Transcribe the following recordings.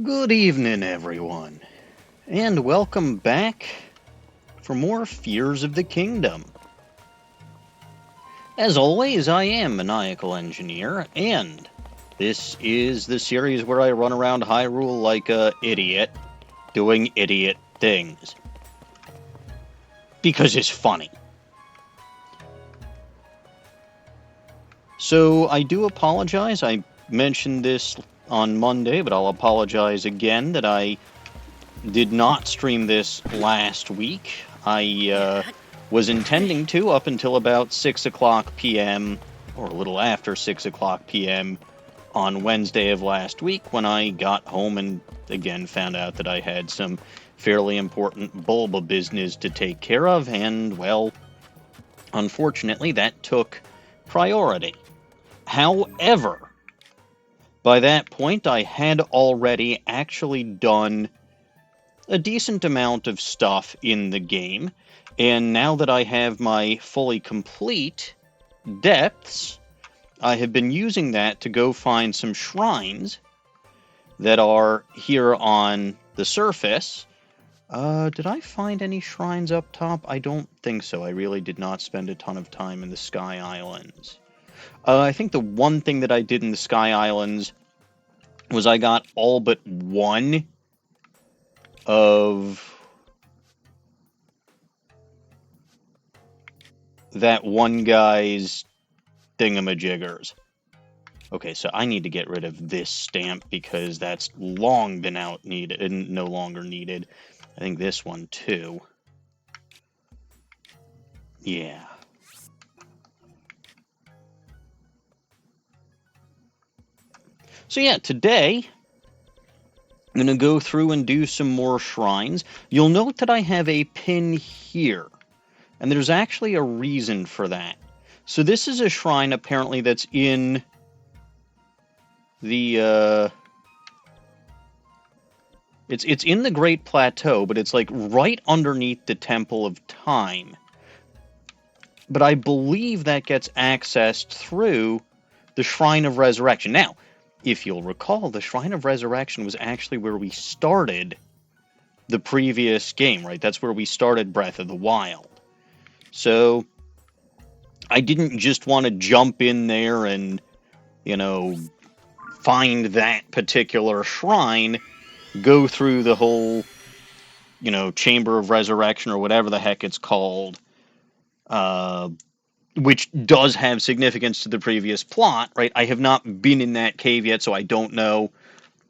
Good evening, everyone, and welcome back for more Fears of the Kingdom. As always, I am Maniacal Engineer, and this is the series where I run around Hyrule like a idiot, doing idiot things. Because it's funny. So, I do apologize. I mentioned this on Monday, but I'll apologize again that I did not stream this last week. I was intending to up until about 6 o'clock p.m., or a little after 6 o'clock p.m. on Wednesday of last week when I got home and again found out that I had some fairly important Bulba business to take care of, and, well, unfortunately that took priority. However, by that point I had already actually done a decent amount of stuff in the game, and now that I have my fully complete depths, I have been using that to go find some shrines that are here on the surface. Did I find any shrines up top? I don't think so. I really did not spend a ton of time in the Sky Islands. I think the one thing that I did in the Sky Islands was I got all but one of that one guy's thingamajiggers. Okay, so I need to get rid of this stamp because that's long been out needed and no longer needed. I think this one too. Yeah. So yeah, today I'm going to go through and do some more shrines. You'll note that I have a pin here, and there's actually a reason for that. So this is a shrine apparently that's in the it's in the Great Plateau, but it's like right underneath the Temple of Time. But I believe that gets accessed through the Shrine of Resurrection. Now, if you'll recall, the Shrine of Resurrection was actually where we started the previous game, right? That's where we started Breath of the Wild. So I didn't just want to jump in there and, find that particular shrine, go through the whole, Chamber of Resurrection or whatever the heck it's called, which does have significance to the previous plot, right? I have not been in that cave yet, so I don't know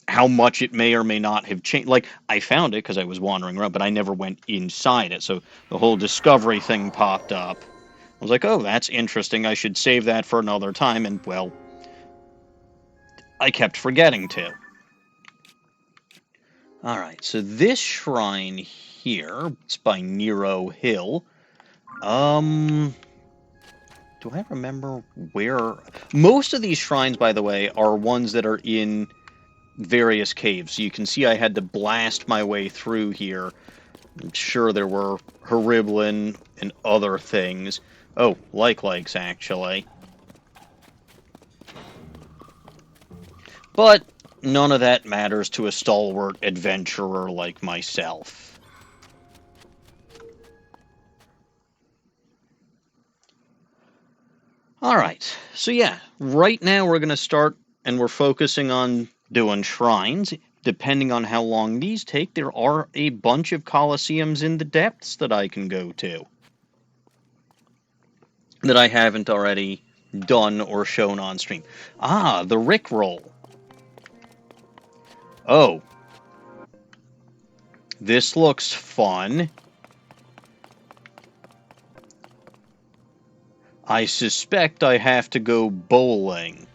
how much it may or may not have changed. Like, I found it because I was wandering around, but I never went inside it, so the whole discovery thing popped up. I was like, oh, that's interesting, I should save that for another time, and, well, I kept forgetting to. Alright, so this shrine here, it's by Nero Hill. Do I remember where... Most of these shrines, by the way, are ones that are in various caves. So you can see I had to blast my way through here. I'm sure there were Horiblin and other things. Oh, likes, actually. But none of that matters to a stalwart adventurer like myself. Alright, so yeah, right now we're going to start, and we're focusing on doing shrines. Depending on how long these take, there are a bunch of Coliseums in the depths that I can go to that I haven't already done or shown on stream. Ah, the Rickroll. Oh. This looks fun. I suspect I have to go bowling.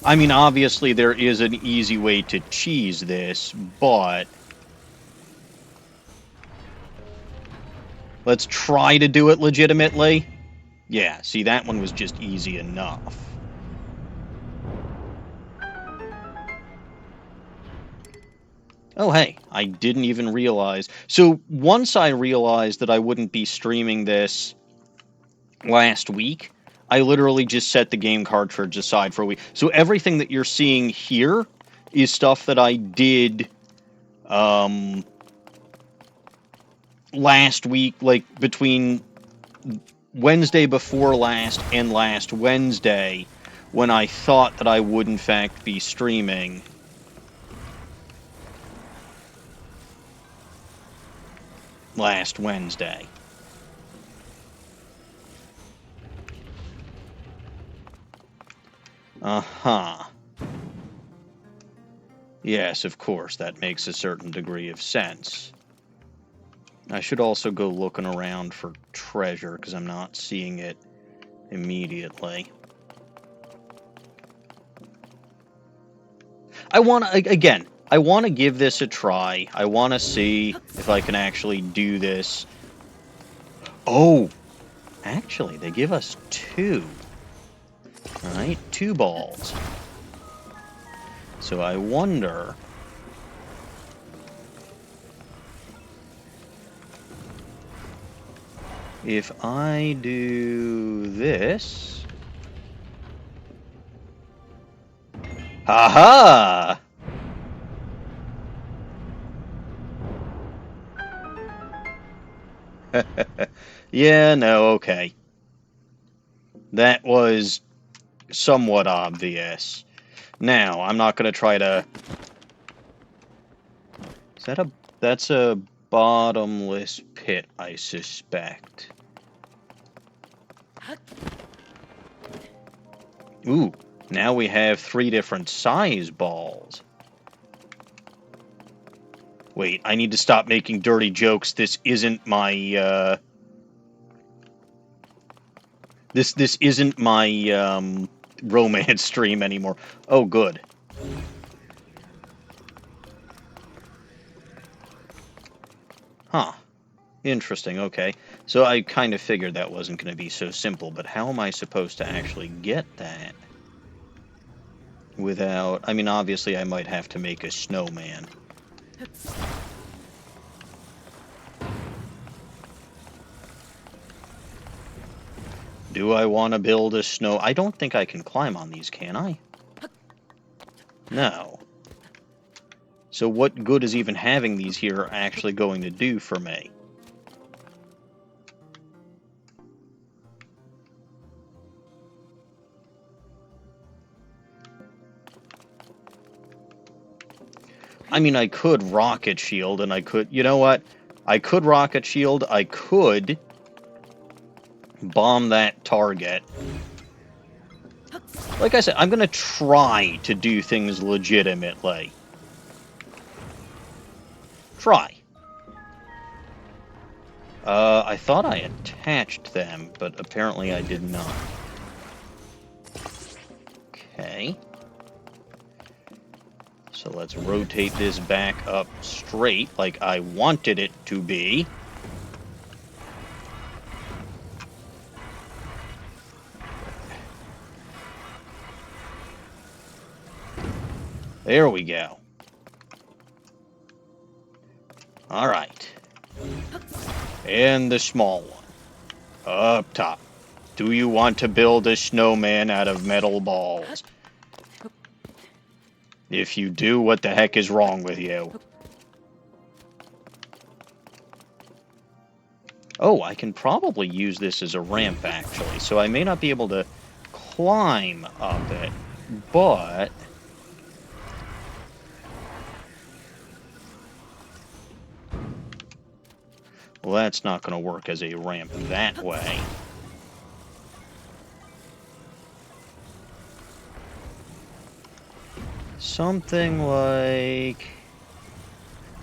I mean, obviously there is an easy way to cheese this, but... let's try to do it legitimately. Yeah, see, that one was just easy enough. Oh, hey, I didn't even realize. So, once I realized that I wouldn't be streaming this last week, I literally just set the game cartridge aside for a week. So everything that you're seeing here is stuff that I did last week, like between Wednesday before last and last Wednesday, when I thought that I would in fact be streaming. Last Wednesday. Uh-huh. Yes, of course, that makes a certain degree of sense. I should also go looking around for treasure, because I'm not seeing it immediately. I want to give this a try. I want to see if I can actually do this. Oh! Actually, they give us 2. Alright, 2 balls. So I wonder... if I do this... Ha-ha! Yeah, no, okay. That was somewhat obvious. Now, I'm not going to try to... Is that a... That's a bottomless pit, I suspect. Ooh, now we have 3 different size balls. Wait, I need to stop making dirty jokes. This isn't my, This isn't my, romance stream anymore. Oh, good. Huh. Interesting, okay. So I kind of figured that wasn't going to be so simple, but how am I supposed to actually get that? Without... I mean, obviously I might have to make a snowman. Do I want to build a snow... I don't think I can climb on these, can I? No. So what good is even having these here actually going to do for me? I mean, I could rocket shield, and I could... You know what? I could rocket shield, I could bomb that target. Like I said, I'm going to try to do things legitimately. Try. I thought I attached them, but apparently I did not. Okay. So let's rotate this back up straight, like I wanted it to be. There we go. Alright. And the small one. Up top. Do you want to build a snowman out of metal balls? If you do, what the heck is wrong with you? Oh, I can probably use this as a ramp, actually. So I may not be able to climb up it, but... well, that's not going to work as a ramp that way. Something like...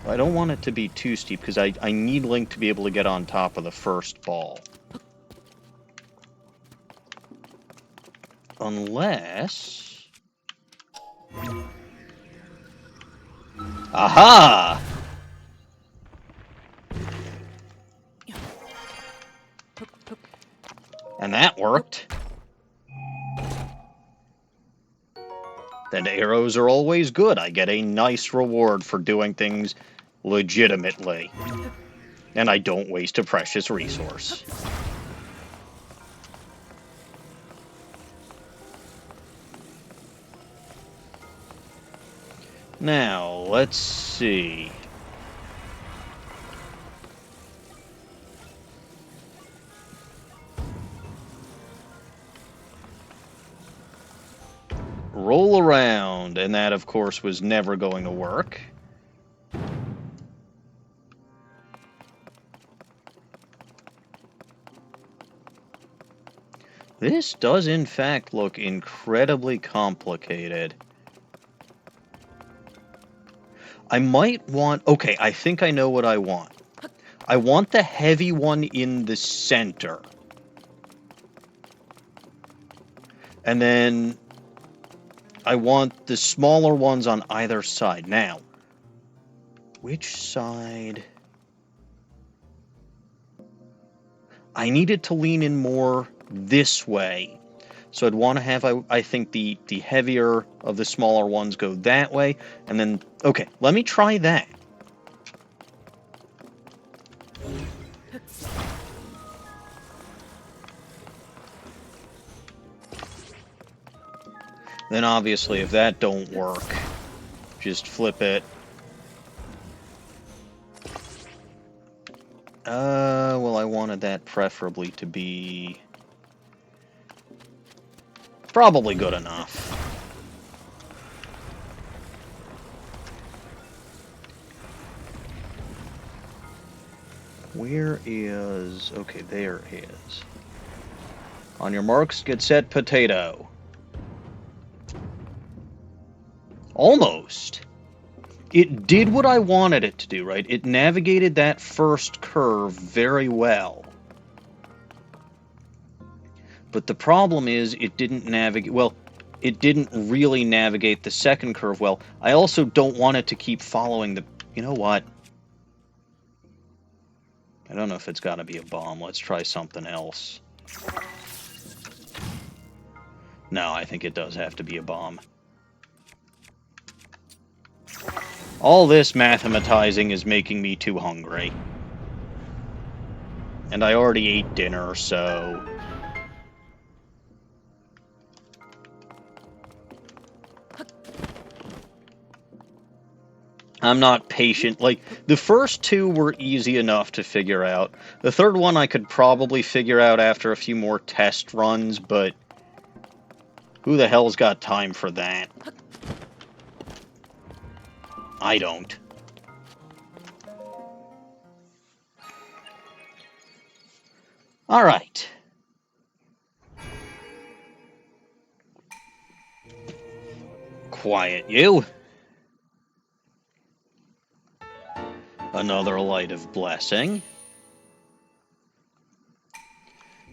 I don't want it to be too steep, because I need Link to be able to get on top of the first ball. Unless... aha! And that worked. Then arrows are always good. I get a nice reward for doing things legitimately. And I don't waste a precious resource. Now, let's see. Roll around, and that, of course, was never going to work. This does, in fact, look incredibly complicated. I might want... Okay, I think I know what I want. I want the heavy one in the center. And then I want the smaller ones on either side. Now, which side? I need it to lean in more this way. So I'd want to have, I think, the heavier of the smaller ones go that way. And then, okay, let me try that. Then obviously, if that don't work, just flip it. Well, I wanted that preferably to be probably good enough. Where is... Okay, there is. On your marks, get set, potato. Almost. It did what I wanted it to do, right? It navigated that first curve very well. But the problem is it didn't navigate... Well, it didn't really navigate the second curve well. I also don't want it to keep following the... You know what? I don't know if it's got to be a bomb. Let's try something else. No, I think it does have to be a bomb. All this mathematizing is making me too hungry. And I already ate dinner, so... I'm not patient. Like, the first two were easy enough to figure out. The third one I could probably figure out after a few more test runs, but... Who the hell's got time for that? I don't. Alright. Quiet, you. Another light of blessing.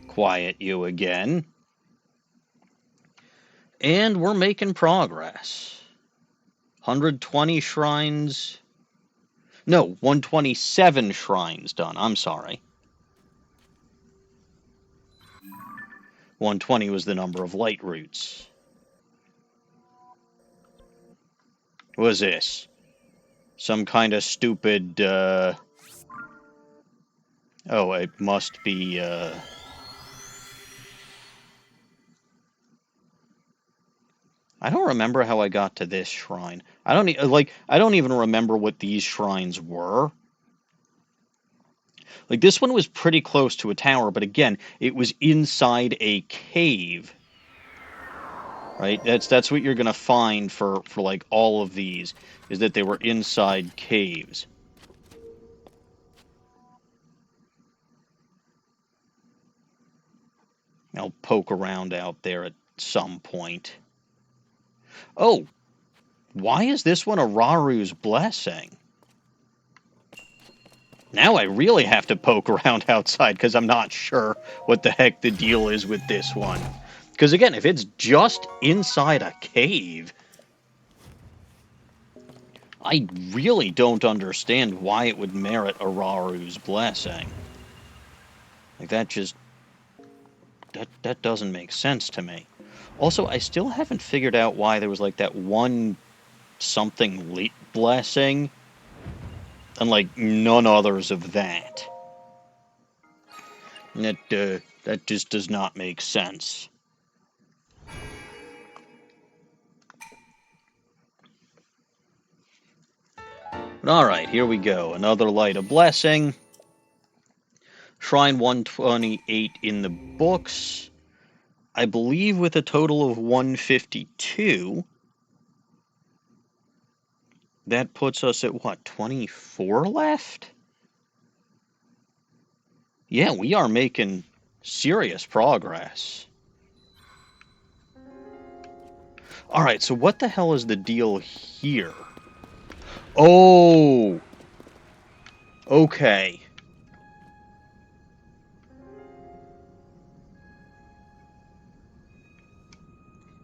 Quiet, you again. And we're making progress. 120 shrines... No, 127 shrines done. I'm sorry. 120 was the number of light roots. What was this? Some kind of stupid, Oh, it must be, I don't remember how I got to this shrine. I don't even remember what these shrines were. Like, this one was pretty close to a tower, but again, it was inside a cave. Right? That's what you're gonna find for like all of these, is that they were inside caves. I'll poke around out there at some point. Oh, why is this one a Raru's Blessing? Now I really have to poke around outside, because I'm not sure what the heck the deal is with this one. Because again, if it's just inside a cave, I really don't understand why it would merit a Raru's Blessing. Like, that just... That doesn't make sense to me. Also, I still haven't figured out why there was, like, that one something late blessing, and, like, none others of that. And that just does not make sense. But alright, here we go. Another Light of Blessing. Shrine 128 in the books. I believe with a total of 152. That puts us at what, 24 left? Yeah, we are making serious progress. Alright, so what the hell is the deal here? Oh! Okay.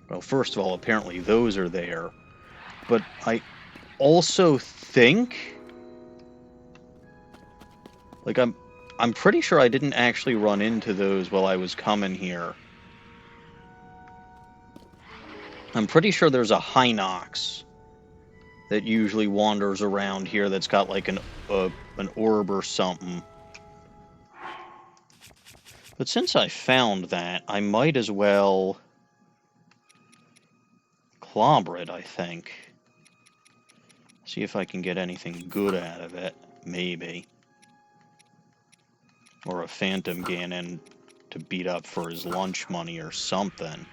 Well, first of all, apparently those are there. But I also think... Like, I'm pretty sure I didn't actually run into those while I was coming here. I'm pretty sure there's a Hinox that usually wanders around here that's got like an orb or something. But since I found that, I might as well clobber it, I think. See if I can get anything good out of it. Maybe. Or a Phantom Ganon to beat up for his lunch money or something.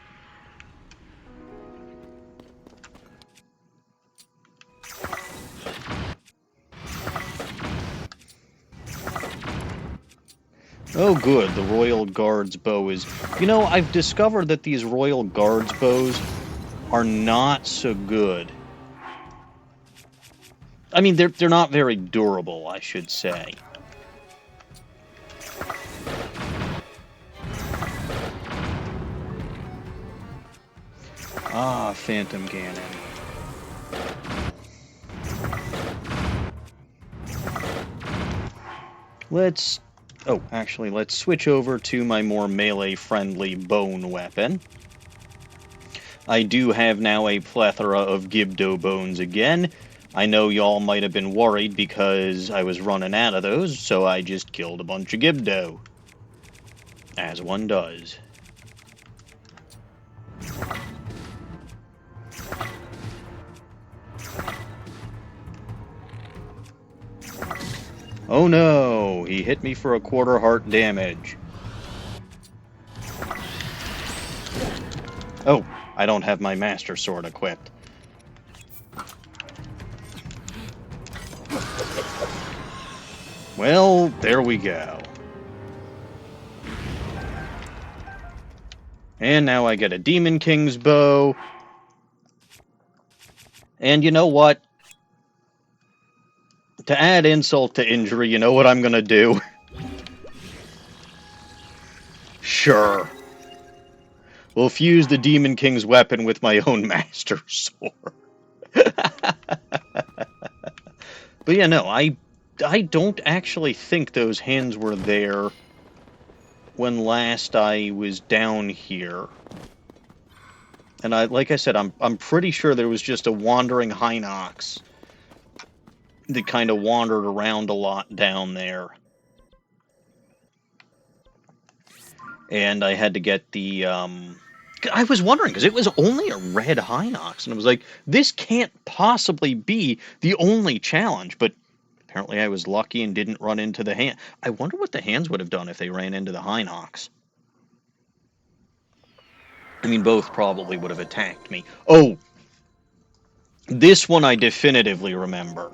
Oh good, the Royal Guard's bow is... You know, I've discovered that these Royal Guard's bows are not so good. I mean, they're not very durable, I should say. Ah, Phantom Ganon. Let's... Oh, actually, let's switch over to my more melee-friendly bone weapon. I do have now a plethora of Gibdo bones again. I know y'all might have been worried because I was running out of those, so I just killed a bunch of Gibdo. As one does. Oh no! He hit me for a quarter heart damage. Oh, I don't have my Master Sword equipped. Well, there we go. And now I get a Demon King's bow. And you know what? To add insult to injury, you know what I'm gonna do? Sure. We'll fuse the Demon King's weapon with my own Master Sword. But yeah, no, I don't actually think those hands were there when last I was down here. And like I said, I'm pretty sure there was just a wandering Hinox that kind of wandered around a lot down there. And I had to get the, I was wondering, because it was only a red Hinox, and I was like, this can't possibly be the only challenge, but apparently I was lucky and didn't run into the hand. I wonder what the hands would have done if they ran into the Hinox. I mean, both probably would have attacked me. Oh! This one I definitively remember.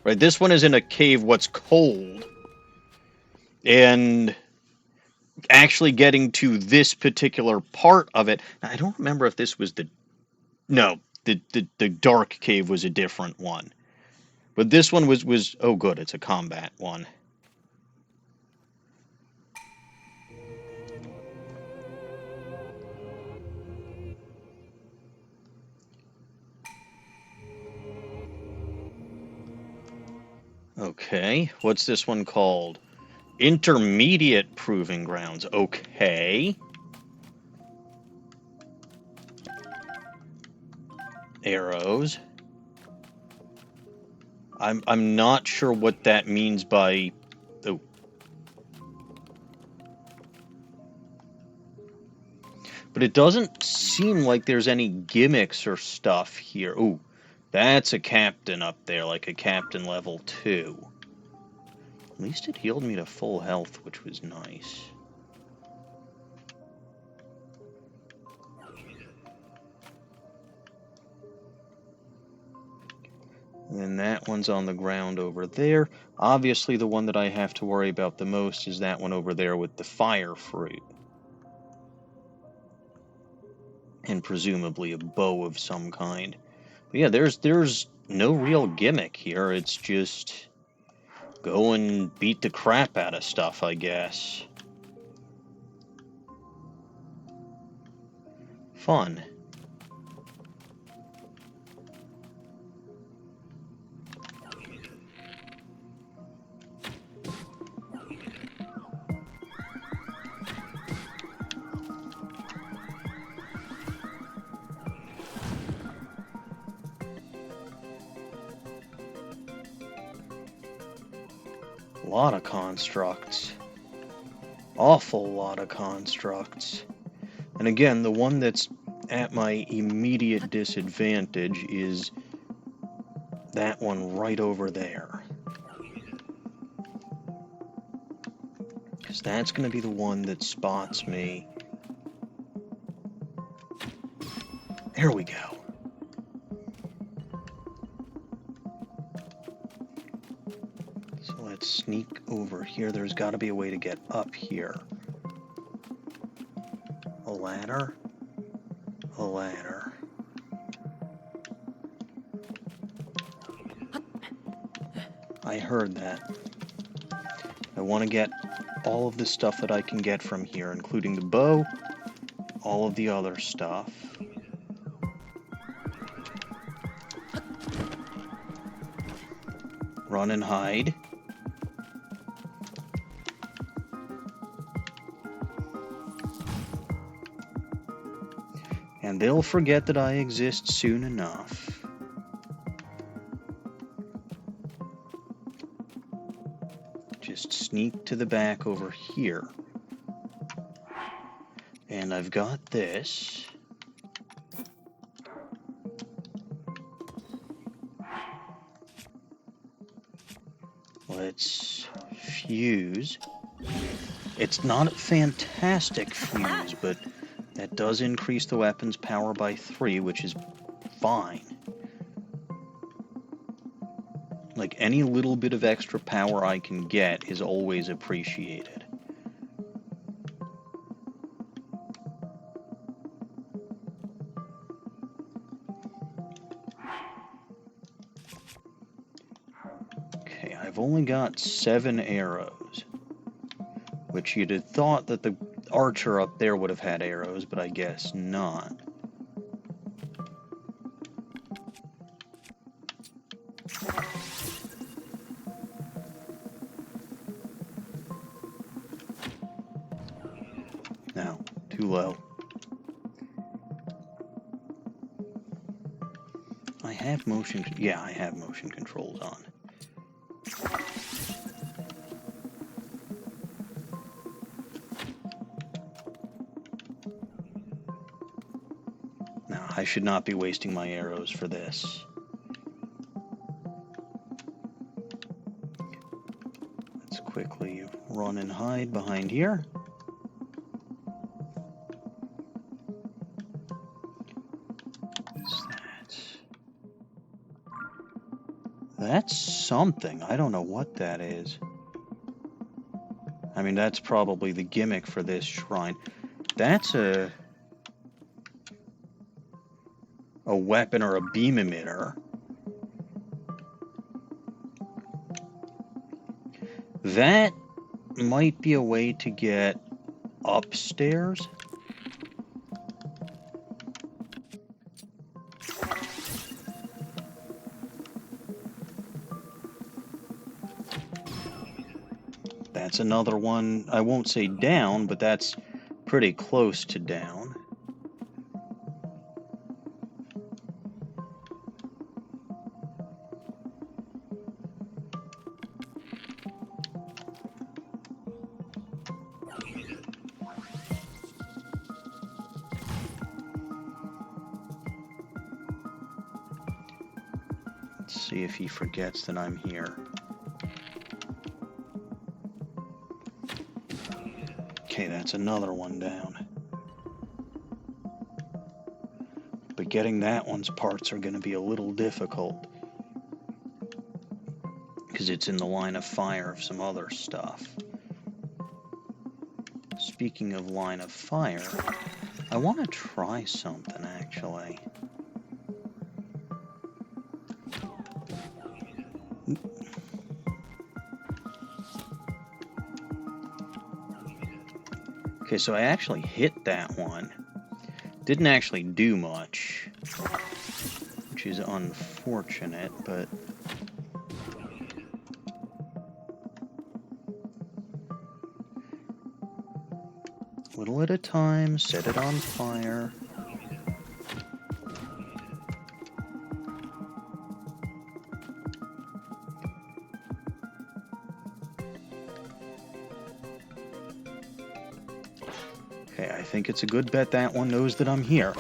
Right, this one is in a cave what's cold. And actually getting to this particular part of it... Now, I don't remember if this was the... No, the dark cave was a different one. But this one was... Oh, good, it's a combat one. Okay, what's this one called? Intermediate Proving Grounds. Okay. Arrows. I'm not sure what that means by... Oh. But it doesn't seem like there's any gimmicks or stuff here. Ooh. That's a captain up there, like a captain level 2. At least it healed me to full health, which was nice. And then that one's on the ground over there. Obviously, the one that I have to worry about the most is that one over there with the fire fruit. And presumably a bow of some kind. But yeah, there's no real gimmick here. It's just go and beat the crap out of stuff, I guess. Fun. A lot of constructs. Awful lot of constructs. And again, the one that's at my immediate disadvantage is that one right over there. Because that's going to be the one that spots me. There we go. So let's sneak over here. There's got to be a way to get up here. A ladder? A ladder. I heard that. I want to get all of the stuff that I can get from here, including the bow, all of the other stuff. Run and hide. And they'll forget that I exist soon enough. Just sneak to the back over here. And I've got this. Let's fuse. It's not a fantastic fuse, but that does increase the weapon's power by 3, which is fine. Like, any little bit of extra power I can get is always appreciated. Okay, I've only got 7 arrows, which you'd have thought that the archer up there would have had arrows, but I guess not. No, too low. I have motion... Yeah, I have motion controls on. Now, I should not be wasting my arrows for this. Let's quickly run and hide behind here. That's something. I don't know what that is. I mean, that's probably the gimmick for this shrine. That's a weapon or a beam emitter. That might be a way to get upstairs. That's another one. I won't say down, but that's pretty close to down. See if he forgets that I'm here. Okay, that's another one down. But getting that one's parts are going to be a little difficult. Because it's in the line of fire of some other stuff. Speaking of line of fire, I want to try something, actually. Okay, so I actually hit that one. Didn't actually do much, which is unfortunate, but... little at a time, set it on fire. Okay, I think it's a good bet that one knows that I'm here.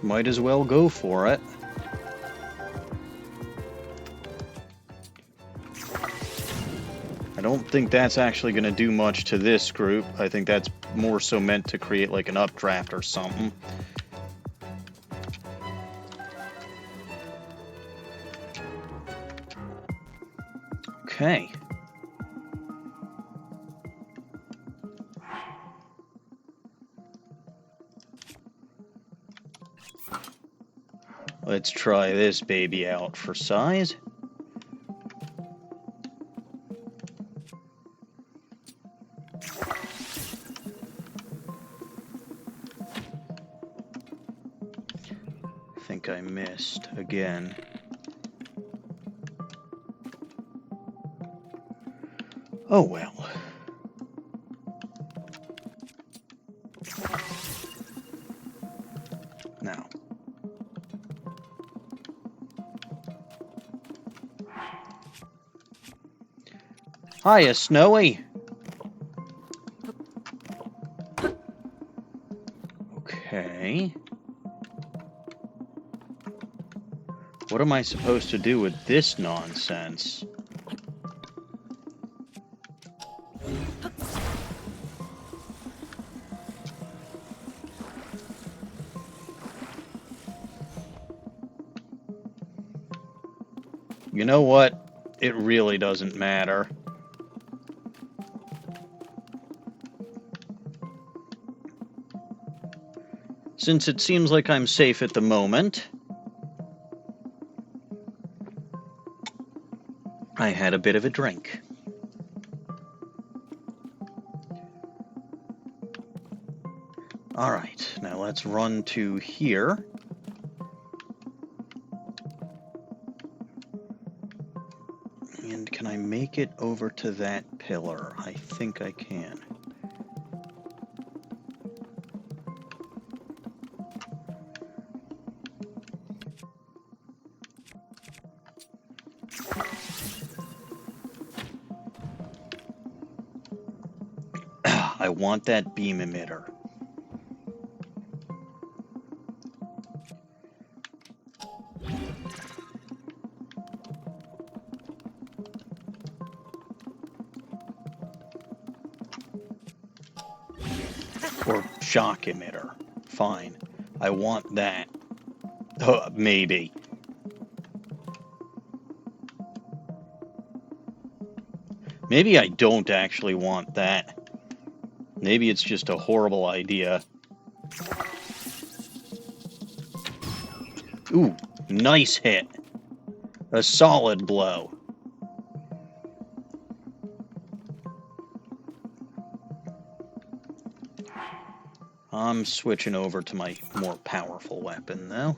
Might as well go for it. I don't think that's actually going to do much to this group. I think that's more so meant to create like an updraft or something. Okay. Let's try this baby out for size. I think I missed again. Oh well. Now. Hiya, Snowy. Okay. What am I supposed to do with this nonsense? You know what? It really doesn't matter. Since it seems like I'm safe at the moment, I had a bit of a drink. Alright, now let's run to here. And can I make it over to that pillar? I think I can. I want that beam emitter. Or shock emitter. Fine. I want that. Maybe. Maybe I don't actually want that. Maybe it's just a horrible idea. Ooh, nice hit. A solid blow. I'm switching over to my more powerful weapon, though.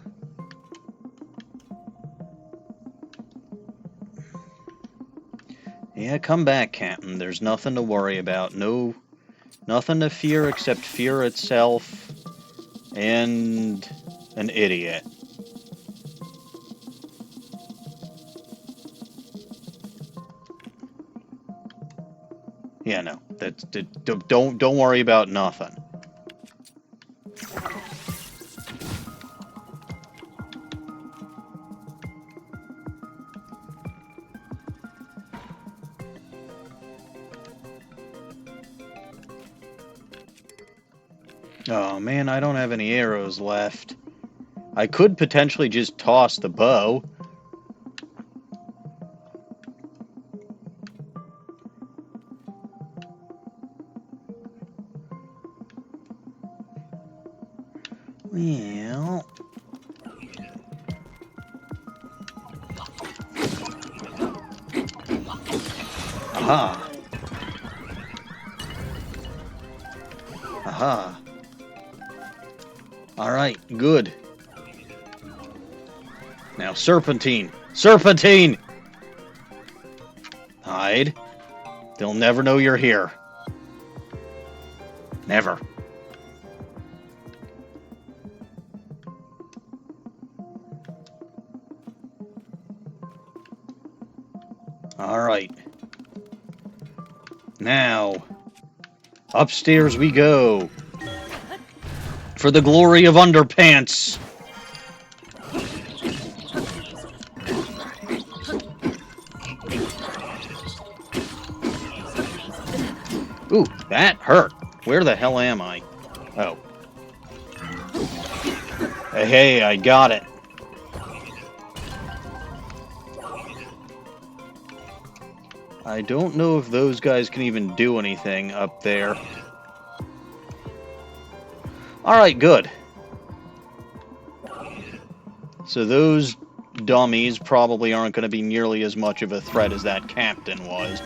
Yeah, come back, Captain. There's nothing to worry about. Nothing to fear except fear itself and an idiot. Yeah, no. Don't worry about nothing. Oh man, I don't have any arrows left. I could potentially just toss the bow. Well... Aha. Aha. Alright, good. Now, Serpentine! Serpentine! Hide. They'll never know you're here. Never. Alright. Now, upstairs we go. For the glory of underpants. Ooh, that hurt. Where the hell am I? Oh. Hey, I got it. I don't know if those guys can even do anything up there. Alright, good. So those dummies probably aren't going to be nearly as much of a threat as that captain was.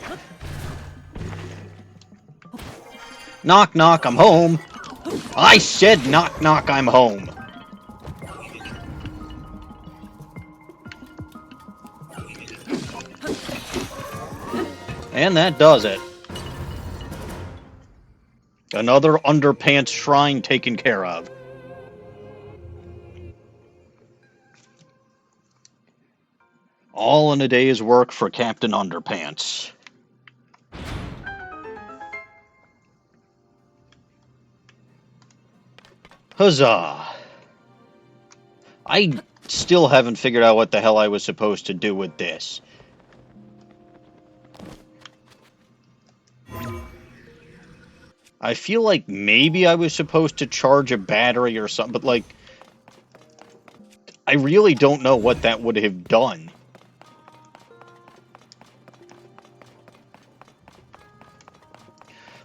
Knock, knock, I'm home. I said knock, knock, I'm home. And that does it. Another underpants shrine taken care of. All in a day's work for Captain Underpants. Huzzah! I still haven't figured out what the hell I was supposed to do with this. I feel like maybe I was supposed to charge a battery or something, but like, I really don't know what that would have done.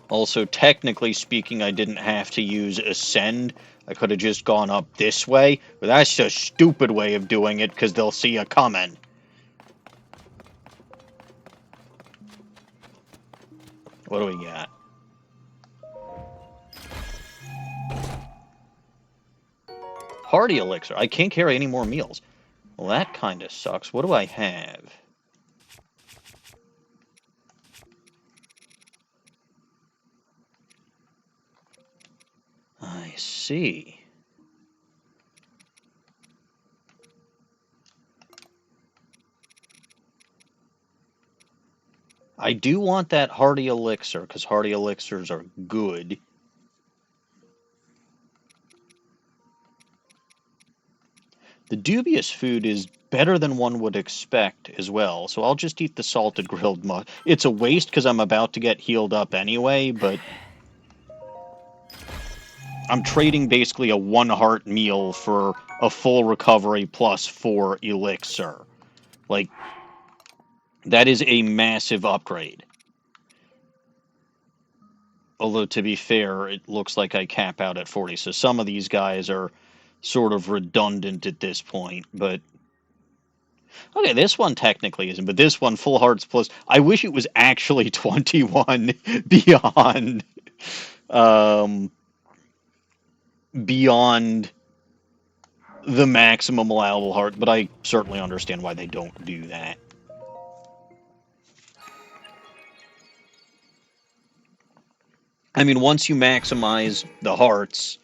Also, technically speaking, I didn't have to use Ascend. I could have just gone up this way, but that's a stupid way of doing it, because they'll see you coming. What do we got? Hardy Elixir. I can't carry any more meals. Well, that kind of sucks. What do I have? I see. I do want that Hardy Elixir, because Hardy Elixirs are good. The dubious food is better than one would expect as well, so I'll just eat the salted grilled mush. It's a waste because I'm about to get healed up anyway, but I'm trading basically a 1 heart meal for a full recovery plus 4 elixir. Like, that is a massive upgrade. Although, to be fair, it looks like I cap out at 40, so some of these guys are sort of redundant at this point, but... Okay, this one technically isn't, but this one, full hearts plus... I wish it was actually 21 beyond... beyond the maximum allowable heart, but I certainly understand why they don't do that. I mean, once you maximize the hearts,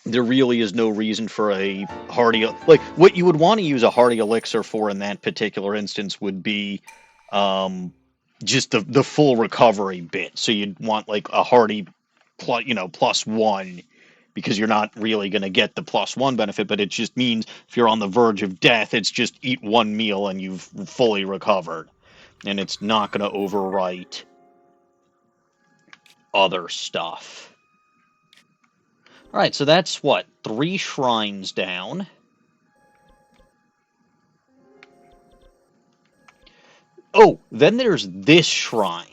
there really is no reason for a hardy... Like, what you would want to use a hardy elixir for in that particular instance would be just the full recovery bit. So you'd want, like, a hardy, plus 1, because you're not really going to get the +1 benefit, but it just means if you're on the verge of death, it's just eat 1 meal and you've fully recovered. And it's not going to overwrite other stuff. Alright, so that's what? 3 shrines down. Oh, then there's this shrine.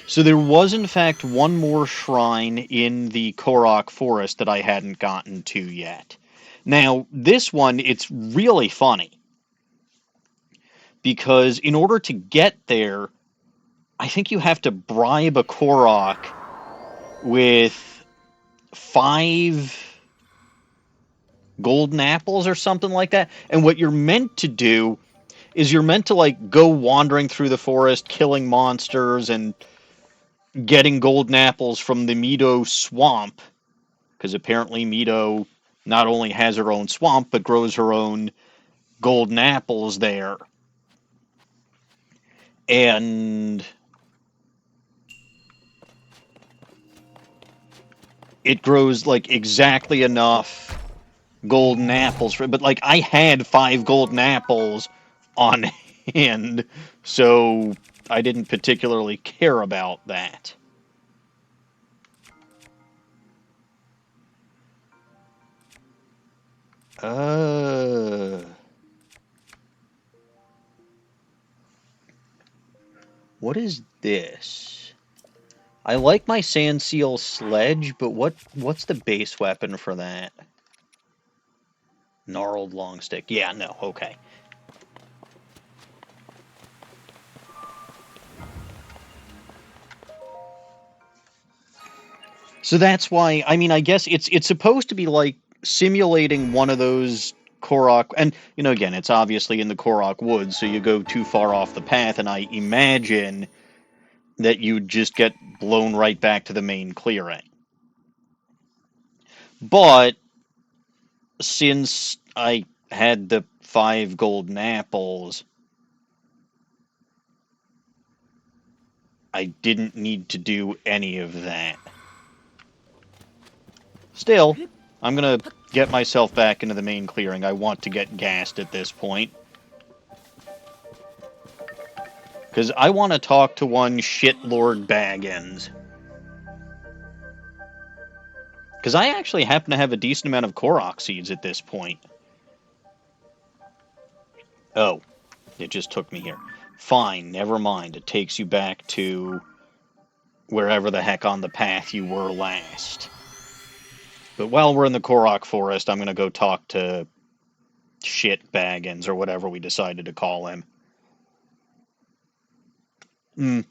So there was, in fact, one more shrine in the Korok Forest that I hadn't gotten to yet. Now, this one, it's really funny. Because in order to get there, I think you have to bribe a Korok with 5 golden apples or something like that. And what you're meant to do is you're meant to, like, go wandering through the forest, killing monsters, and getting golden apples from the Mido swamp, because apparently Mido not only has her own swamp, but grows her own golden apples there. And it grows, like, exactly enough golden apples for, but, like, I had 5 golden apples on hand, so I didn't particularly care about that. What is this? I like my Sand Seal sledge, but what's the base weapon for that? Gnarled long stick. Yeah, no, okay. So that's why, I mean, I guess it's supposed to be like simulating one of those Korok, and, you know, again, it's obviously in the Korok woods, so you go too far off the path, and I imagine that you'd just get blown right back to the main clearing. But since I had the 5 golden apples, I didn't need to do any of that. Still, I'm gonna get myself back into the main clearing. I want to get gassed at this point. Because I want to talk to one Shitlord Baggins. Because I actually happen to have a decent amount of Korok seeds at this point. Oh, it just took me here. Fine, never mind. It takes you back to wherever the heck on the path you were last. But while we're in the Korok Forest, I'm going to go talk to Shit Baggins, or whatever we decided to call him. And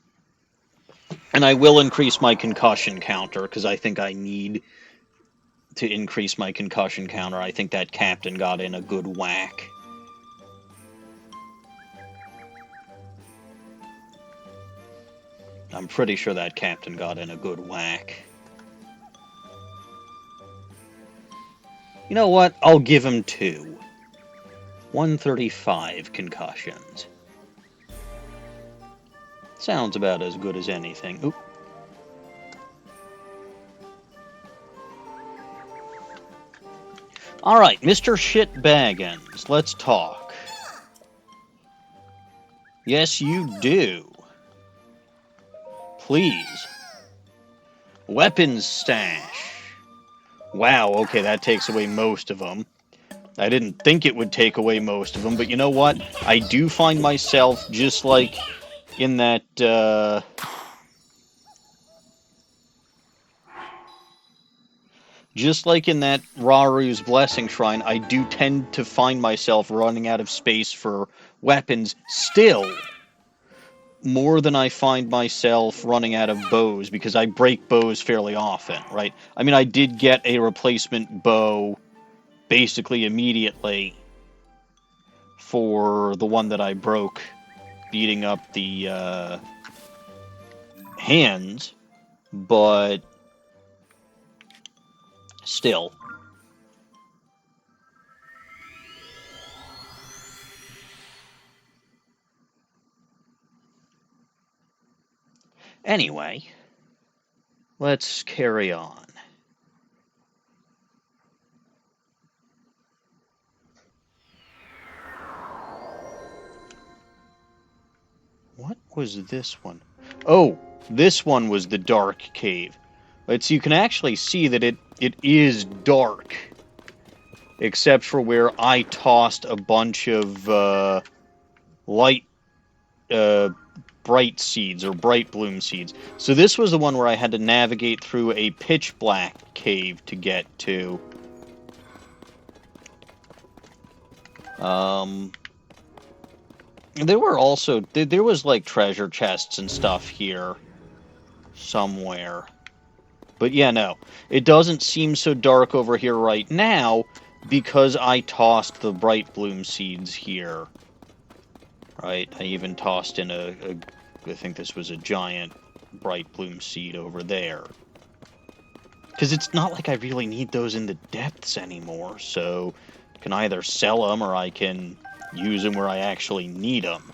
I will increase my concussion counter, because I think I need to increase my concussion counter. I think that captain got in a good whack. I'm pretty sure that captain got in a good whack. You know what? I'll give him 2. 135 concussions. Sounds about as good as anything. Oop. Alright, Mr. Shit Baggins, let's talk. Yes, you do. Please. Weapons stash. Wow, okay, that takes away most of them. I didn't think it would take away most of them, but you know what? I do find myself, just like in that, just like in that Raru's Blessing Shrine, I do tend to find myself running out of space for weapons still, more than I find myself running out of bows, because I break bows fairly often, right? I mean, I did get a replacement bow basically immediately for the one that I broke beating up the hands, but still. Anyway, let's carry on. What was this one? Oh, this one was the Dark Cave. But so you can actually see that it is dark, except for where I tossed a bunch of light, bright seeds, or bright bloom seeds. So this was the one where I had to navigate through a pitch black cave to get to. There were also, there was like treasure chests and stuff here somewhere. But yeah, no. It doesn't seem so dark over here right now because I tossed the bright bloom seeds here. Right? I even tossed in I think this was a giant bright bloom seed over there. Because it's not like I really need those in the depths anymore, so I can either sell them or I can use them where I actually need them.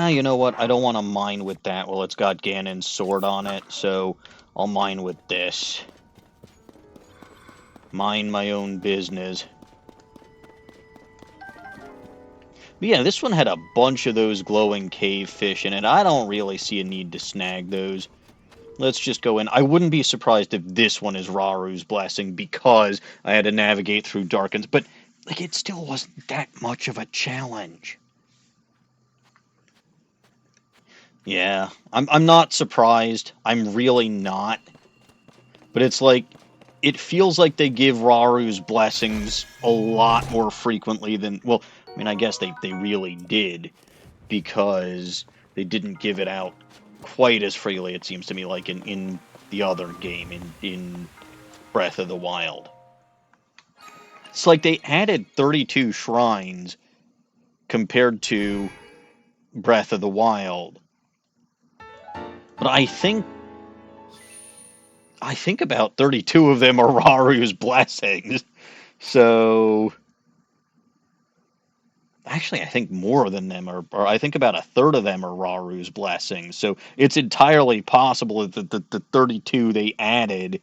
You know what? I don't want to mine with that. Well, it's got Ganon's sword on it, so I'll mine with this. Mind my own business. But yeah, this one had a bunch of those glowing cave fish in it. I don't really see a need to snag those. Let's just go in. I wouldn't be surprised if this one is Raru's Blessing because I had to navigate through Darkens, but like it still wasn't that much of a challenge. Yeah, I'm not surprised. I'm really not. But it's like, it feels like they give Raru's Blessings a lot more frequently than, well, I mean, I guess they really did, because they didn't give it out quite as freely, it seems to me, like in the other game, in Breath of the Wild. It's like they added 32 shrines compared to Breath of the Wild. But I think about 32 of them are Raru's Blessings. So actually, I think more than them are, or I think about a third of them are Raru's Blessings. So it's entirely possible that the 32 they added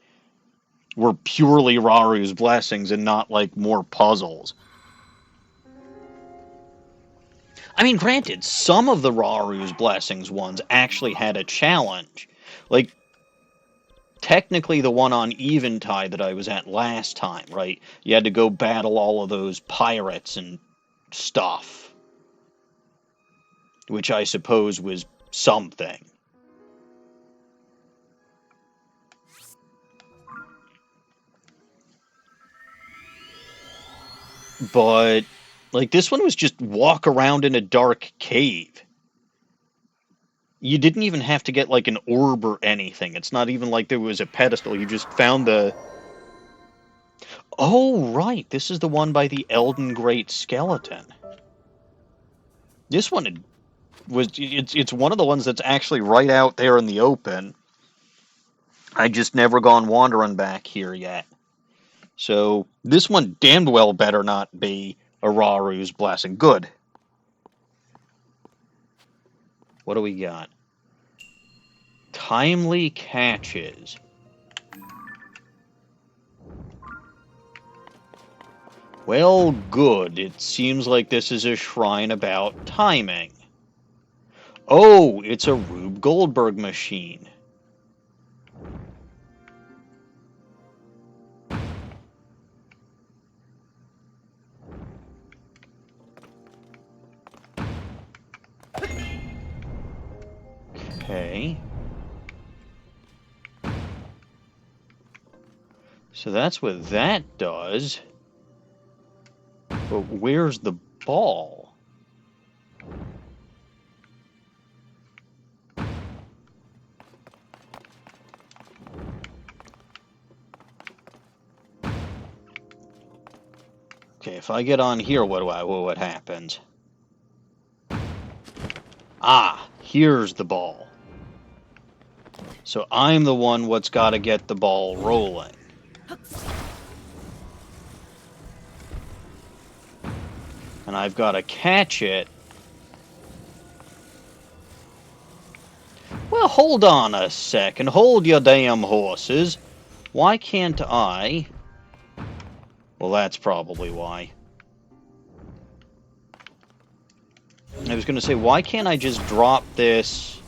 were purely Raru's Blessings and not like more puzzles. I mean, granted, some of the Raru's Blessings ones actually had a challenge. Like, technically the one on Eventide that I was at last time, right? You had to go battle all of those pirates and stuff, which I suppose was something. But, like, this one was just walk around in a dark cave. You didn't even have to get, like, an orb or anything. It's not even like there was a pedestal. You just found the... Oh, right. This is the one by the Elden Great Skeleton. This one it's one of the ones that's actually right out there in the open. I just never gone wandering back here yet. So, this one damned well better not be a Raru's Blessing. Good. What do we got? Timely catches. Well, good. It seems like this is a shrine about timing. Oh, it's a Rube Goldberg machine. Okay. So that's what that does. But where's the ball? Okay, if I get on here, what happens? Ah, here's the ball. So I'm the one what's got to get the ball rolling. And I've got to catch it. Well, hold on a second. Hold your damn horses. Why can't I... Well, that's probably why. I was going to say, why can't I just drop this?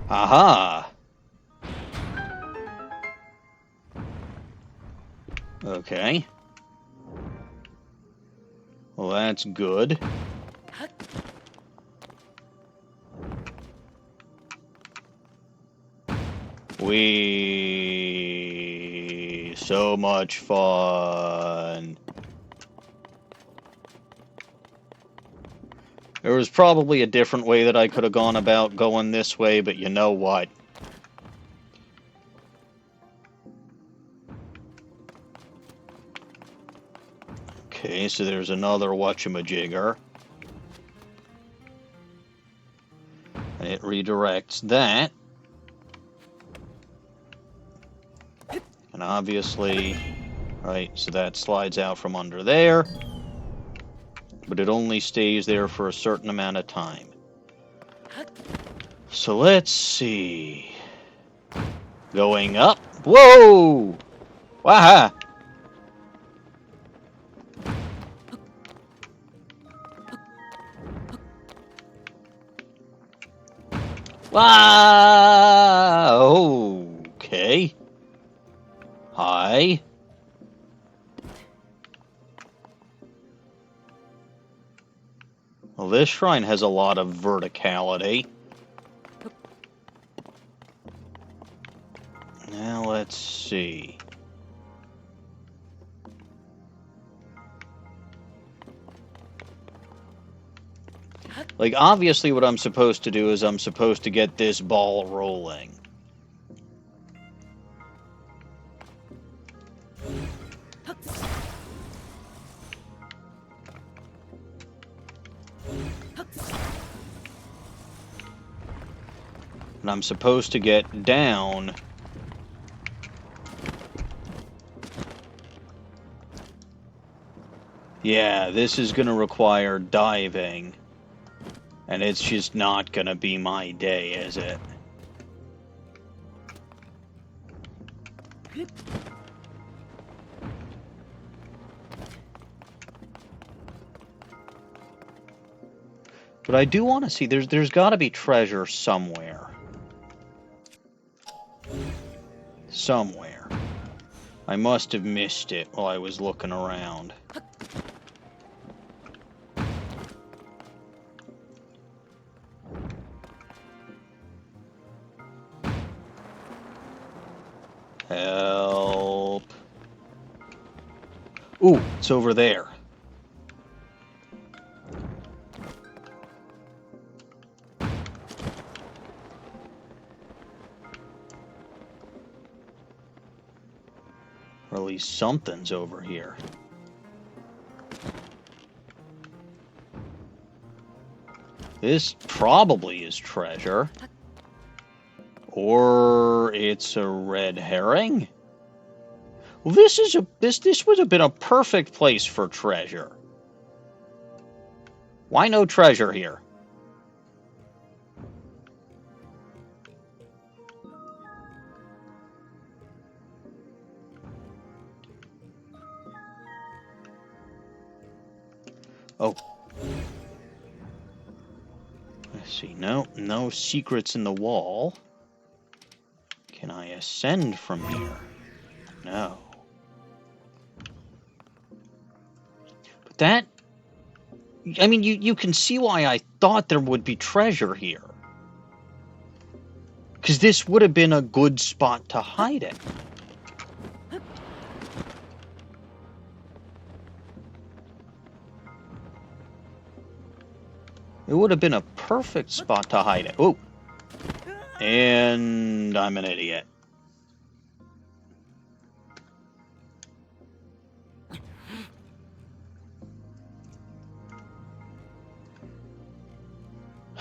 Aha! Okay. Well, that's good. So much fun. There was probably a different way that I could have gone about going this way, but you know what? Okay, so there's another whatchamajigger. And it redirects that. And obviously, right, so that slides out from under there. But it only stays there for a certain amount of time. So let's see. Going up. Whoa! Waha! Wow! Okay. Hi. Well, this shrine has a lot of verticality. Now let's see. Like, obviously what I'm supposed to do is I'm supposed to get this ball rolling. And I'm supposed to get down. Yeah, this is going to require diving. And it's just not going to be my day, is it? But I do want to see, there's got to be treasure somewhere. Somewhere. I must have missed it while I was looking around. Help. Ooh, it's over there. Or at least something's over here. This probably is treasure. Or it's a red herring? Well, this would have been a perfect place for treasure. Why no treasure here? Oh. Let's see. No secrets in the wall. Can I ascend from here? No. But that... I mean, you can see why I thought there would be treasure here. Because this would have been a good spot to hide it. It would have been a perfect spot to hide it. Oh! And I'm an idiot.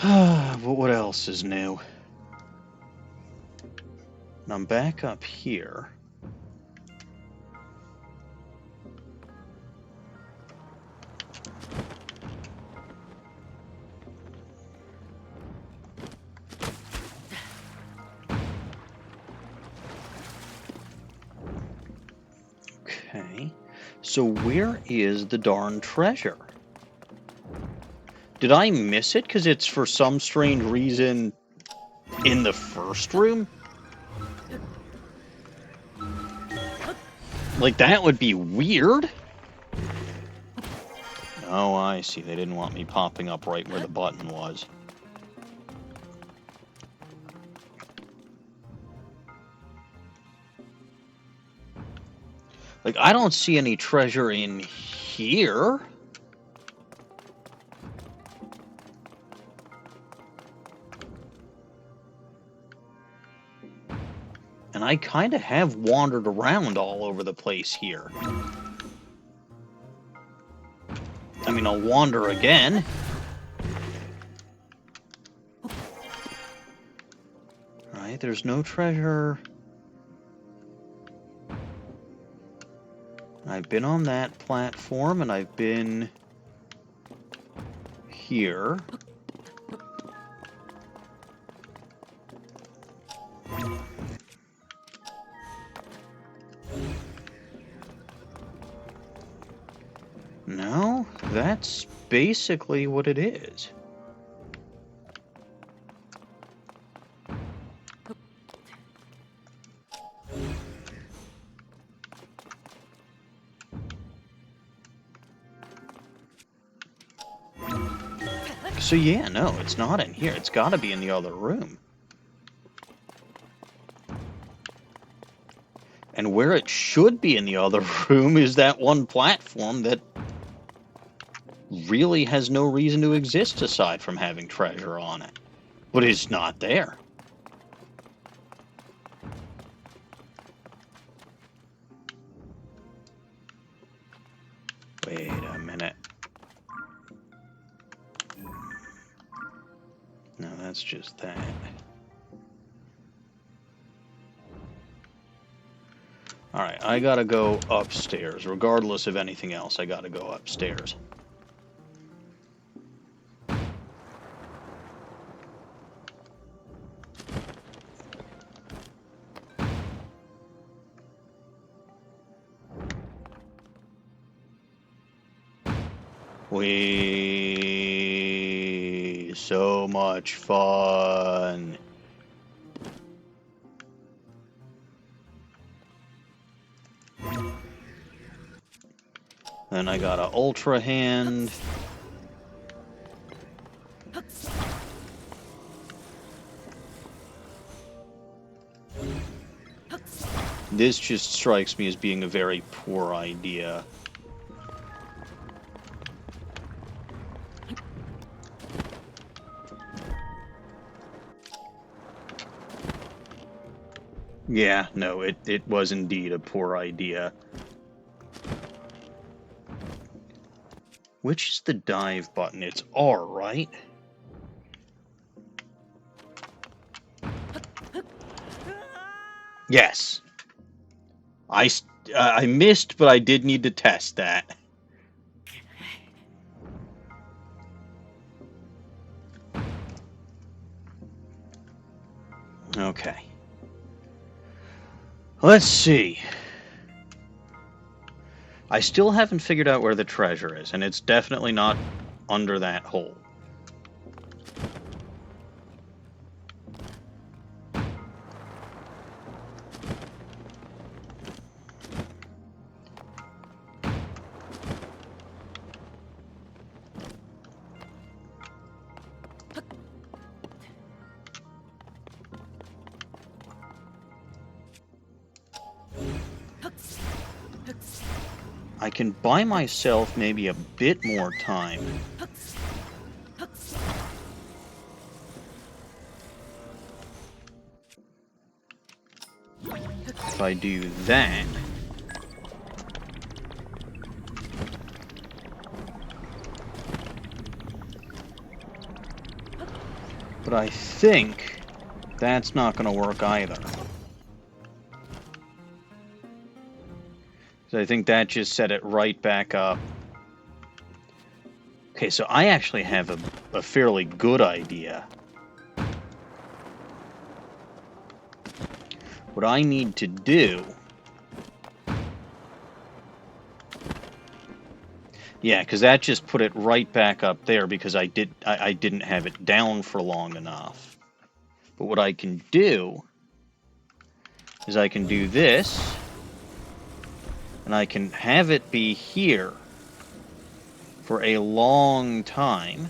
But what else is new? I'm back up here. Okay. So where is the darn treasure? Did I miss it because it's for some strange reason in the first room? Like, that would be weird. Oh, I see. They didn't want me popping up right where the button was. Like, I don't see any treasure in here. And I kind of have wandered around all over the place here. I mean, I'll wander again. Alright, there's no treasure. I've been on that platform, and I've been here. No, that's basically what it is. So yeah, no, it's not in here. It's got to be in the other room. And where it should be in the other room is that one platform that really has no reason to exist aside from having treasure on it. But it's not there. Wait a minute. No, that's just that. Alright, I gotta go upstairs. Regardless of anything else, I gotta go upstairs. So much fun. Then I got a ultra hand. This just strikes me as being a very poor idea. Yeah, no, it was indeed a poor idea. Which is the dive button? It's R, right? Yes. I missed, but I did need to test that. Okay. Let's see. I still haven't figured out where the treasure is, and it's definitely not under that hole. I can buy myself maybe a bit more time. If I do that. But I think that's not going to work either. So I think that just set it right back up. Okay, so I actually have a fairly good idea. What I need to do Yeah, because that just put it right back up there because I didn't have it down for long enough. But what I can do is I can do this, and I can have it be here for a long time.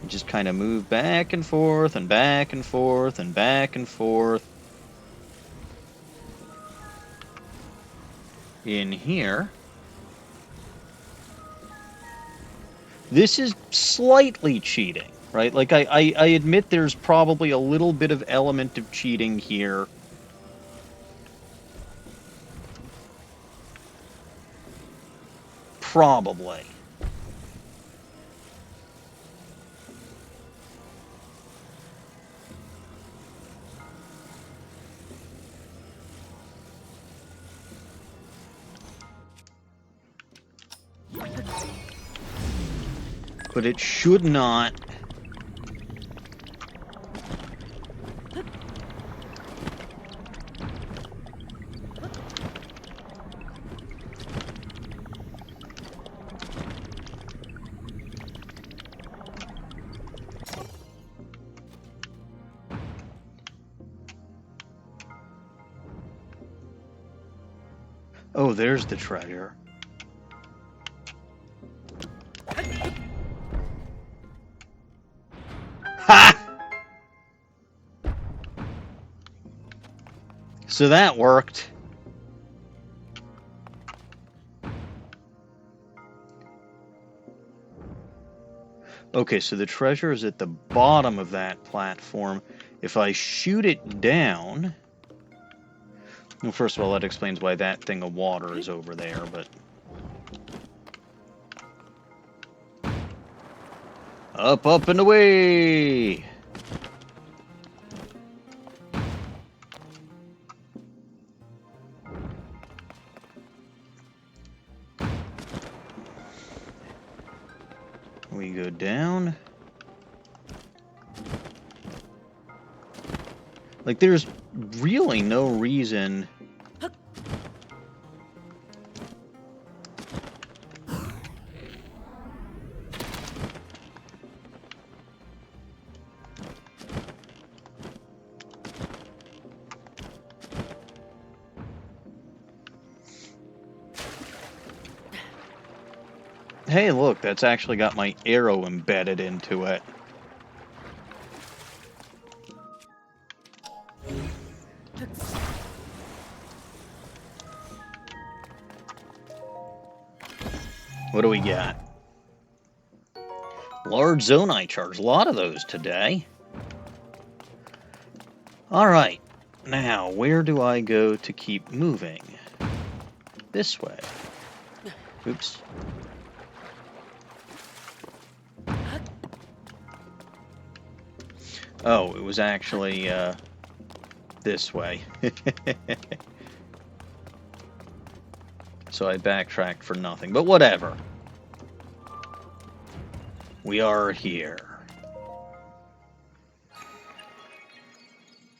And just kind of move back and forth and back and forth and back and forth in here. This is slightly cheating, right? Like, I admit there's probably a little bit of element of cheating here. Probably. But it should not. Oh, there's the treasure. Ha! So that worked. Okay, so the treasure is at the bottom of that platform. If I shoot it down... Well, first of all, that explains why that thing of water is over there, but... Up, up, and away! We go down. Like, there's really no reason... Hey, look, that's actually got my arrow embedded into it. What do we got? Large zonite charge. A lot of those today. Alright. Now, where do I go to keep moving? This way. Oops. Oh, it was actually, this way. So I backtracked for nothing, but whatever. We are here.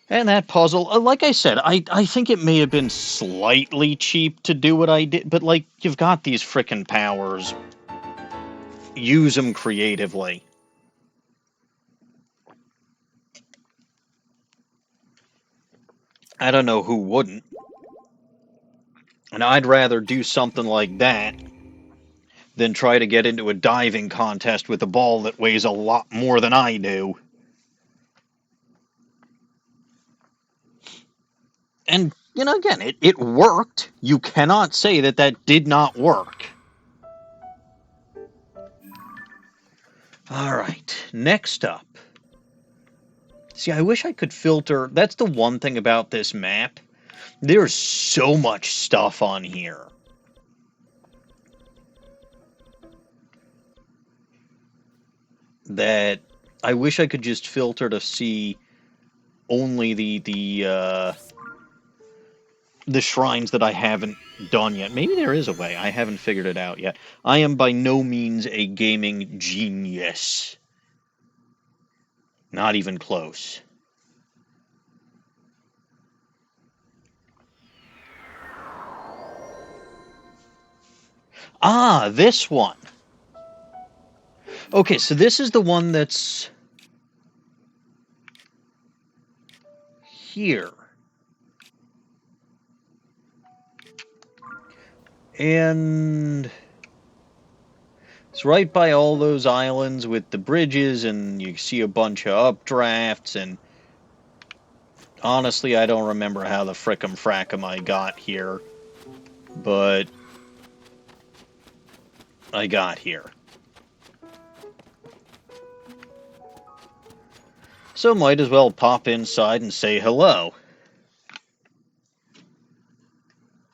And that puzzle, like I said, I think it may have been slightly cheap to do what I did, but, like, you've got these frickin' powers. Use them creatively. I don't know who wouldn't. And I'd rather do something like that than try to get into a diving contest with a ball that weighs a lot more than I do. And, you know, again, it worked. You cannot say that that did not work. Alright, next up. See, I wish I could filter... That's the one thing about this map. There's so much stuff on here. That I wish I could just filter to see only the shrines that I haven't done yet. Maybe there is a way. I haven't figured it out yet. I am by no means a gaming genius. Not even close. Ah, this one. Okay, so this is the one that's here. And it's right by all those islands with the bridges, and you see a bunch of updrafts, and honestly, I don't remember how the frickum frackum I got here, but I got here. So might as well pop inside and say hello.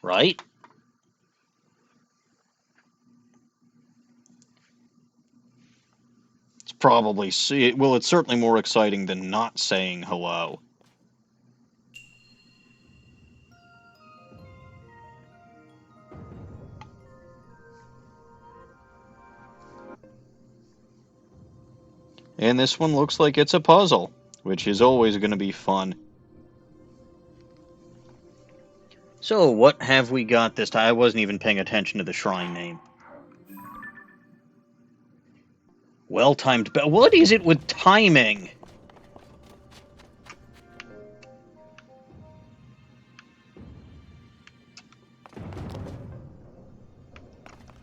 Right? It's probably, well, it's certainly more exciting than not saying hello. And this one looks like it's a puzzle, which is always going to be fun. So, what have we got this time? I wasn't even paying attention to the shrine name. Well-timed bell. What is it with timing?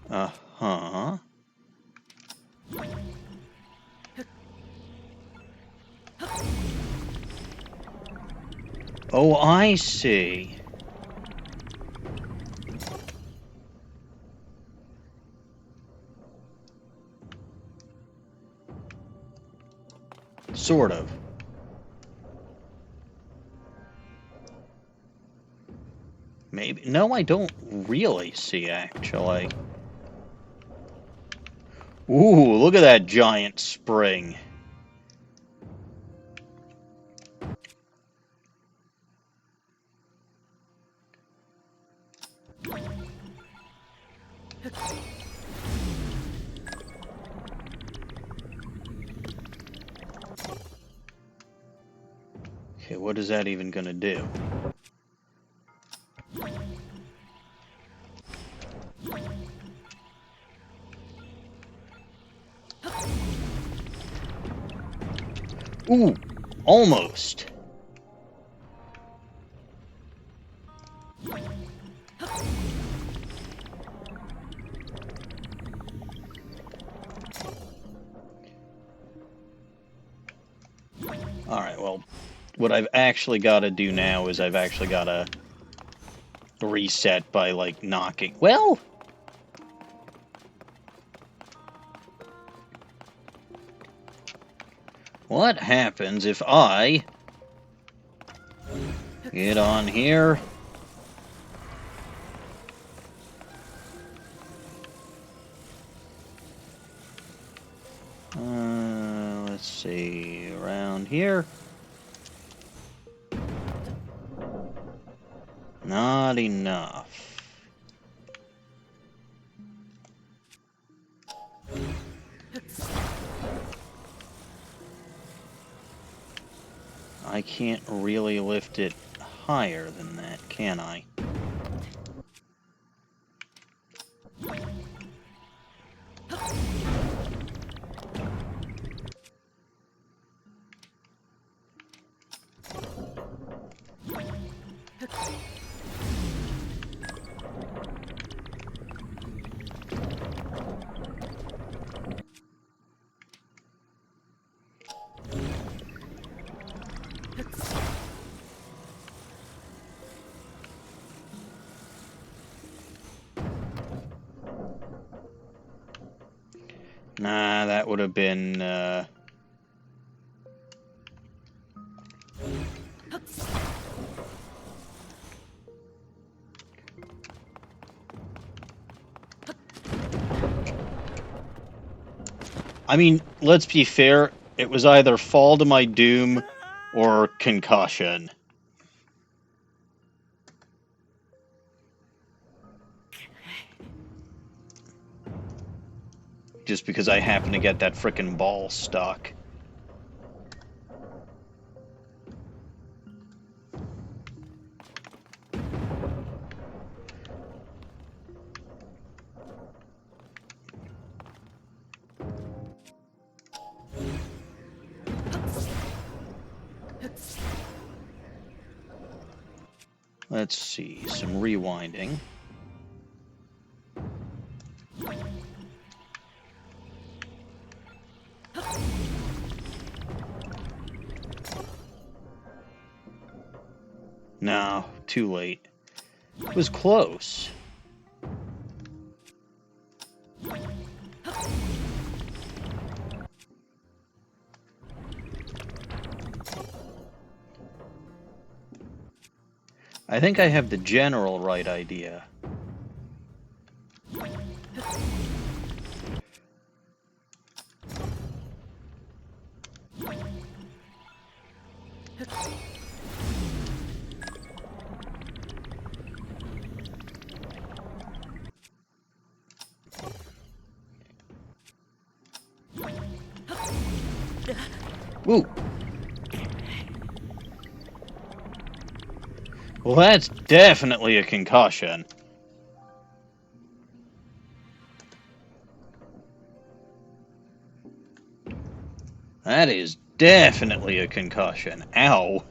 Uh-huh. Oh, I see. Sort of. Maybe. No, I don't really see, actually. Ooh, look at that giant spring. Okay, what is that even gonna do? Ooh, almost. Alright, well, what I've actually got to do now is I've actually got to reset by, like, knocking. Well, what happens if I get on here? Let's see, around here. Not enough. I can't really lift it higher than that, can I? Nah, that would have been, I mean, let's be fair, it was either fall to my doom or concussion. Just because I happened to get that frickin' ball stuck. Let's see, some rewinding. No, too late. It was close. I think I have the general right idea. Woo! Well, that's definitely a concussion. That is definitely a concussion. Ow.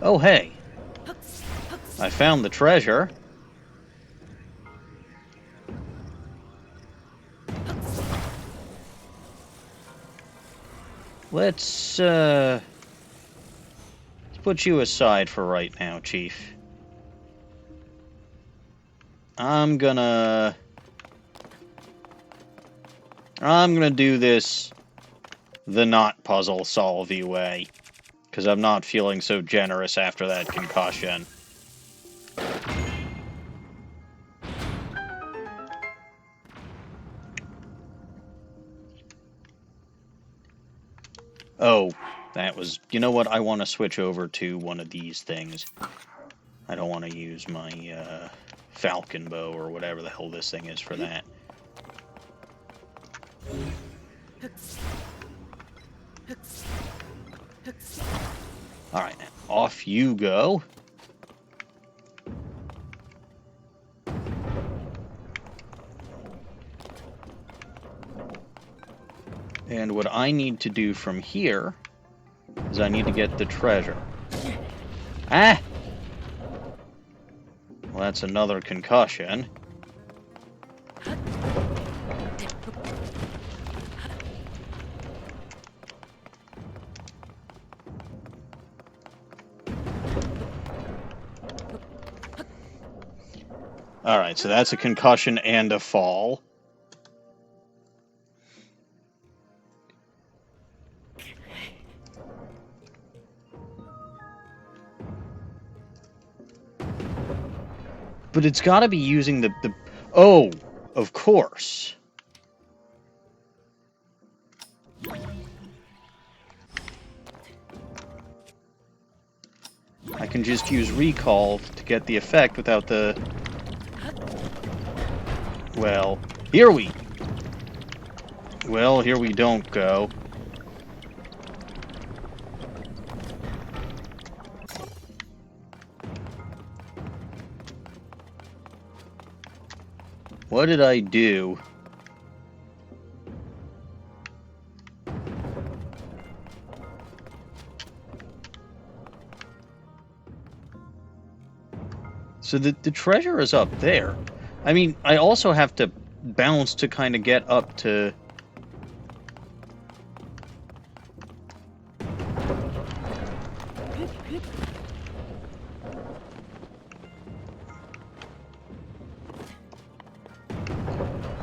Oh, hey. I found the treasure. Let's put you aside for right now, Chief. I'm gonna do this the not puzzle solvey way, because I'm not feeling so generous after that concussion. Oh, that was... You know what? I want to switch over to one of these things. I don't want to use my falcon bow or whatever the hell this thing is for that. Alright, now off you go. And what I need to do from here is I need to get the treasure. Ah! Well, that's another concussion. Alright, so that's a concussion and a fall. But it's got to be using the... Oh, of course. I can just use recall to get the effect without the... Well, here we... Well, here we don't go. What did I do? So the treasure is up there. I mean, I also have to bounce to kind of get up to...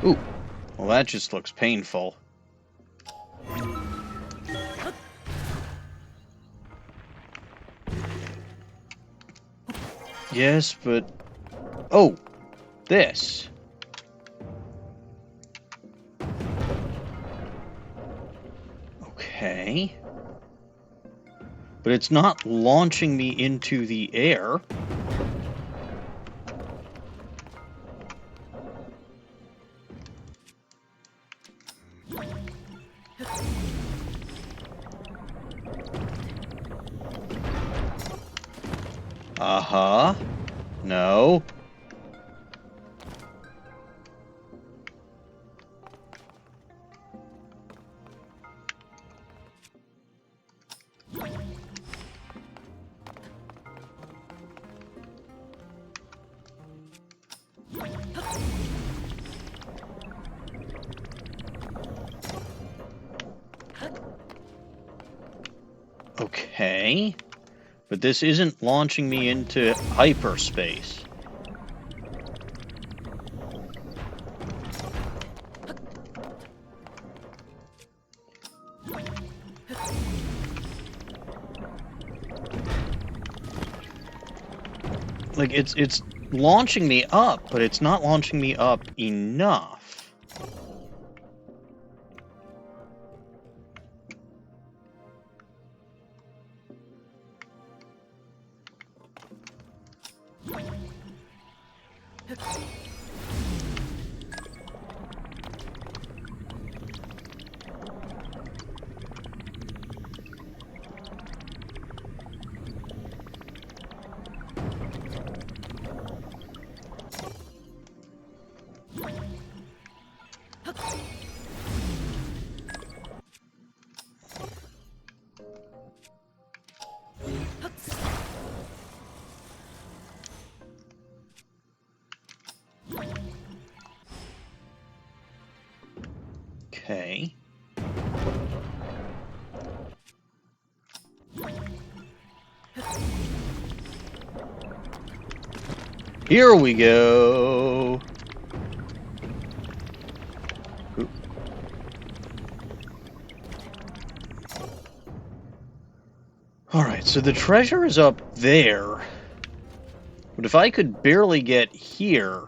Ooh, well that just looks painful. Yes, but... Oh, this. Okay. But it's not launching me into the air. Uh-huh. No. Okay. But this isn't launching me into hyperspace. Like, it's launching me up, but it's not launching me up enough. Okay. Here we go. Ooh. Alright, so the treasure is up there. But if I could barely get here...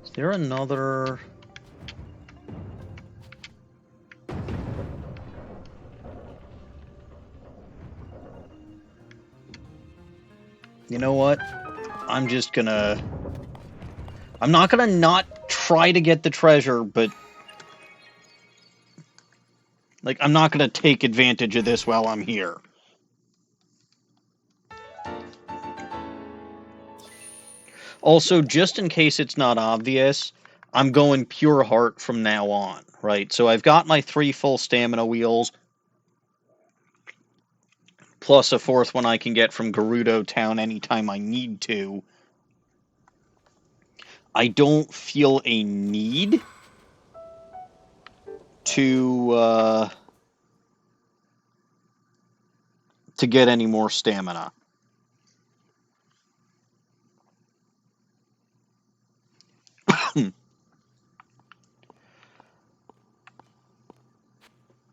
Is there another... You know what? I'm just gonna... I'm not gonna not try to get the treasure, but... Like, I'm not gonna take advantage of this while I'm here. Also, just in case it's not obvious, I'm going pure heart from now on, right? So I've got my 3 full stamina wheels, plus a 4th one I can get from Gerudo Town anytime I need to. I don't feel a need to get any more stamina.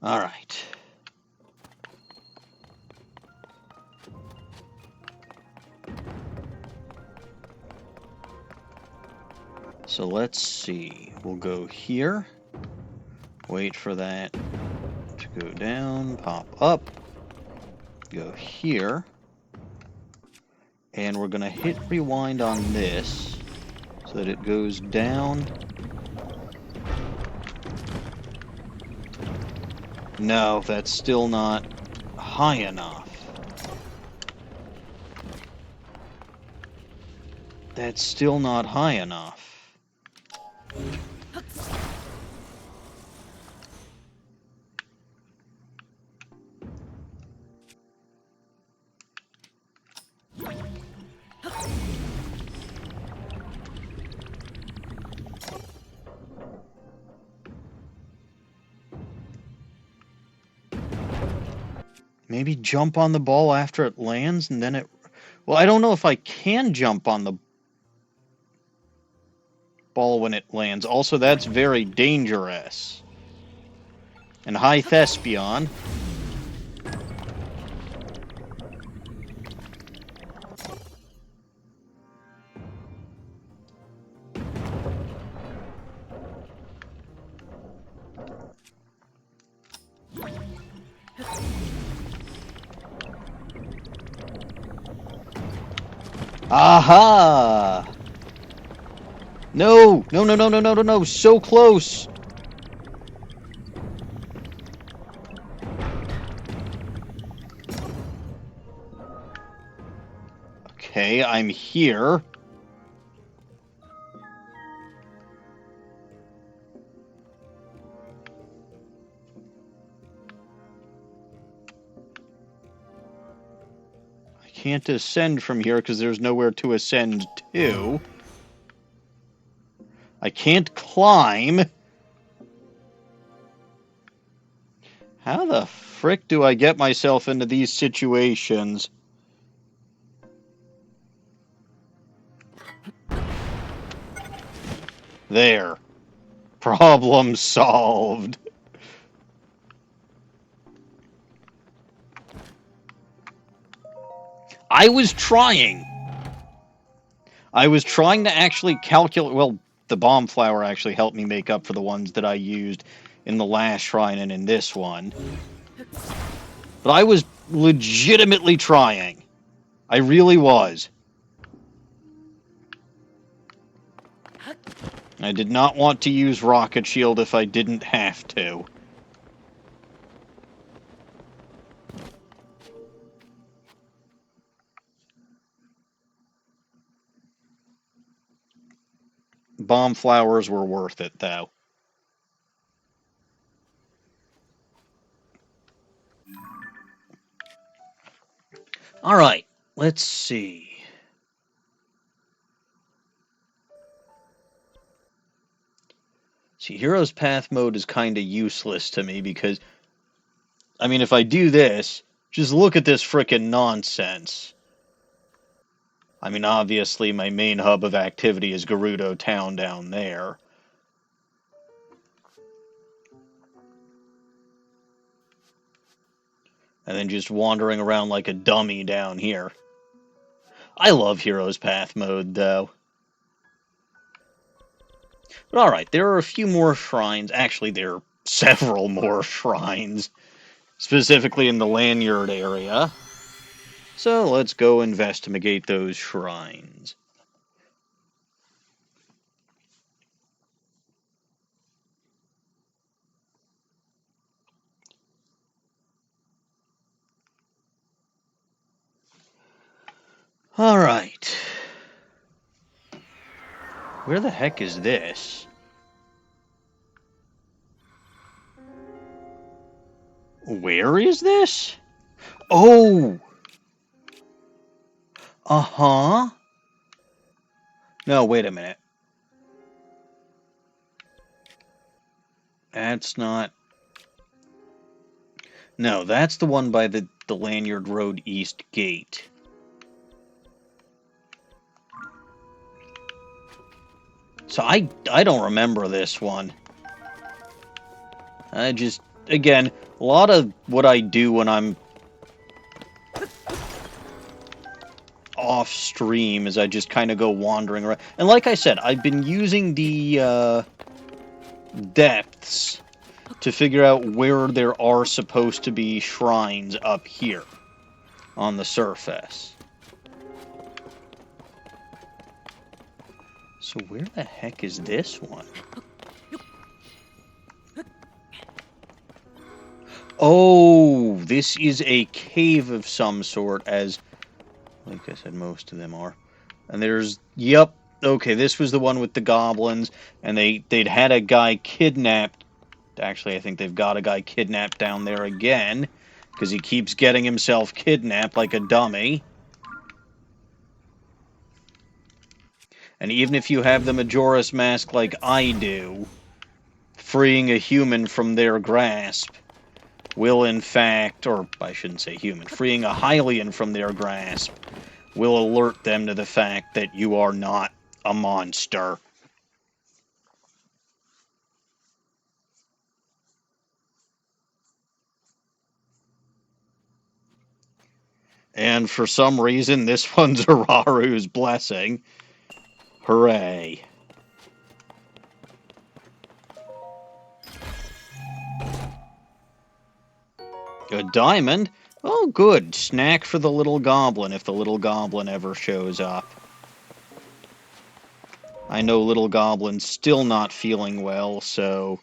All right. So let's see. We'll go here. Wait for that to go down, pop up. Go here. And we're going to hit rewind on this so that it goes down. No, that's still not high enough. That's still not high enough. Maybe jump on the ball after it lands and then it... Well, I don't know if I can jump on the ball when it lands. Also, that's very dangerous. And hi, Thespion. Aha! No! No, no, no, no, no, no, no! So close! Okay, I'm here. I can't ascend from here because there's nowhere to ascend to. I can't climb. How the frick do I get myself into these situations? There. Problem solved. I was trying. I was trying to actually calculate... Well, the bomb flower actually helped me make up for the ones that I used in the last shrine and in this one. But I was legitimately trying. I really was. I did not want to use Rocket Shield if I didn't have to. Bomb flowers were worth it, though. Alright, let's see. See, Hero's Path mode is kind of useless to me because, I mean, if I do this, just look at this frickin' nonsense. I mean, obviously, my main hub of activity is Gerudo Town down there. And then just wandering around like a dummy down here. I love Hero's Path mode, though. But alright, there are a few more shrines. Actually, there are several more shrines. Specifically in the Lanyard area. So let's go investigate those shrines. Alright. Where the heck is this? Where is this? Oh! Uh-huh. No, wait a minute. That's not... No, that's the one by the Lanyard Road East Gate. So I don't remember this one. I just... Again, a lot of what I do when I'm off stream is I just kind of go wandering around. And like I said, I've been using the depths to figure out where there are supposed to be shrines up here on the surface. So where the heck is this one? Oh, this is a cave of some sort, as, like I said, most of them are. And there's, yep, okay, this was the one with the goblins, and they'd had a guy kidnapped. Actually, I think they've got a guy kidnapped down there again, because he keeps getting himself kidnapped like a dummy. And even if you have the Majora's Mask like I do, freeing a human from their grasp will in fact, or I shouldn't say human, freeing a Hylian from their grasp will alert them to the fact that you are not a monster. And for some reason, this one's Araru's blessing. Hooray. A diamond? Oh, good. Snack for the little goblin, if the little goblin ever shows up. I know little goblin's still not feeling well, so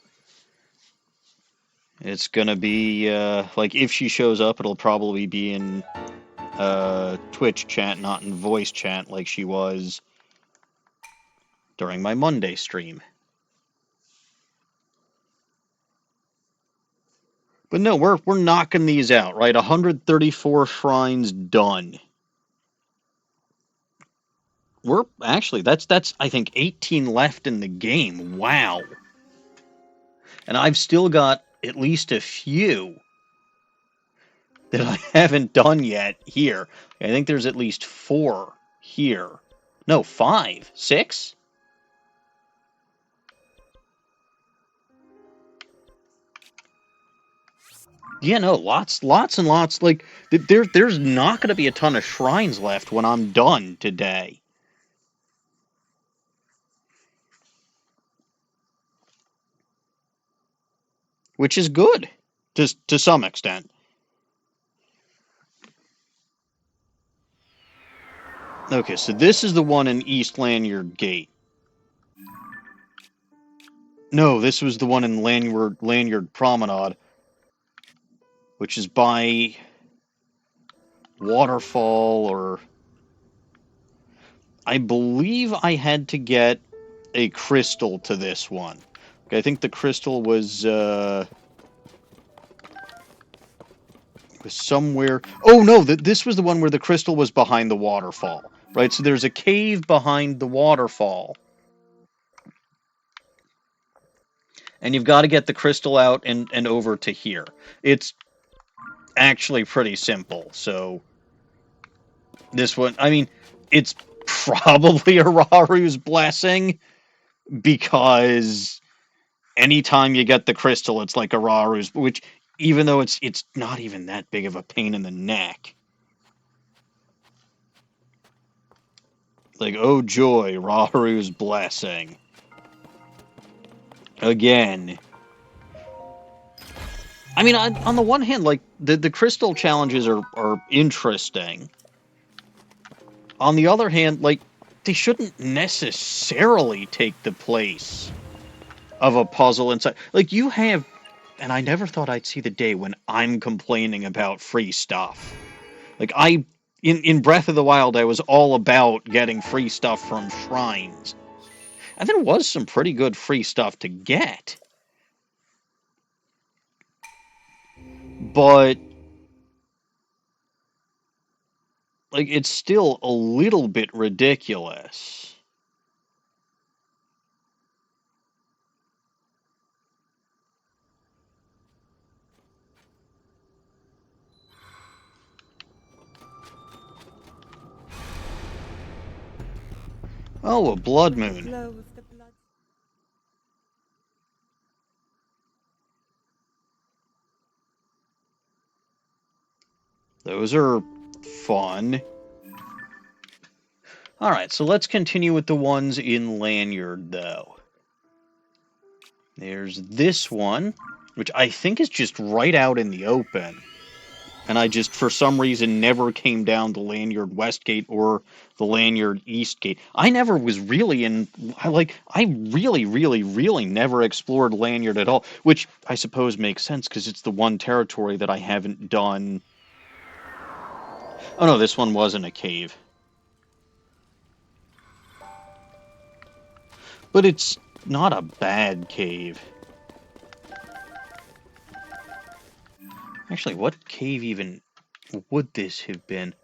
it's gonna be, like, if she shows up, it'll probably be in Twitch chat, not in voice chat like she was during my Monday stream. But no, we're knocking these out, right? 134 shrines done. We're actually, that's I think 18 left in the game. Wow. And I've still got at least a few that I haven't done yet here. I think there's at least 4 here. No, 5, 6. Yeah, no, lots and lots. Like there's not going to be a ton of shrines left when I'm done today, which is good to some extent. Okay, so this is the one in East Lanyard Gate. No, this was the one in Lanyard Promenade, which is by Waterfall, or I believe I had to get a crystal to this one. Okay, I think the crystal was somewhere. Oh no, this was the one where the crystal was behind the waterfall, right? So there's a cave behind the waterfall, and you've got to get the crystal out and over to here. It's actually pretty simple. So this one, I mean, it's probably a Raru's blessing, because anytime you get the crystal, it's like a Raru's, which, even though it's not even that big of a pain in the neck. Like, oh joy, Raru's blessing. Again. I mean, on the one hand, like, the crystal challenges are interesting. On the other hand, like, they shouldn't necessarily take the place of a puzzle inside. Like, you have, and I never thought I'd see the day when I'm complaining about free stuff. Like, in Breath of the Wild, I was all about getting free stuff from shrines. And there was some pretty good free stuff to get. But, like, it's still a little bit ridiculous. Oh, a blood moon. Those are fun. Alright, so let's continue with the ones in Lanyard, though. There's this one, which I think is just right out in the open. And I just, for some reason, never came down to Lanyard West Gate or the Lanyard East Gate. I never was really I really, really, really never explored Lanyard at all, which I suppose makes sense, because it's the one territory that I haven't done. Oh no, this one wasn't a cave. But it's not a bad cave. Actually, what cave even would this have been?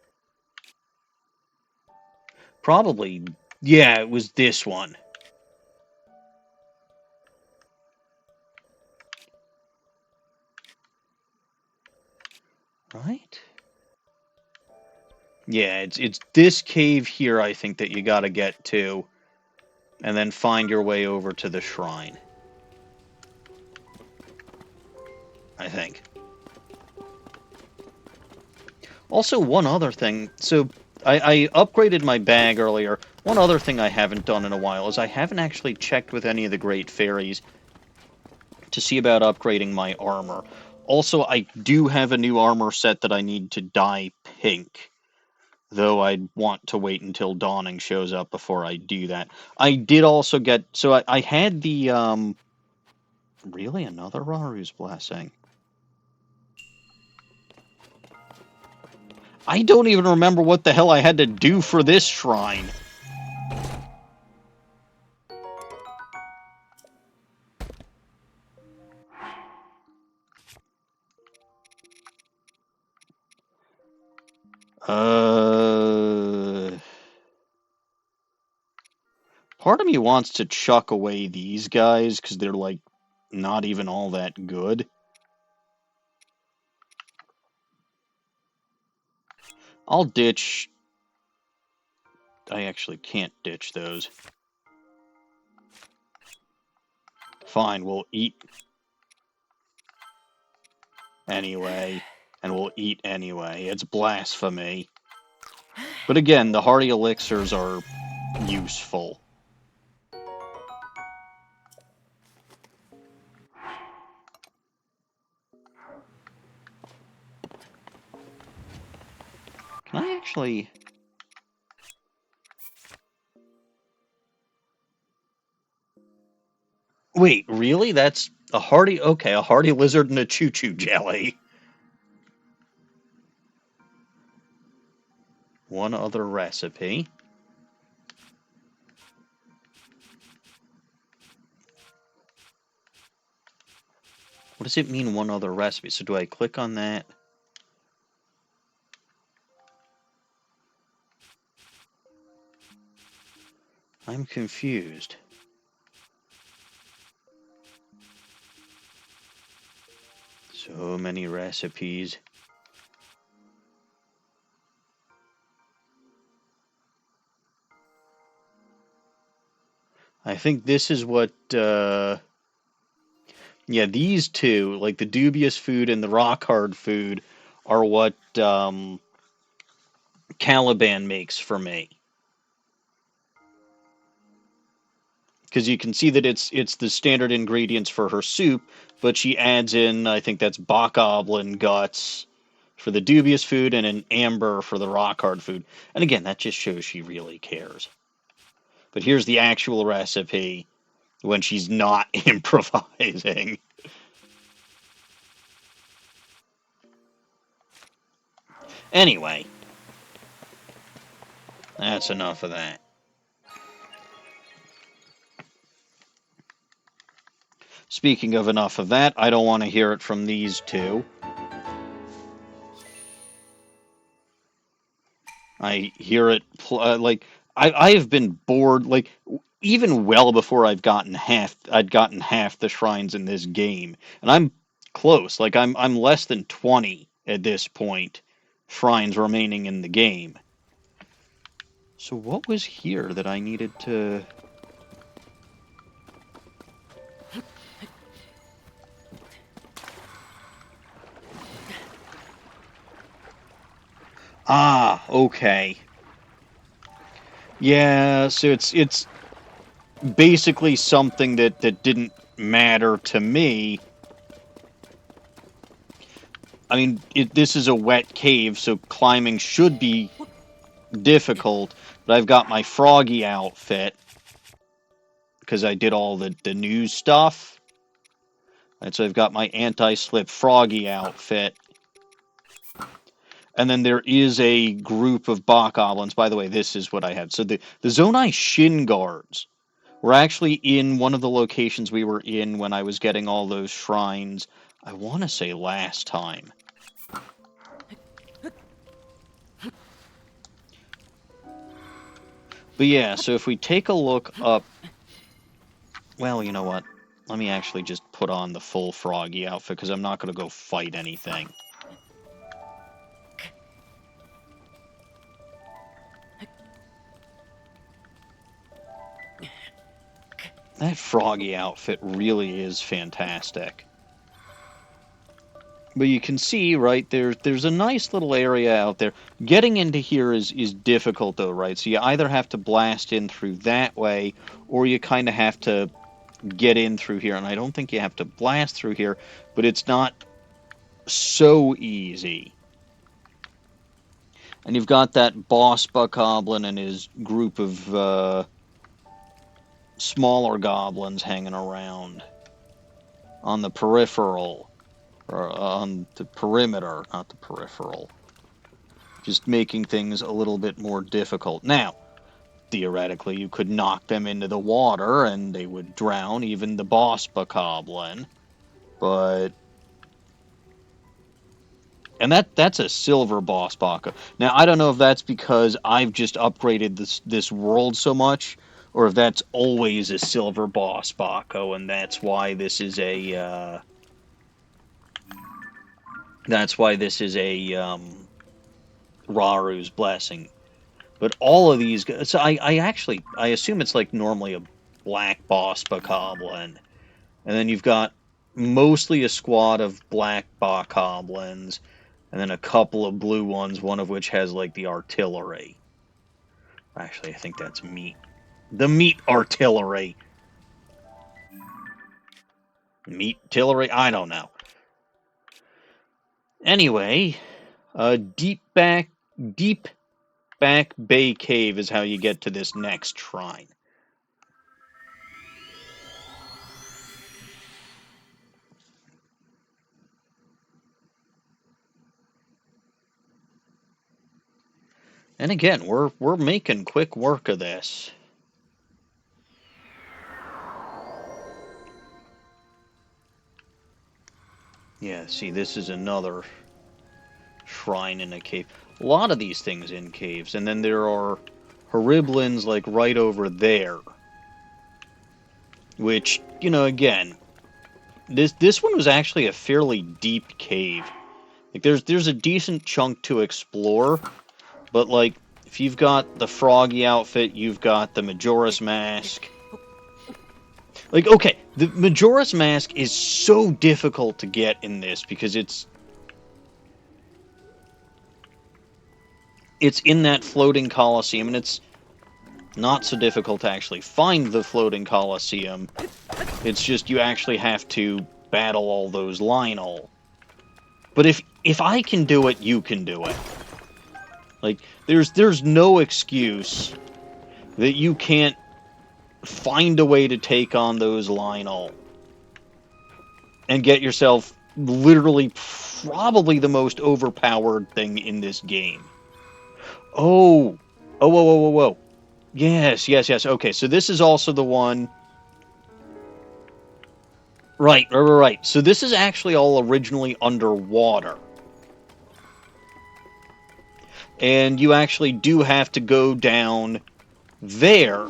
Probably, yeah, it was this one. Right? Yeah, it's this cave here, I think, that you gotta get to, and then find your way over to the shrine. I think. Also, one other thing. So, I upgraded my bag earlier. One other thing I haven't done in a while is I haven't actually checked with any of the Great Fairies to see about upgrading my armor. Also, I do have a new armor set that I need to dye pink, though I'd want to wait until Dawning shows up before I do that. I did also get... So I had the... Really? Another Raru's Blessing? I don't even remember what the hell I had to do for this shrine. Uh... Part of me wants to chuck away these guys, because they're, like, not even all that good. I'll ditch... I actually can't ditch those. Fine, we'll eat anyway, and we'll eat anyway. It's blasphemy. But again, the hardy elixirs are useful. Can I actually... Wait, really? That's a hardy... Okay, a hardy lizard and a choo-choo jelly. One other recipe. What does it mean, one other recipe? So do I click on that? I'm confused. So many recipes. I think this is what, yeah, these two, like the dubious food and the rock hard food, are what, Caliban makes for me. Because you can see that it's the standard ingredients for her soup, but she adds in, I think that's bokoblin guts for the dubious food and an amber for the rock hard food. And again, that just shows she really cares. But here's the actual recipe when she's not improvising. Anyway, that's enough of that. Speaking of enough of that, I don't want to hear it from these two. I hear it, like, I have been bored, like, even well before I'd gotten half the shrines in this game. And I'm close, like, I'm less than 20 at this point, shrines remaining in the game. So what was here that I needed to... Ah, okay. Yeah, so it's basically something that didn't matter to me. I mean, this is a wet cave, so climbing should be difficult, but I've got my froggy outfit, because I did all the new stuff. And so I've got my anti-slip froggy outfit. And then there is a group of bokoblins. By the way, this is what I had. So the Zonai Shin Guards were actually in one of the locations we were in when I was getting all those shrines, I want to say last time. But yeah, so if we take a look up... Well, you know what? Let me actually just put on the full froggy outfit, because I'm not going to go fight anything. That froggy outfit really is fantastic. But you can see, right, there's a nice little area out there. Getting into here is difficult, though, right? So you either have to blast in through that way, or you kind of have to get in through here. And I don't think you have to blast through here, but it's not so easy. And you've got that boss bokoblin and his group of smaller goblins hanging around on the peripheral, or on the perimeter, not the peripheral. Just making things a little bit more difficult. Now, theoretically, you could knock them into the water and they would drown, even the boss bokoblin. But... And that's a silver boss baka. Now, I don't know if that's because I've just upgraded this world so much, or if that's always a silver boss, Baco, and that's why this is a Raru's blessing. But all of these, so I assume it's like normally a black boss bokoblin, and then you've got mostly a squad of black bokoblins, and then a couple of blue ones, one of which has like the artillery. Actually, I think that's meat. The meat artillery. Meat artillery? I don't know. Anyway, deep back bay cave is how you get to this next shrine. And again, we're making quick work of this. Yeah, see, this is another shrine in a cave. A lot of these things in caves, and then there are Horiblins like right over there. Which, you know, again, this one was actually a fairly deep cave. Like there's a decent chunk to explore, but like if you've got the Froggy outfit, you've got the Majora's Mask. Like, okay, the Majora's Mask is so difficult to get in this because it's in that floating Coliseum, and it's not so difficult to actually find the floating Coliseum. It's just you actually have to battle all those Lionel. But if I can do it, you can do it. Like, there's no excuse that you can't find a way to take on those Lionel and get yourself literally probably the most overpowered thing in this game. Oh, whoa. Yes. Okay, so this is also the one. Right. So this is actually all originally underwater. And you actually do have to go down there.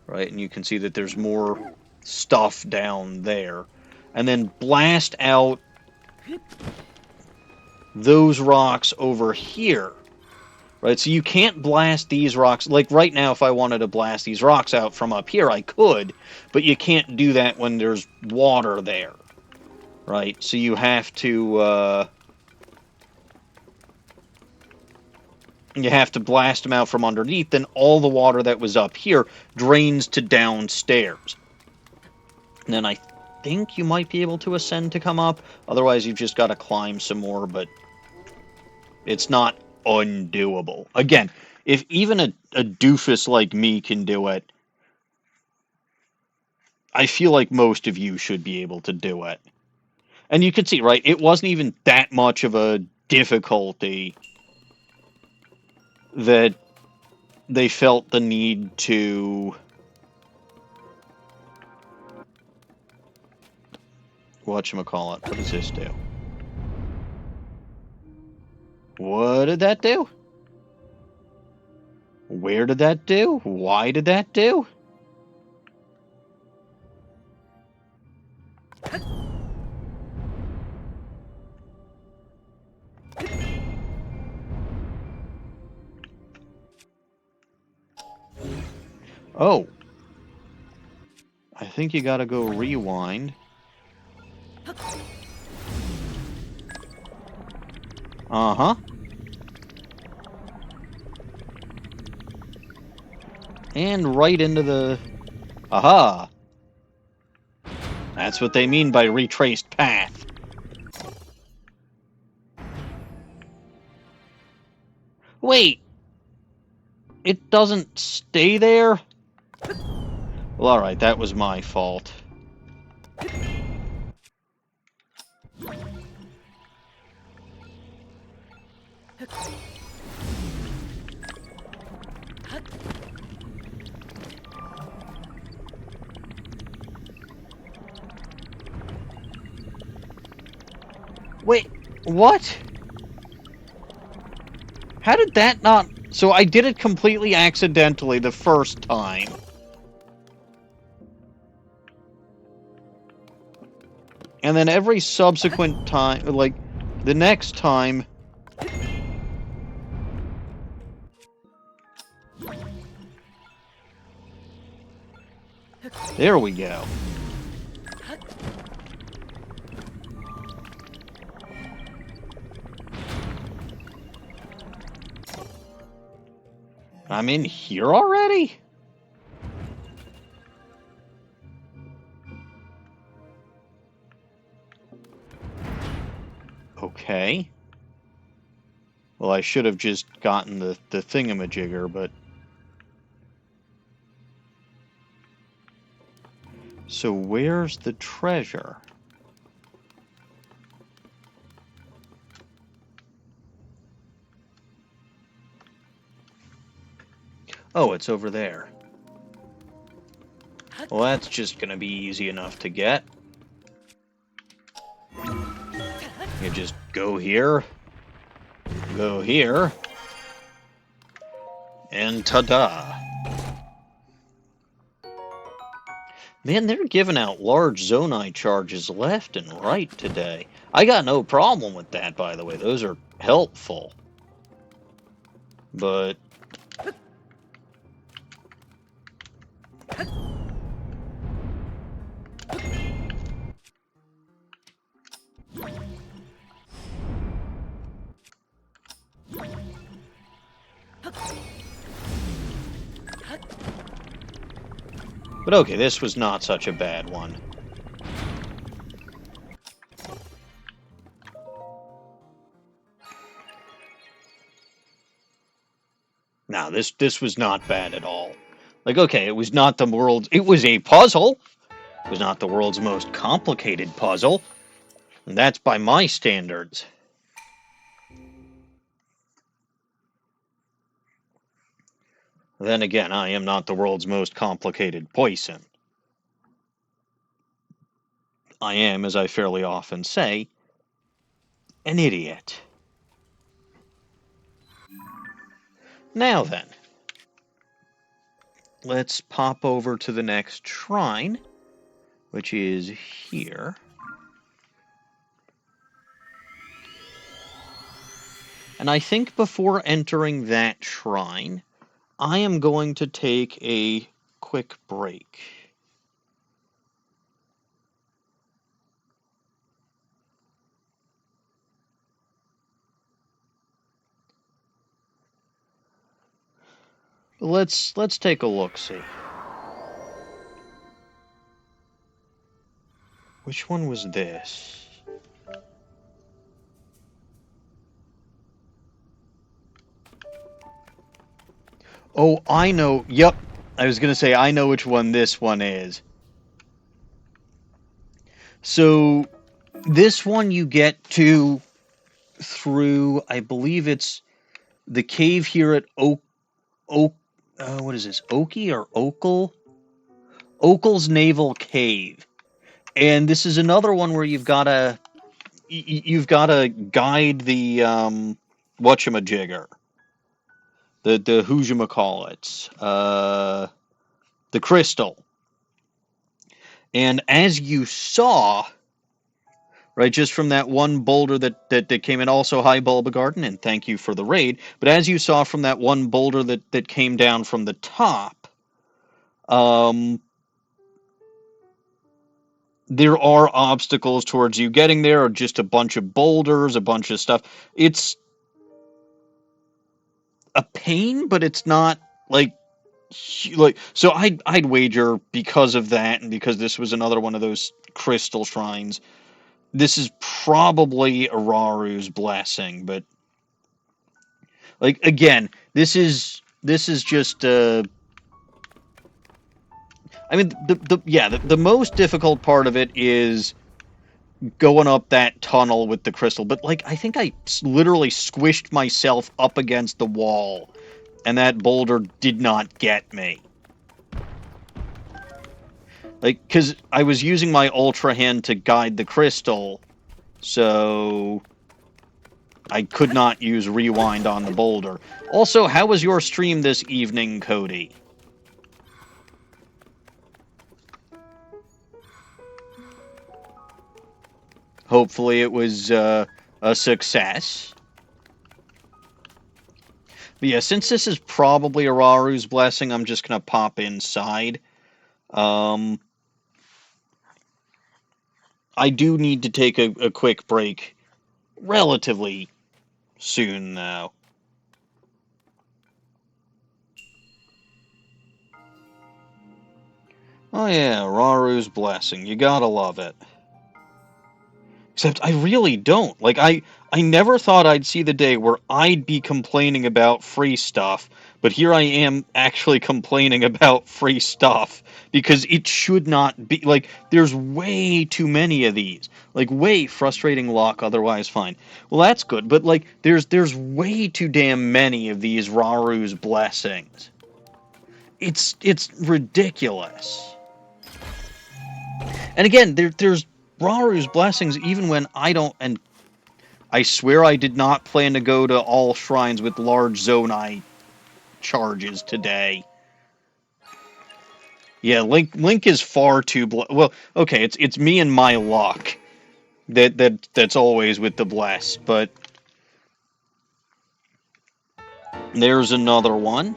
Right, and you can see that there's more stuff down there. And then blast out those rocks over here. Right, so you can't blast these rocks. Like right now, if I wanted to blast these rocks out from up here, I could. But you can't do that when there's water there. Right, so you have to... you have to blast them out from underneath, then all the water that was up here drains to downstairs. And then I think you might be able to ascend to come up. Otherwise, you've just got to climb some more, but it's not undoable. Again, if even a doofus like me can do it, I feel like most of you should be able to do it. And you can see, right, it wasn't even that much of a difficulty that they felt the need to... whatchamacallit, what does this do? What did that do? Where did that do? Why did that do? Oh. I think you gotta go rewind. Uh-huh. And right into the... aha! That's what they mean by retraced path. Wait! It doesn't stay there? Well, alright, that was my fault. Wait, what? How did that not So I did it completely accidentally the first time. And then every subsequent time, like, the next time... There we go. I'm in here already? Okay. Well, I should have just gotten the thingamajigger, but... So where's the treasure? Oh, it's over there. Well, that's just gonna be easy enough to get. You just go here, and ta-da! Man, they're giving out large zonai charges left and right today. I got no problem with that, by the way. Those are helpful. But... But okay, this was not such a bad one. Now, this was not bad at all. Like, okay, it was not the world's... It was a puzzle. It was not the world's most complicated puzzle. And that's by my standards. Then again, I am not the world's most complicated person. I am, as I fairly often say, an idiot. Now then, let's pop over to the next shrine, which is here. And I think before entering that shrine, I am going to take a quick break. Let's take a look-see. Which one was this? Oh, I know. Yep. I was going to say, I know which one this one is. So, this one you get to through, I believe it's the cave here at what is this? Oki or Okel? Okel's Naval Cave. And this is another one where you've got to guide the whatchamajigger. The whoojamacallits. The crystal. And as you saw, right, just from that one boulder that came in, also hi Bulbagarden, and thank you for the raid, but as you saw from that one boulder that came down from the top, there are obstacles towards you getting there, or just a bunch of boulders, a bunch of stuff. It's a pain, but it's not like so I'd wager, because of that, and because this was another one of those crystal shrines, this is probably Araru's blessing. But like, again, this is just I mean, the most difficult part of it is going up that tunnel with the crystal. But like, I think I literally squished myself up against the wall, and that boulder did not get me. Like, because I was using my Ultra Hand to guide the crystal, so... I could not use rewind on the boulder. Also, how was your stream this evening, Cody? Hopefully it was a success. But yeah, since this is probably Araru's blessing, I'm just going to pop inside. Um, I do need to take a quick break relatively soon, though. Oh yeah, Raru's blessing. You gotta love it. Except I really don't. Like I never thought I'd see the day where I'd be complaining about free stuff, but here I am actually complaining about free stuff because it should not be like there's way too many of these. Like way frustrating luck, otherwise fine. Well, that's good, but like there's way too damn many of these Raru's blessings. It's ridiculous. And again, there's Raru's blessings even when I don't, and I swear I did not plan to go to all shrines with large Zonai charges today. Yeah, Link is far too well. Okay, it's me and my luck that's always with the bless, but there's another one.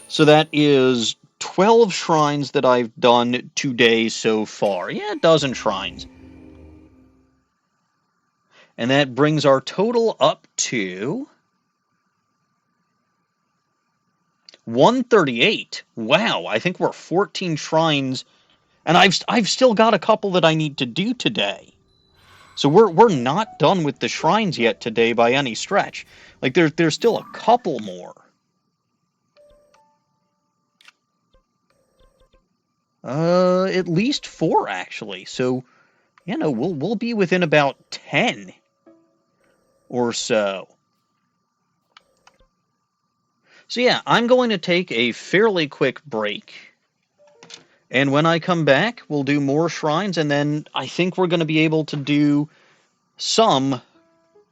So that is 12 shrines that I've done today so far. Yeah, a dozen shrines. And that brings our total up to 138. Wow, I think we're 14 shrines, and I've still got a couple that I need to do today. So we're not done with the shrines yet today by any stretch. Like there's still a couple more. At least 4 actually. So, we'll be within about 10 or so. So yeah, I'm going to take a fairly quick break. And when I come back, we'll do more shrines, and then I think we're going to be able to do some,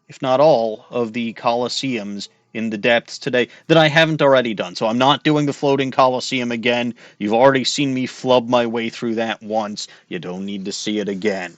if not all, of the Coliseums in the depths today that I haven't already done. So I'm not doing the floating Coliseum again. You've already seen me flub my way through that once. You don't need to see it again.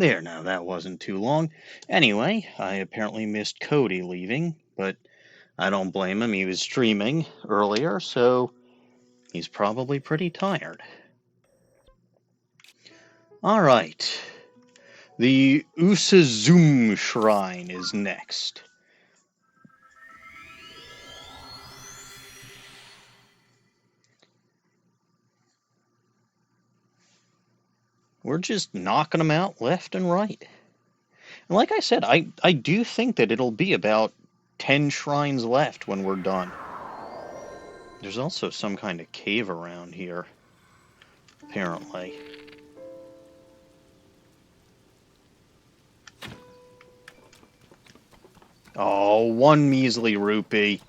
There, now that wasn't too long. Anyway, I apparently missed Cody leaving, but I don't blame him. He was streaming earlier, so he's probably pretty tired. Alright. The Usazum Shrine is next. We're just knocking them out left and right. And like I said, I do think that it'll be about 10 shrines left when we're done. There's also some kind of cave around here, apparently. Oh, one measly rupee.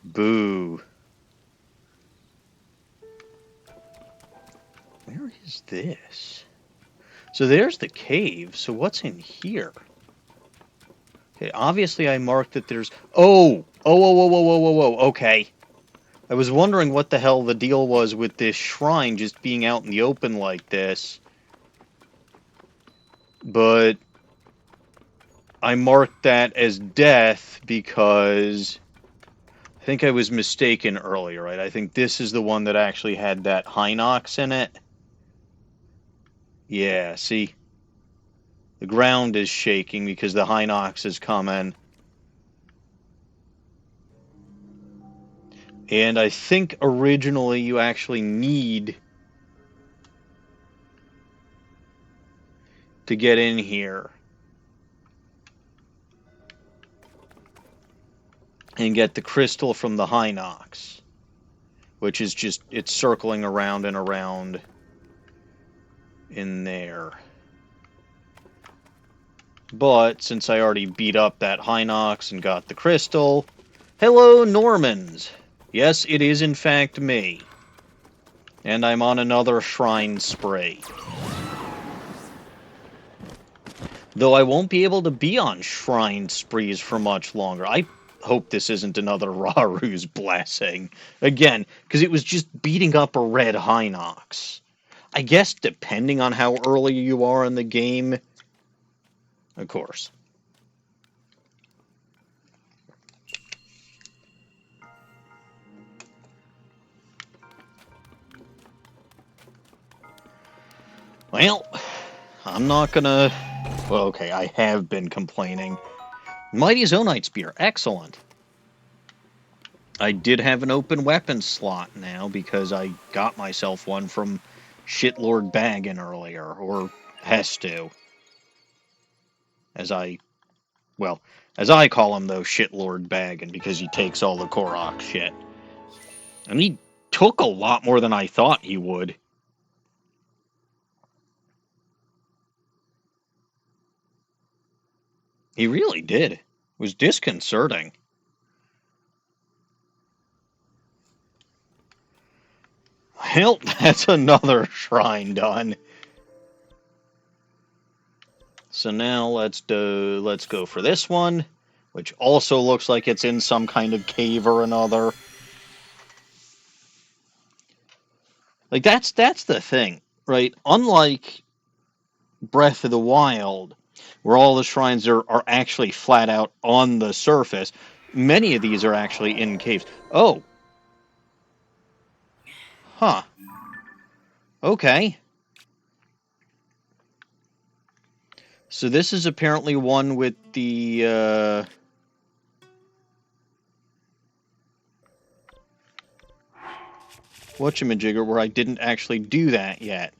Boo. Where is this? So there's the cave. So what's in here? Okay, obviously I marked that there's... Oh! Oh. Okay. I was wondering what the hell the deal was with this shrine just being out in the open like this. But I marked that as death because I think I was mistaken earlier, right? I think this is the one that actually had that Hinox in it. Yeah, see? The ground is shaking because the Hinox is coming. And I think originally you actually need to get in here and get the crystal from the Hinox, which is just, it's circling around and around in there. But since I already beat up that Hinox and got the crystal, hello Normans! Yes, it is in fact me. And I'm on another shrine spree. Though I won't be able to be on shrine sprees for much longer. I hope this isn't another Raru's blessing. Again, because it was just beating up a red Hinox. I guess depending on how early you are in the game, of course. Well, I'm not gonna... Well, okay, I have been complaining. Mighty Zonite Spear, excellent. I did have an open weapon slot now because I got myself one from Shitlord Baggin earlier, or Hestu. As I call him though, Shitlord Baggin, because he takes all the Korok shit. And he took a lot more than I thought he would. He really did. It was disconcerting. Well, that's another shrine done. So now let's go for this one, which also looks like it's in some kind of cave or another. Like that's the thing, right? Unlike Breath of the Wild, where all the shrines are actually flat out on the surface, many of these are actually in caves. Oh. Huh. Okay. So this is apparently one with the whatchamajigger where I didn't actually do that yet.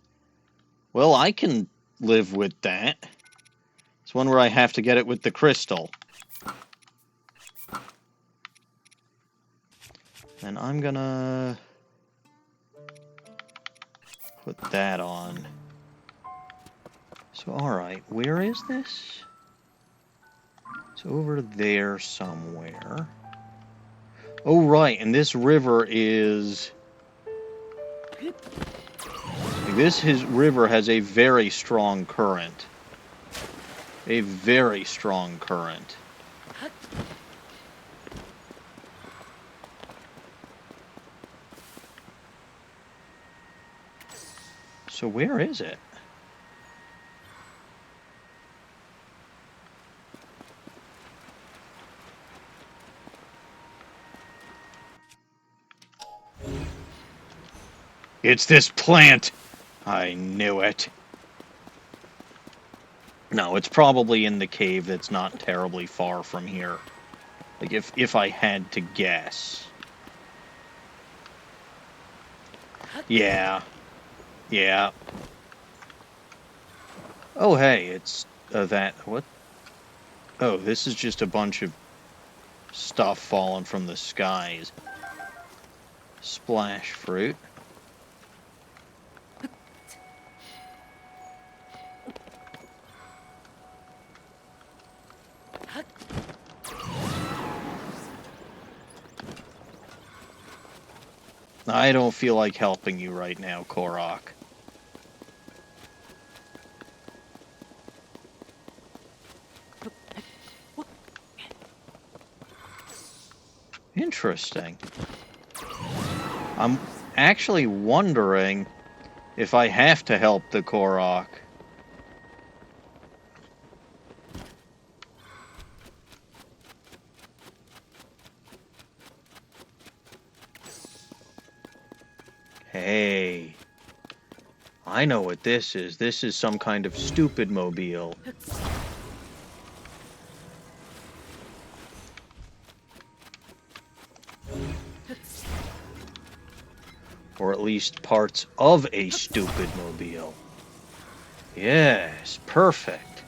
Well, I can live with that. It's one where I have to get it with the crystal. And I'm gonna put that on. So, alright, where is this? It's over there somewhere. Oh, right, and this river is... river has a very strong current. A very strong current. So where is it? It's this plant! I knew it. No, it's probably in the cave that's not terribly far from here. Like, if I had to guess. Yeah. Yeah. Oh, hey, it's, that... What? Oh, this is just a bunch of stuff falling from the skies. Splash fruit. I don't feel like helping you right now, Korok. Interesting. I'm actually wondering if I have to help the Korok. Hey, I know what this is. This is some kind of stupid mobile. Or at least parts of a stupid mobile. Yes, perfect.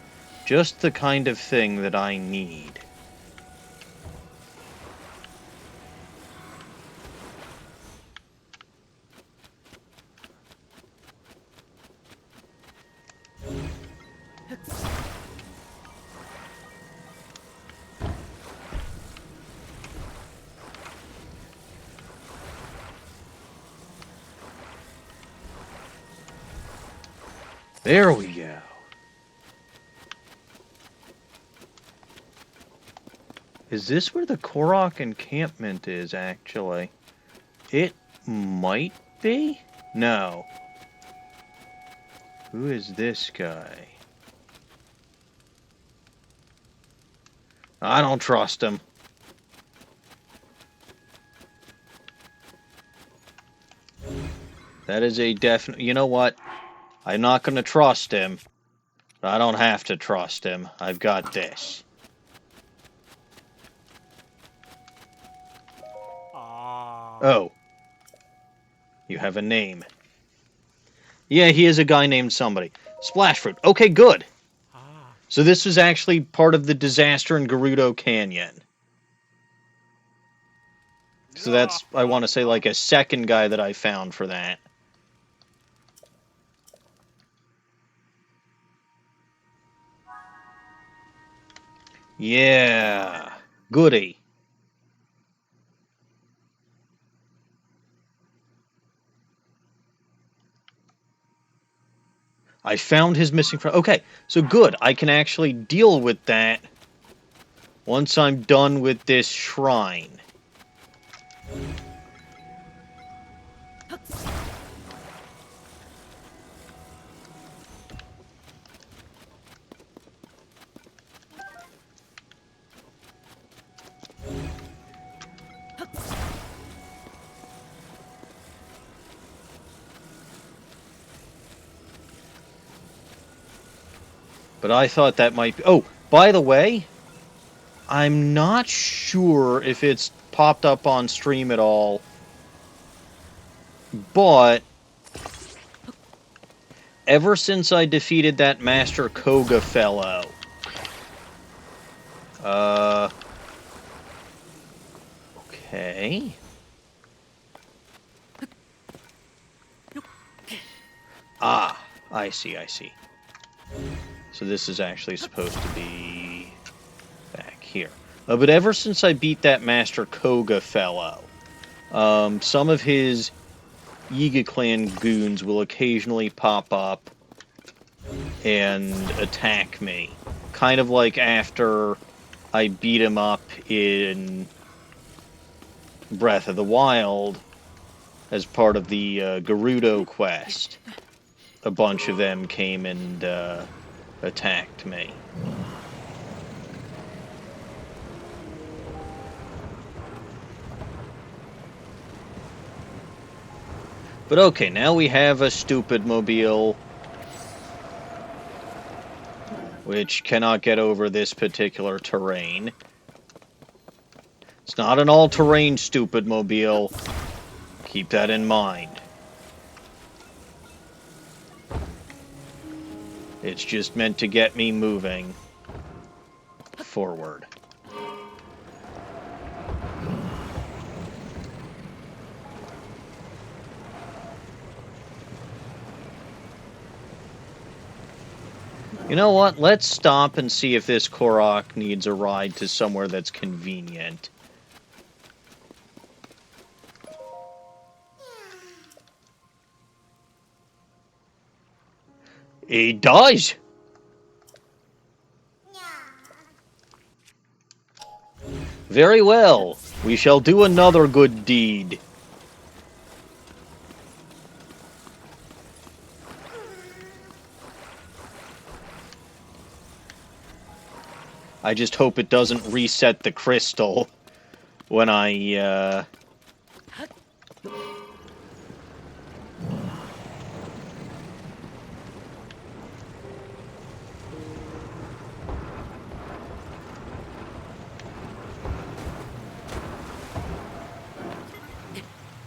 Just the kind of thing that I need. There we go. Is this where the Korok encampment is, actually? It might be? No. Who is this guy? I don't trust him. That is a definite... You know what? I'm not going to trust him. I don't have to trust him. I've got this. Oh. You have a name. Yeah, he is a guy named somebody. Splash Fruit. Okay, good. So this was actually part of the disaster in Gerudo Canyon. So that's, I want to say, like a second guy that I found for that. Yeah. Goody. I found his missing friend. Okay, so good. I can actually deal with that once I'm done with this shrine. But I thought that might be... Oh, by the way, I'm not sure if it's popped up on stream at all, but ever since I defeated that Master Koga fellow, okay. Ah, I see, I see. So this is actually supposed to be back here. But ever since I beat that Master Koga fellow, some of his Yiga Clan goons will occasionally pop up and attack me. Kind of like after I beat him up in Breath of the Wild as part of the Gerudo quest. A bunch of them came and attacked me. But okay, now we have a stupid mobile which cannot get over this particular terrain. It's not an all-terrain stupid mobile. Keep that in mind. It's just meant to get me moving forward. You know what? Let's stop and see if this Korok needs a ride to somewhere that's convenient. He does! Very well. We shall do another good deed. I just hope it doesn't reset the crystal when I,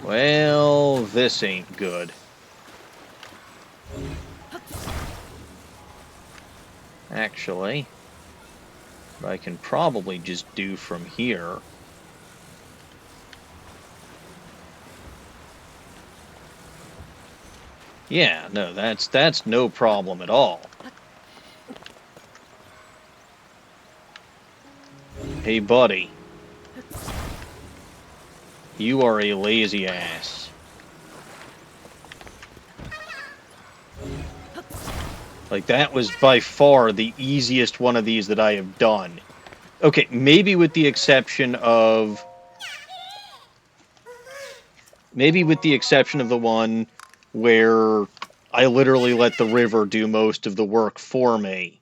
Well, this ain't good. Actually, what I can probably just do from here... Yeah, no, that's no problem at all. Hey, buddy. You are a lazy ass. Like, that was by far the easiest one of these that I have done. Okay, maybe with the exception of... Maybe with the exception of the one where I literally let the river do most of the work for me.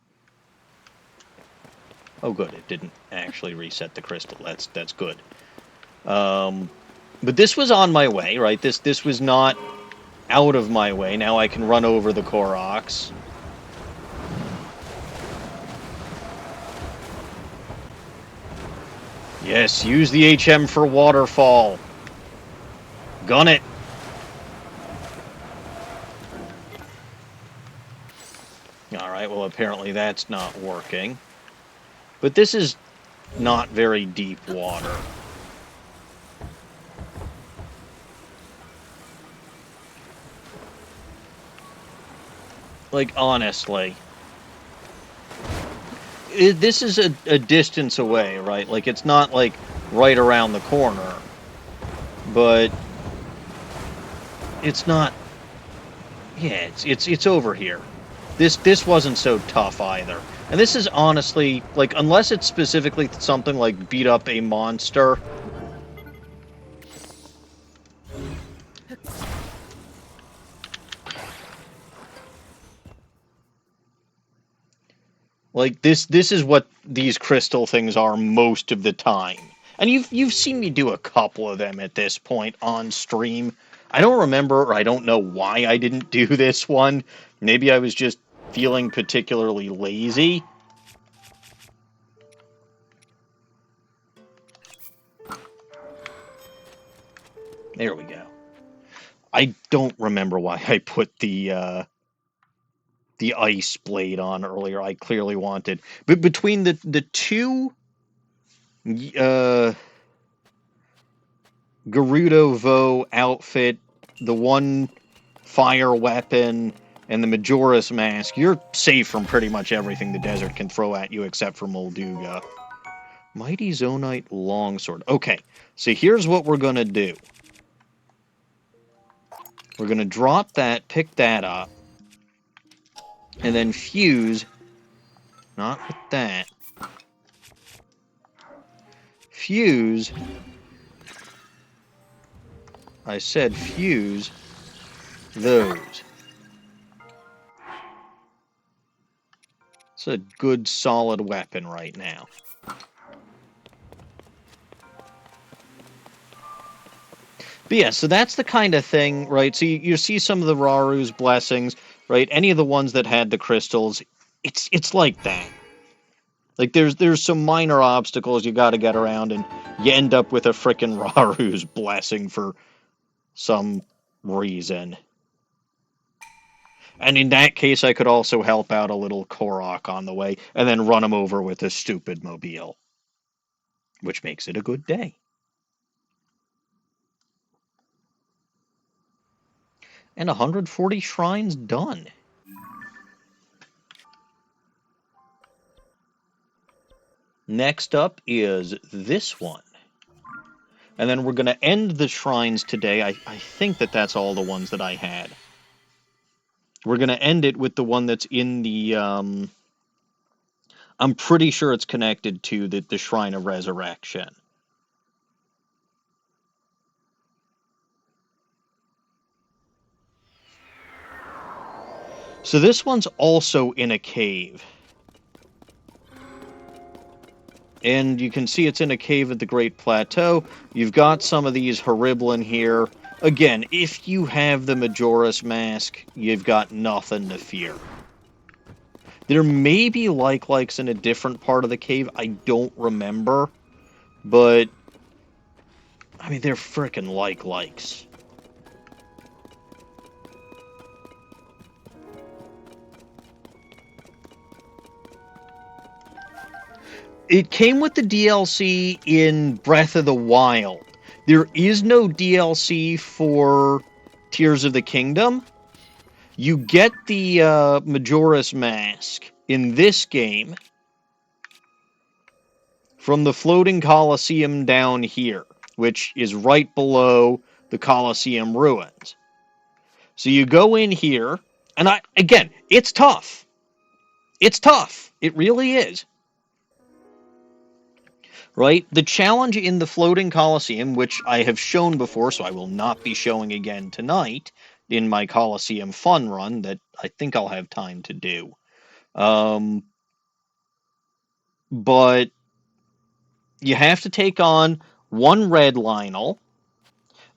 Oh, good, it didn't actually reset the crystal. That's good. But this was on my way, right? This was not out of my way. Now I can run over the Koroks. Yes, use the HM for waterfall. Gun it. Alright, well apparently that's not working. But this is not very deep water. Like, honestly. This is a distance away, right? Like, it's not, like, right around the corner. But... it's not... Yeah, it's over here. This wasn't so tough either. And this is honestly, like, unless it's specifically something like beat up a monster... Like, this is what these crystal things are most of the time. And you've seen me do a couple of them at this point on stream. I don't remember, or I don't know why I didn't do this one. Maybe I was just feeling particularly lazy. There we go. I don't remember why I put the ice blade on earlier. I clearly wanted... But between the two... Gerudo Vo outfit, the one fire weapon, and the Majora's Mask, you're safe from pretty much everything the desert can throw at you except for Molduga. Mighty Zonite Longsword. Okay, so here's what we're going to do. We're going to drop that, pick that up, and then fuse... Not with that. Fuse... I said fuse those. It's a good, solid weapon right now. But yeah, so that's the kind of thing, right? So you see some of the Raru's blessings, right? Any of the ones that had the crystals, it's like that. Like there's some minor obstacles you got to get around, and you end up with a frickin' Raru's blessing for some reason. And in that case, I could also help out a little Korok on the way, and then run him over with a stupid mobile, which makes it a good day. And 140 shrines done. Next up is this one. And then we're going to end the shrines today. I think that's all the ones that I had. We're going to end it with the one that's in the... I'm pretty sure it's connected to the Shrine of Resurrection. So this one's also in a cave. And you can see it's in a cave at the Great Plateau. You've got some of these Horiblin here. Again, if you have the Majora's Mask, you've got nothing to fear. There may be likes in a different part of the cave. I don't remember. But, I mean, they're frickin' likes. It came with the DLC in Breath of the Wild. There is no DLC for Tears of the Kingdom. You get the Majora's Mask in this game from the floating Coliseum down here, which is right below the Coliseum ruins. So you go in here, and again, it's tough. It's tough. It really is. Right? The challenge in the floating Coliseum, which I have shown before, so I will not be showing again tonight in my Coliseum fun run that I think I'll have time to do. But you have to take on one red Lionel,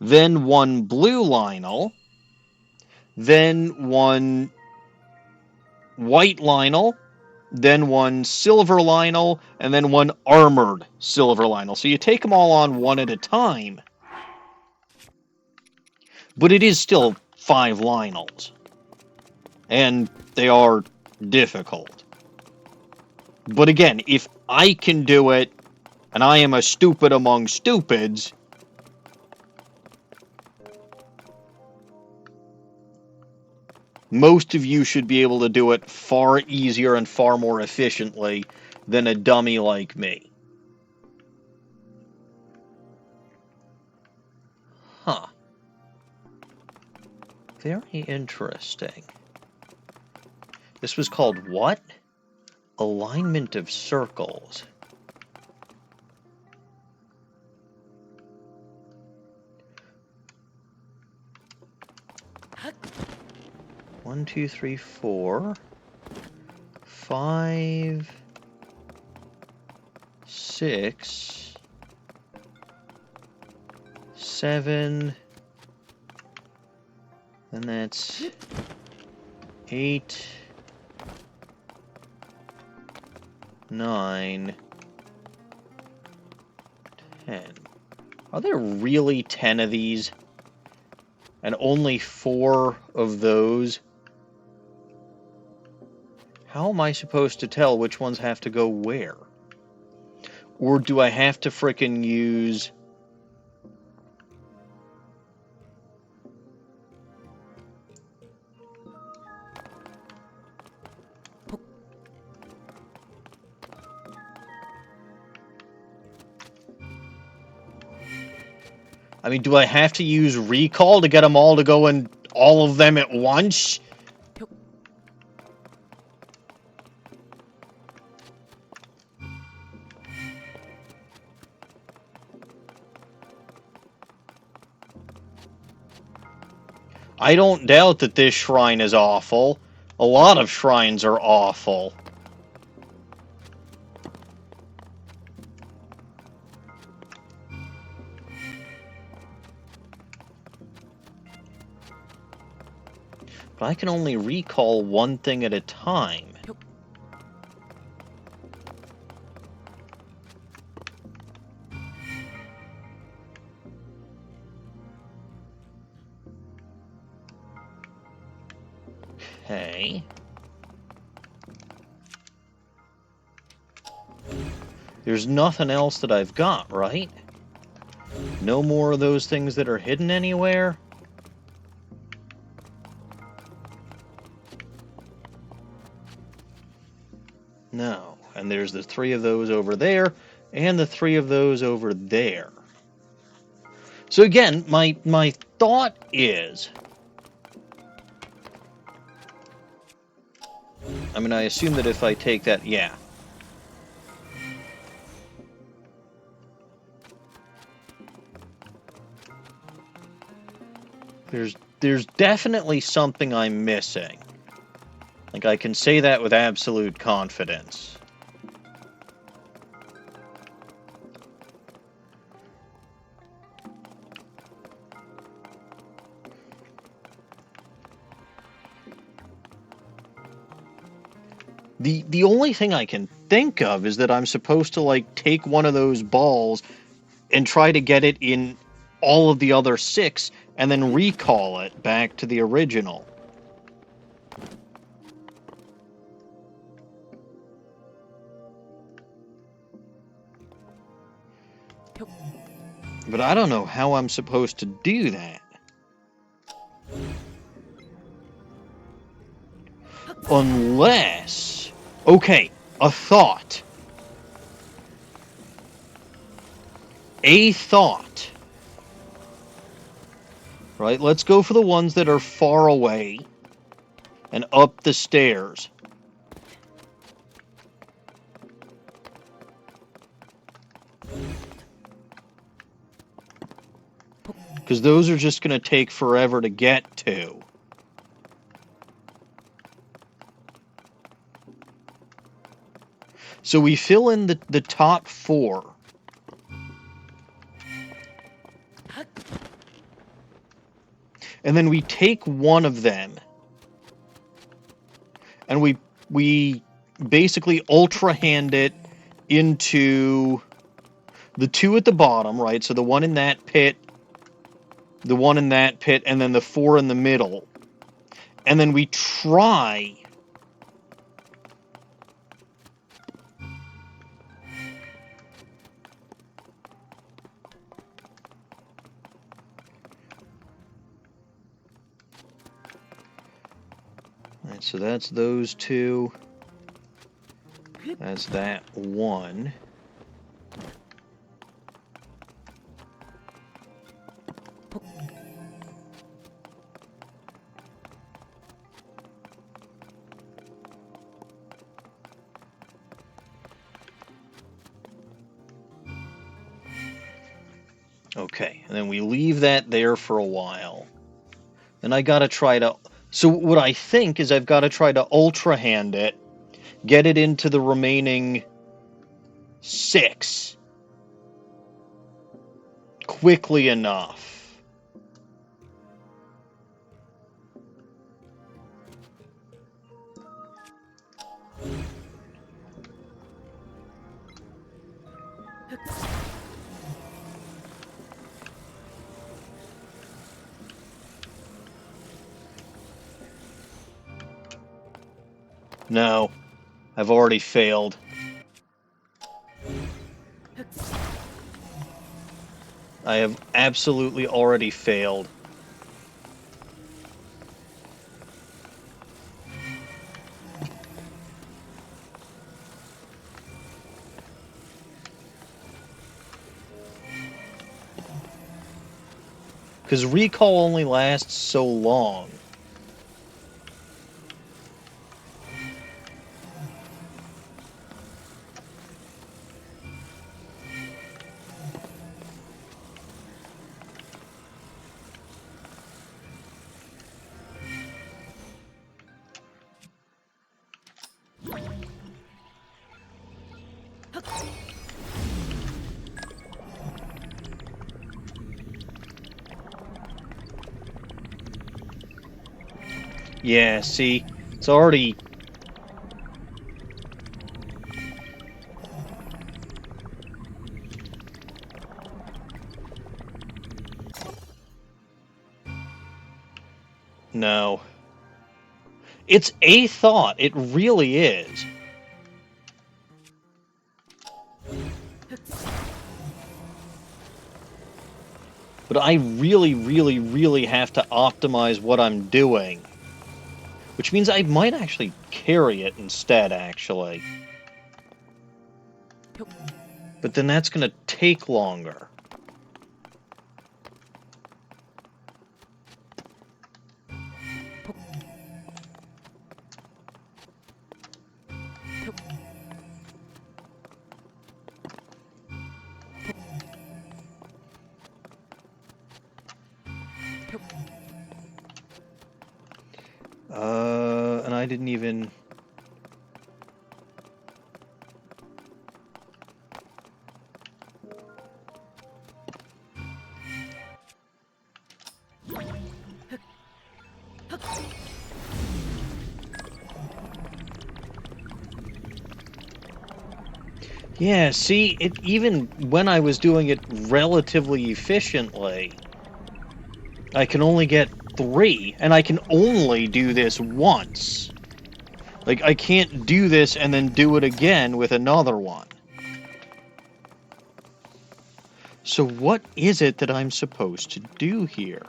then one blue Lionel, then one white Lionel, then one silver Lionel, and then one armored silver Lionel. So you take them all on one at a time, but it is still 5 Lionels, and they are difficult. But again, if I can do it, and I am a stupid among stupids, most of you should be able to do it far easier and far more efficiently than a dummy like me. Huh. Very interesting. This was called what? Alignment of circles. One, 2, 3, 4, 5, 6, 7, and that's 8, 9, 10. Are there really 10 of these? And only 4 of those? How am I supposed to tell which ones have to go where? Or do I have to frickin' use... I mean, do I have to use recall to get them all to go in all of them at once? I don't doubt that this shrine is awful. A lot of shrines are awful. I can only recall one thing at a time. Okay. There's nothing else that I've got, right? No more of those things that are hidden anywhere? No. And there's the 3 of those over there, and the 3 of those over there. So again, my thought is... I mean, I assume that if I take that... Yeah. There's definitely something I'm missing. Like, I can say that with absolute confidence. The only thing I can think of is that I'm supposed to, like, take one of those balls and try to get it in all of the other 6 and then recall it back to the original. But I don't know how I'm supposed to do that. Unless... Okay, a thought. A thought. Right, let's go for the ones that are far away and up the stairs. Because those are just going to take forever to get to. So we fill in the top 4. And then we take one of them. And we basically ultra hand it into the 2 at the bottom, right? So the one in that pit, the one in that pit, and then the 4 in the middle. And then we try... Alright, so that's those 2. That's that 1. Okay, and then we leave that there for a while. Then I gotta try to... So what I think is I've got to try to ultra hand it, get it into the remaining 6 quickly enough. No, I've already failed. I have absolutely already failed. Because recall only lasts so long. Yeah, see? It's already... No. It's a thought. It really is. But I really, really, really have to optimize what I'm doing. Which means I might actually carry it instead, actually. But then that's going to take longer. And I didn't even... Yeah, see, even when I was doing it relatively efficiently, I can only get 3, and I can only do this once. Like, I can't do this and then do it again with another one. So what is it that I'm supposed to do here?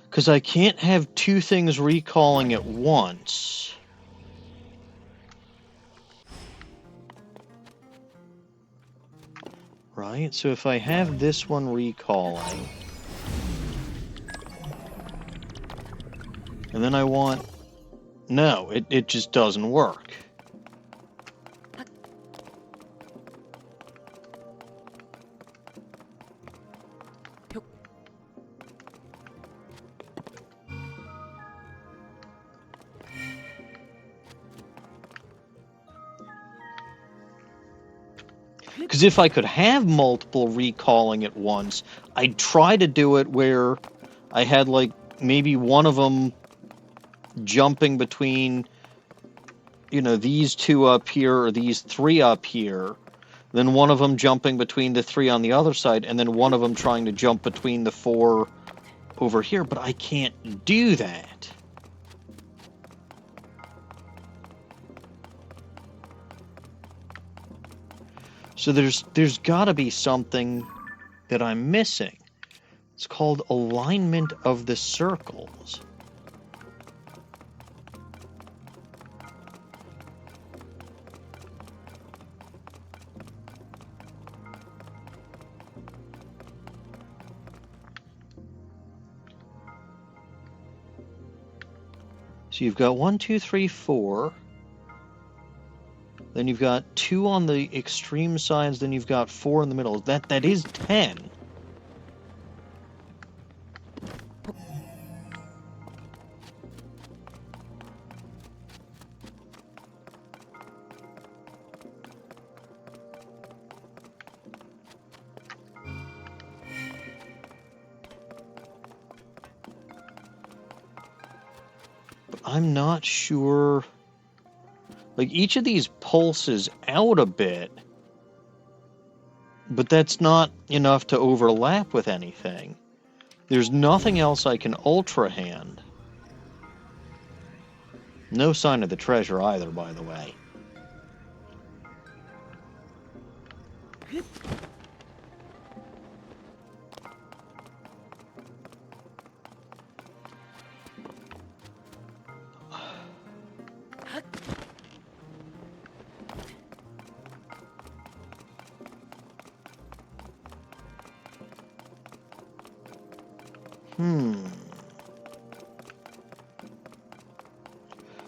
Because I can't have 2 things recalling at once. Right? So if I have this one recalling... And then I want... No, it just doesn't work. Because if I could have multiple recalling at once, I'd try to do it where I had, like, maybe one of them jumping between, you know, these 2 up here or these 3 up here, then one of them jumping between the 3 on the other side, and then one of them trying to jump between the 4 over here, but I can't do that. So there's got to be something that I'm missing. It's called alignment of the circles. So you've got 1, 2, 3, 4. Then you've got 2 on the extreme sides, then you've got 4 in the middle. That is 10. But I'm not sure... Like, each of these pulses out a bit, but that's not enough to overlap with anything. There's nothing else I can ultra hand. No sign of the treasure either, by the way.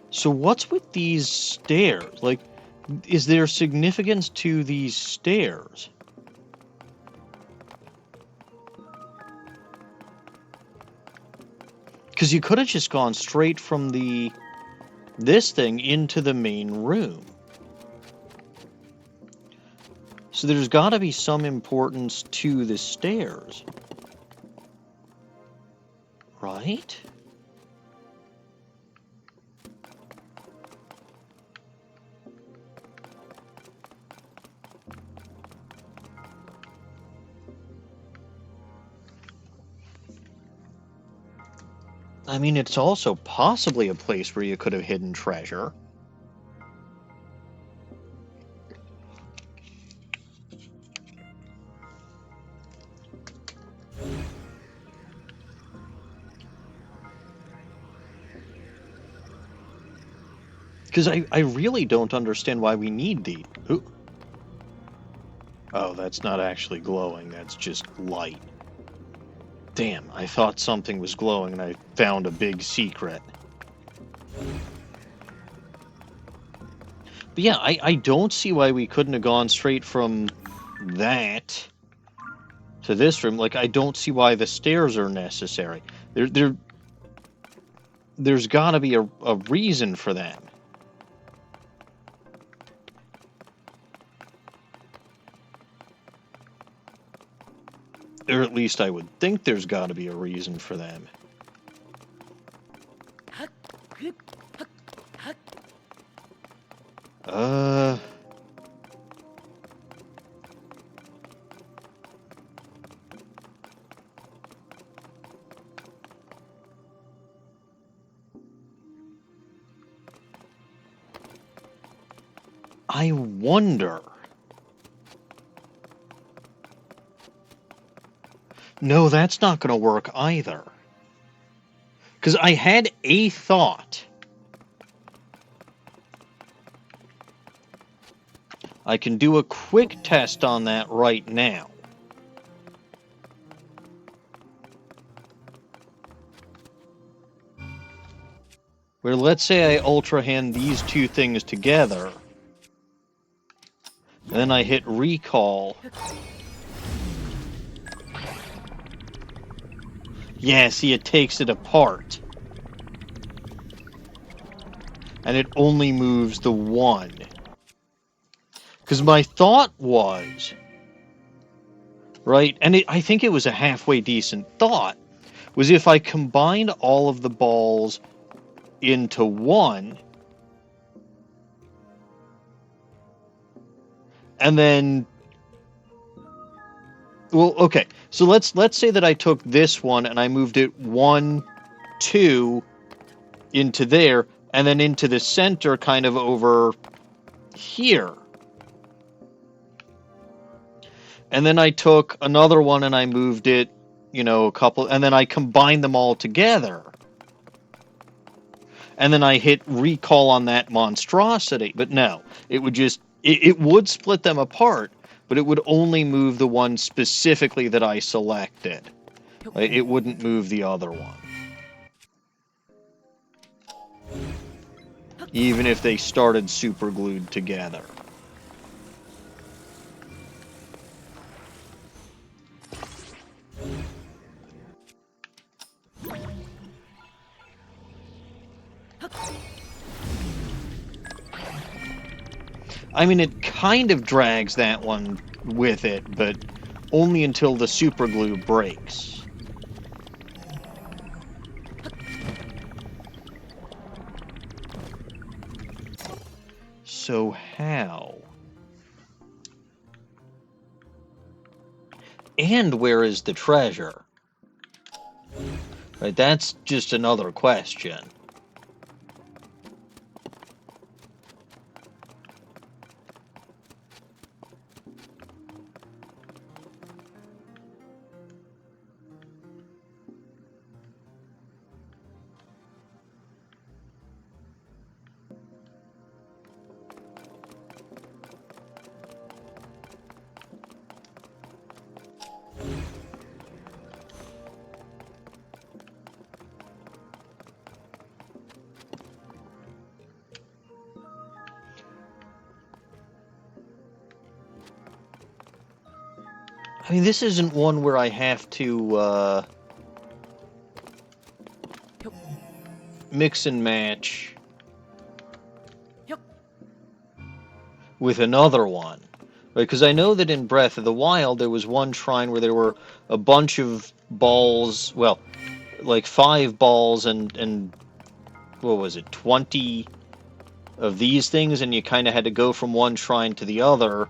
So what's with these stairs? Like, is there significance to these stairs? Because you could have just gone straight from the this thing into the main room. So there's got to be some importance to the stairs. Right? I mean, it's also possibly a place where you could have hidden treasure. Because I really don't understand why we need the... Ooh. Oh, that's not actually glowing, that's just light. Damn, I thought something was glowing and I found a big secret. But yeah, I don't see why we couldn't have gone straight from that to this room. Like, I don't see why the stairs are necessary. There's gotta be a reason for that. Or at least I would think there's gotta be a reason for them. I wonder... No, that's not going to work either. Because I had a thought. I can do a quick test on that right now. Where let's say I ultra hand these two things together. And then I hit recall. Yeah, see, it takes it apart. And it only moves the one. Because my thought was... Right? And I think it was a halfway decent thought. Was if I combined all of the balls into one... And then... Well, okay. So let's say that I took this one and I moved it 1, 2 into there, and then into the center kind of over here. And then I took another one and I moved it, you know, a couple, and then I combined them all together. And then I hit recall on that monstrosity. But no, it would just, it would split them apart, but it would only move the one specifically that I selected. It wouldn't move the other one. Even if they started super glued together. I mean, it kind of drags that one with it, but only until the super glue breaks. So how? And where is the treasure? Right, that's just another question. I mean, this isn't one where I have to, mix and match with another one. Because I know that in Breath of the Wild there was one shrine where there were a bunch of balls, well, like 5 balls and what was it, 20 of these things, and you kind of had to go from one shrine to the other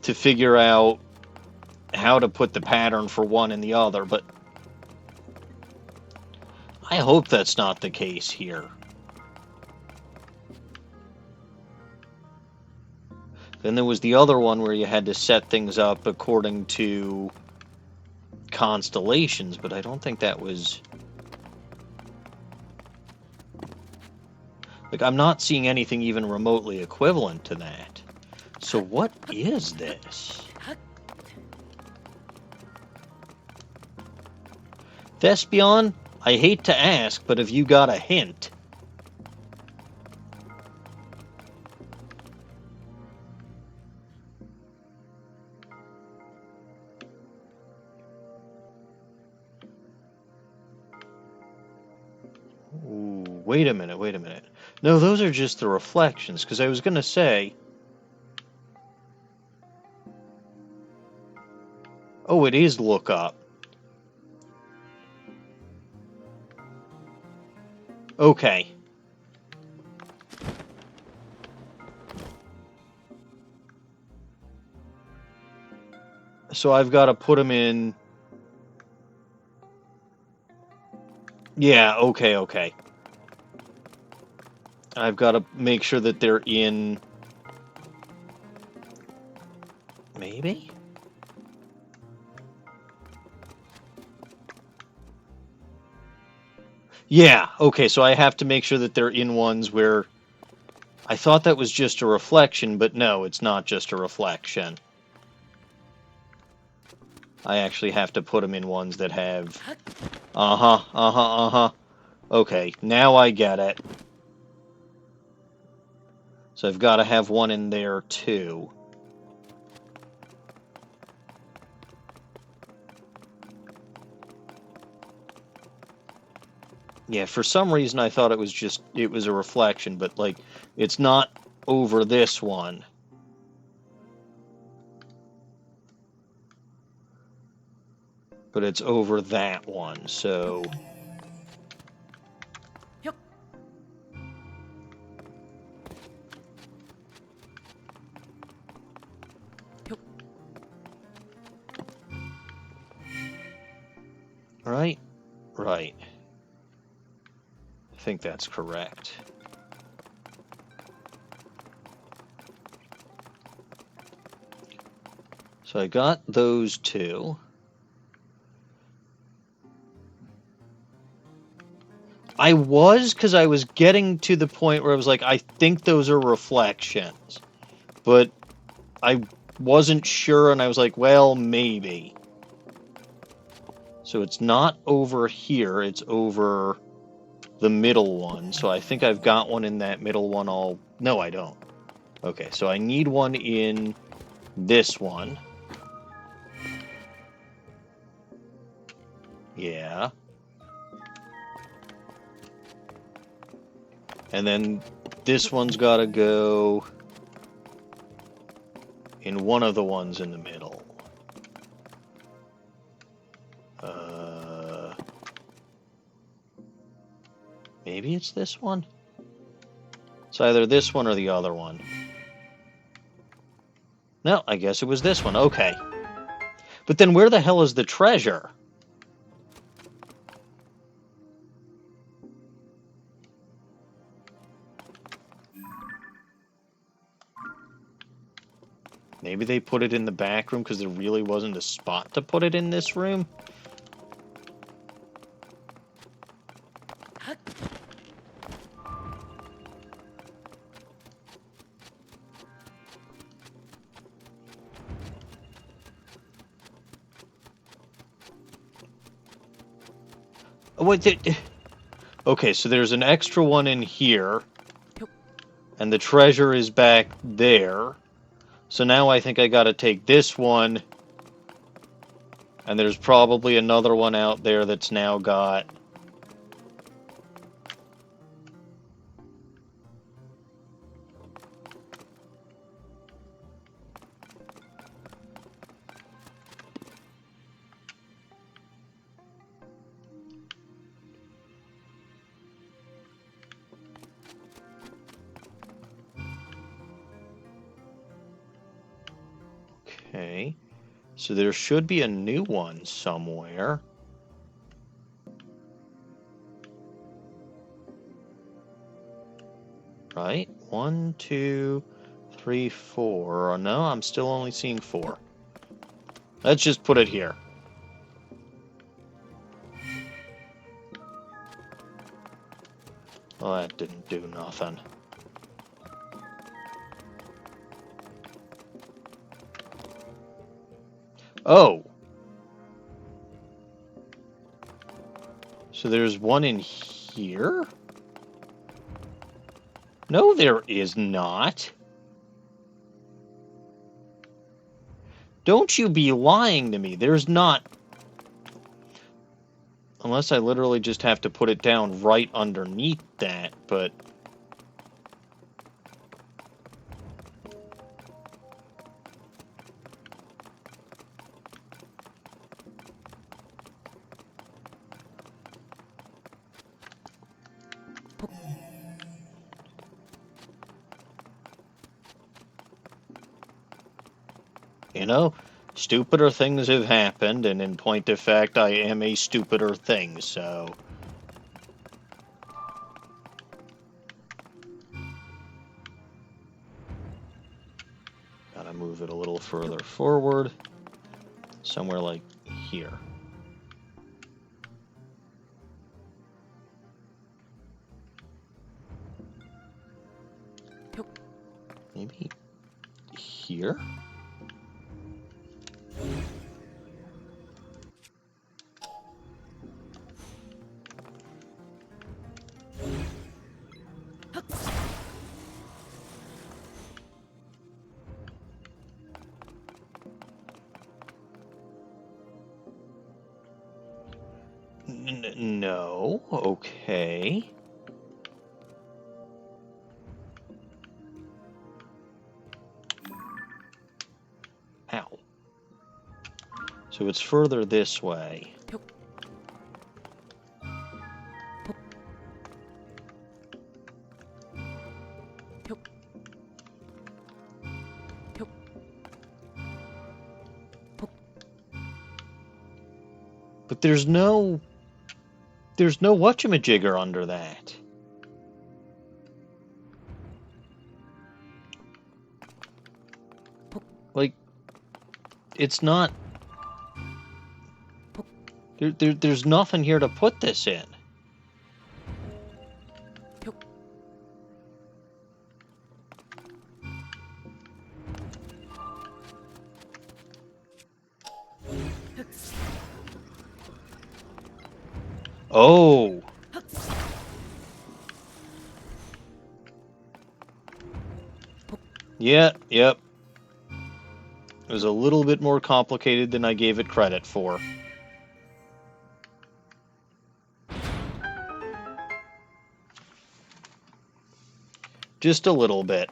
to figure out how to put the pattern for one and the other, but I hope that's not the case here. Then there was the other one where you had to set things up according to constellations, but I don't think that was... Like, I'm not seeing anything even remotely equivalent to that. So what is this? Thespion, I hate to ask, but have you got a hint? Ooh, wait a minute, wait a minute. No, those are just the reflections, because I was going to say... Oh, it is look up. Okay. So I've got to put them in... Yeah, okay, okay. I've got to make sure that they're in... Maybe? Yeah, okay, so I have to make sure that they're in ones where... I thought that was just a reflection, but no, it's not just a reflection. I actually have to put them in ones that have... Okay, now I get it. So I've got to have one in there, too. Yeah, for some reason I thought it was a reflection, but, like, it's not over this one. But it's over that one, so... Right? Right. I think that's correct. So I got those two. Because I was getting to the point where I was like, I think those are reflections. But I wasn't sure, and I was like, well, maybe. So it's not over here, it's over the middle one. So I think I've got one in that middle one all... No, I don't. Okay, so I need one in this one. Yeah. And then this one's got to go in one of the ones in the middle. Maybe it's this one? It's either this one or the other one. No, I guess it was this one. Okay. But then where the hell is the treasure? Maybe they put it in the back room because there really wasn't a spot to put it in this room? Okay, so there's an extra one in here, and the treasure is back there. So now I think I gotta take this one, and there's probably another one out there that's now got... Okay. So there should be a new one somewhere. Right? 1, 2, 3, 4. Oh, no, I'm still only seeing 4. Let's just put it here. Well, that didn't do nothing. Oh! So there's one in here? No, there is not. Don't you be lying to me. There's not. Unless I literally just have to put it down right underneath that, but... You know, stupider things have happened, and in point of fact, I am a stupider thing, so... Gotta move it a little further forward. Somewhere like here. Maybe here? No. Okay. Ow. So it's further this way. But there's no whatchamajigger under that. Like, it's not... There's nothing here to put this in. Oh! Yeah, yep. It was a little bit more complicated than I gave it credit for. Just a little bit.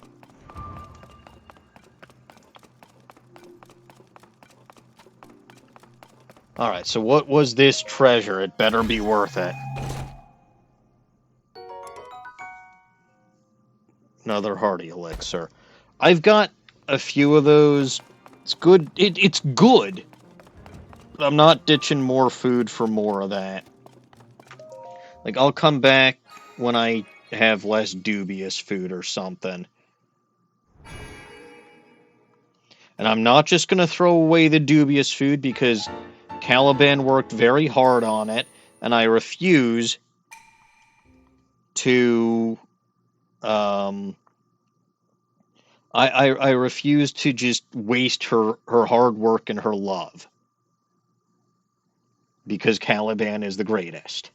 Alright, so what was this treasure? It better be worth it. Another hardy elixir. I've got a few of those. It's good. It's good. But I'm not ditching more food for more of that. Like, I'll come back when I have less dubious food or something. And I'm not just going to throw away the dubious food because Caliban worked very hard on it, and I refuse to... I refuse to just waste her hard work and her love. Because Caliban is the greatest.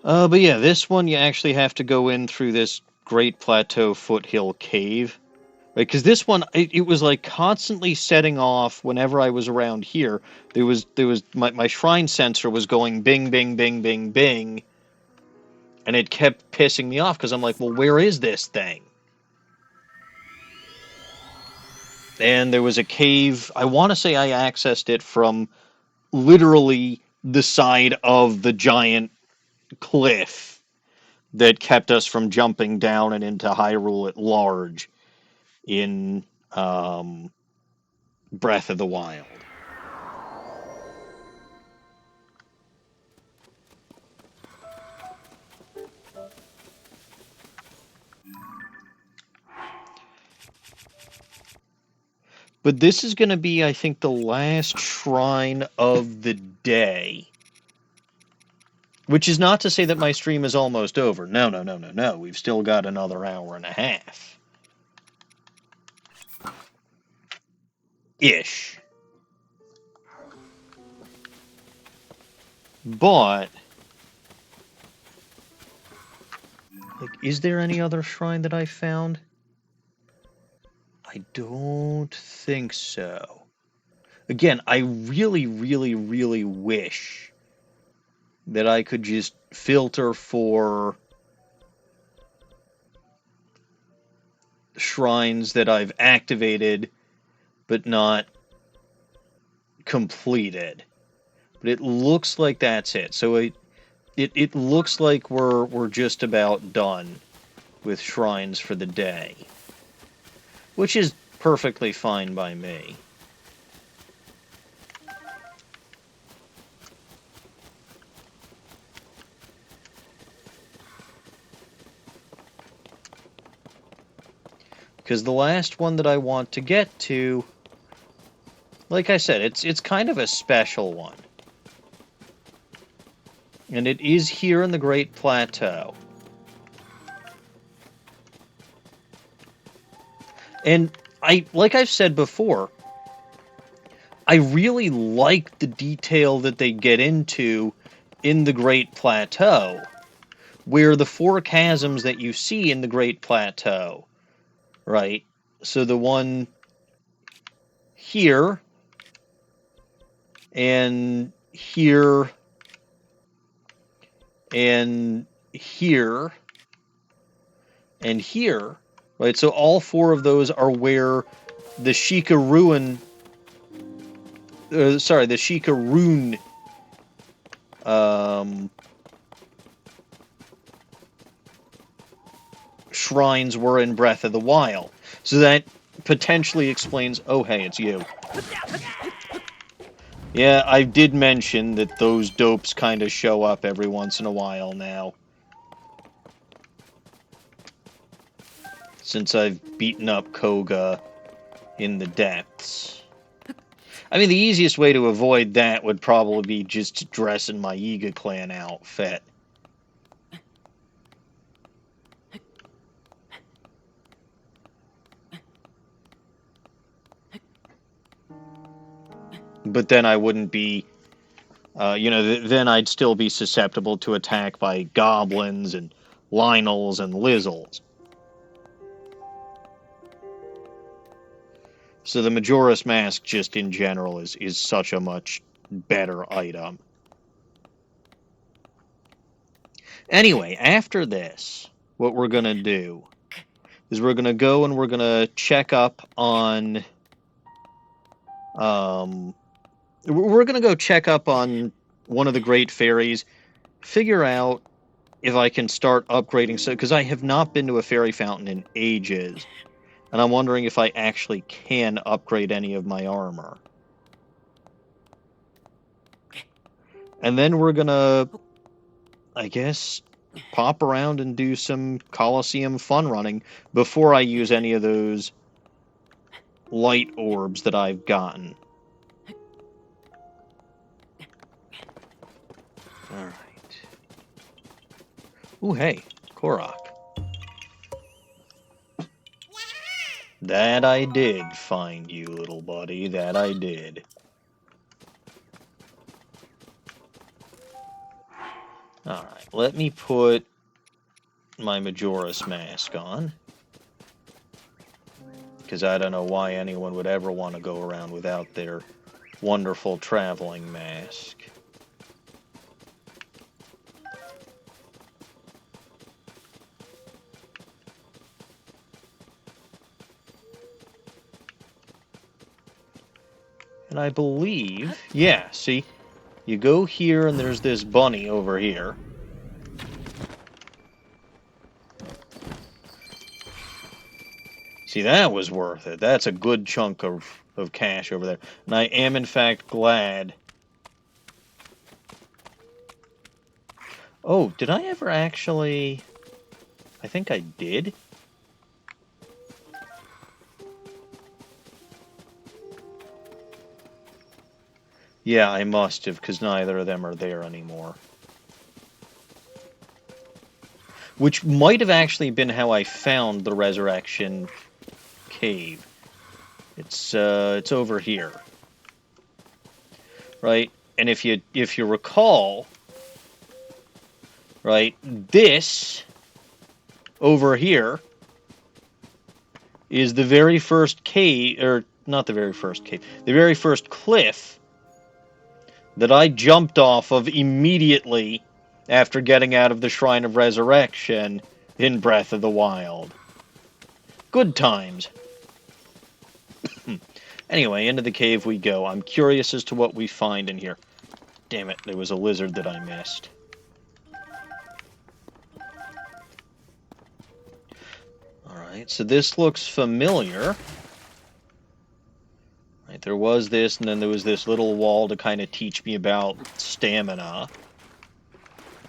But yeah, this one you actually have to go in through this Great Plateau Foothill Cave. Right, because this one, it was like constantly setting off whenever I was around here. There was my shrine sensor was going bing, bing, bing, bing, bing. And it kept pissing me off because I'm like, well, where is this thing? And there was a cave. I want to say I accessed it from literally the side of the giant cliff that kept us from jumping down and into Hyrule at large in Breath of the Wild. But this is going to be, I think, the last shrine of the day. Which is not to say that my stream is almost over. No, no, no, no, no. We've still got another hour and a half. Ish. But, like, is there any other shrine that I found? I don't think so. Again, I really, really, really wish that I could just filter for shrines that I've activated but not completed. But it looks like that's it. So it looks like we're just about done with shrines for the day, which is perfectly fine by me. Because the last one that I want to get to, like I said, it's kind of a special one. And it is here in the Great Plateau. And like I've said before, I really like the detail that they get into in the Great Plateau, where the four chasms that you see in the Great Plateau, right? So the one here, and here, and here, and here, right? So all four of those are where the Sheikah Rune, the Sheikah Rune shrines were in Breath of the Wild. So that potentially explains, oh hey, it's you. Yeah, I did mention that those dopes kind of show up every once in a while now. Since I've beaten up Koga in the depths. I mean, the easiest way to avoid that would probably be just to dress in my Yiga clan outfit. But then I wouldn't be, then I'd still be susceptible to attack by goblins and Lynels and Lizzles. So the Majora's Mask, just in general, is such a much better item. Anyway, after this, what we're going to do is we're going to go and we're going to check up on... we're going to go check up on one of the Great Fairies, figure out if I can start upgrading... because I have not been to a fairy fountain in ages. And I'm wondering if I actually can upgrade any of my armor. And then we're gonna, I guess, pop around and do some Coliseum fun running before I use any of those light orbs that I've gotten. Alright. Ooh, hey, Korok. That I did find you, little buddy. That I did. Alright, let me put my Majora's Mask on. Because I don't know why anyone would ever want to go around without their wonderful traveling mask. And I believe, yeah, see, you go here and there's this bunny over here. See, that was worth it. That's a good chunk of cash over there. And I am, in fact, glad. Oh, did I ever actually... I think I did. Yeah, I must have, because neither of them are there anymore. Which might have actually been how I found the Resurrection Cave. It's over here. Right? And if you recall, right, this over here is the very first cave, or not the very first cave, the very first cliff that I jumped off of immediately after getting out of the Shrine of Resurrection in Breath of the Wild. Good times. Anyway, into the cave we go. I'm curious as to what we find in here. Damn it, there was a lizard that I missed. Alright, so this looks familiar. Right, there was this, and then there was this little wall to kind of teach me about stamina.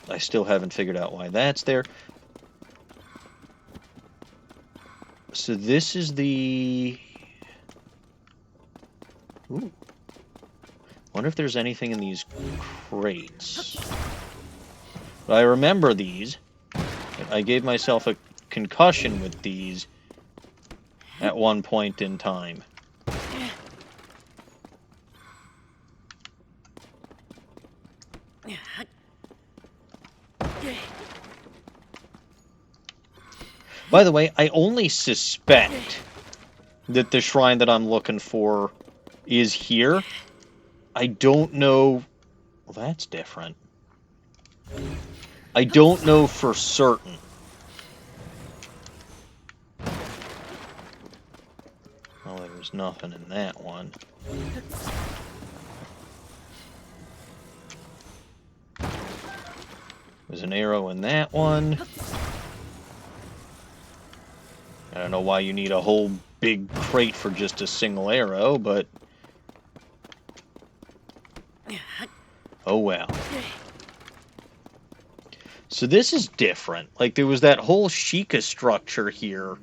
I still haven't figured out why that's there. So this is the... Ooh. Wonder if there's anything in these crates. But I remember these. I gave myself a concussion with these at one point in time. By the way, I only suspect that the shrine that I'm looking for is here. I don't know... Well, that's different. I don't know for certain. Oh, there's nothing in that one. There's an arrow in that one. I don't know why you need a whole big crate for just a single arrow, but... Oh well. So this is different. Like, there was that whole Sheikah structure here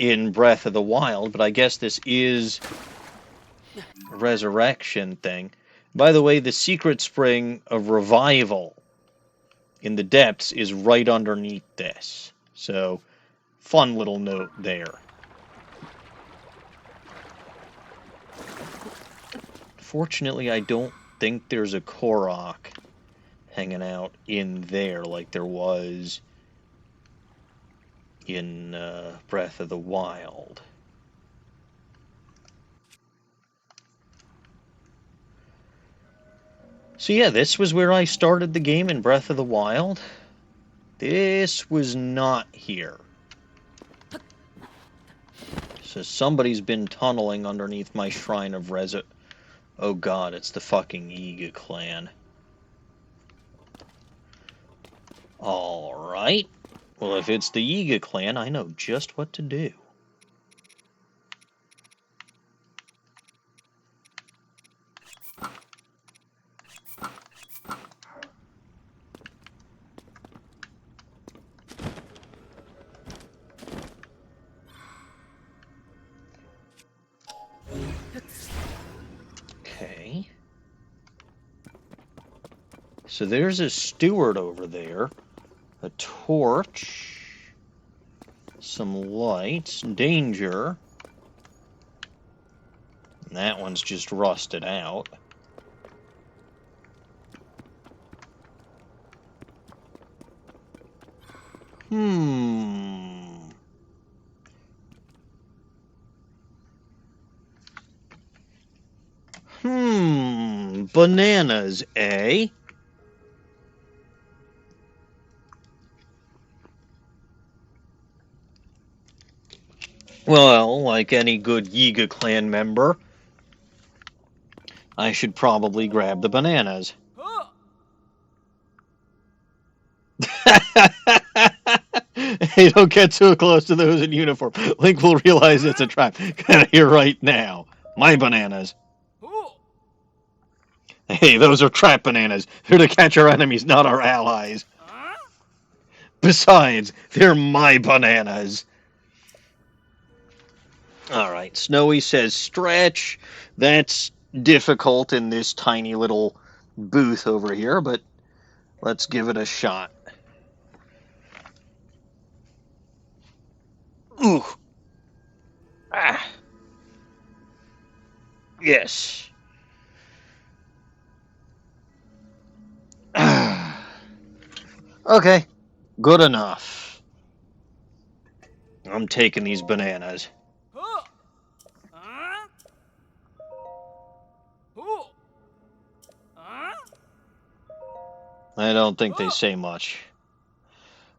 in Breath of the Wild, but I guess this is a resurrection thing. By the way, the secret spring of revival in the depths is right underneath this. So, fun little note there. Fortunately, I don't think there's a Korok hanging out in there like there was in Breath of the Wild. So yeah, this was where I started the game in Breath of the Wild. This was not here. So somebody's been tunneling underneath my Shrine of Oh god, it's the fucking Yiga clan. Alright. Well, if it's the Yiga clan, I know just what to do. Okay. So there's a steward over there. A torch. Some lights. Danger. And that one's just rusted out. Bananas, eh? Well, like any good Yiga clan member, I should probably grab the bananas. Hey, don't get too close to those in uniform. Link will realize it's a trap. Get out of here right now. My bananas. Hey, those are trap bananas. They're to catch our enemies, not our allies. Besides, they're my bananas. Alright, Snowy says stretch. That's difficult in this tiny little booth over here, but let's give it a shot. Ooh. Ah. Yes. Ah. Okay. Good enough. I'm taking these bananas. I don't think they say much.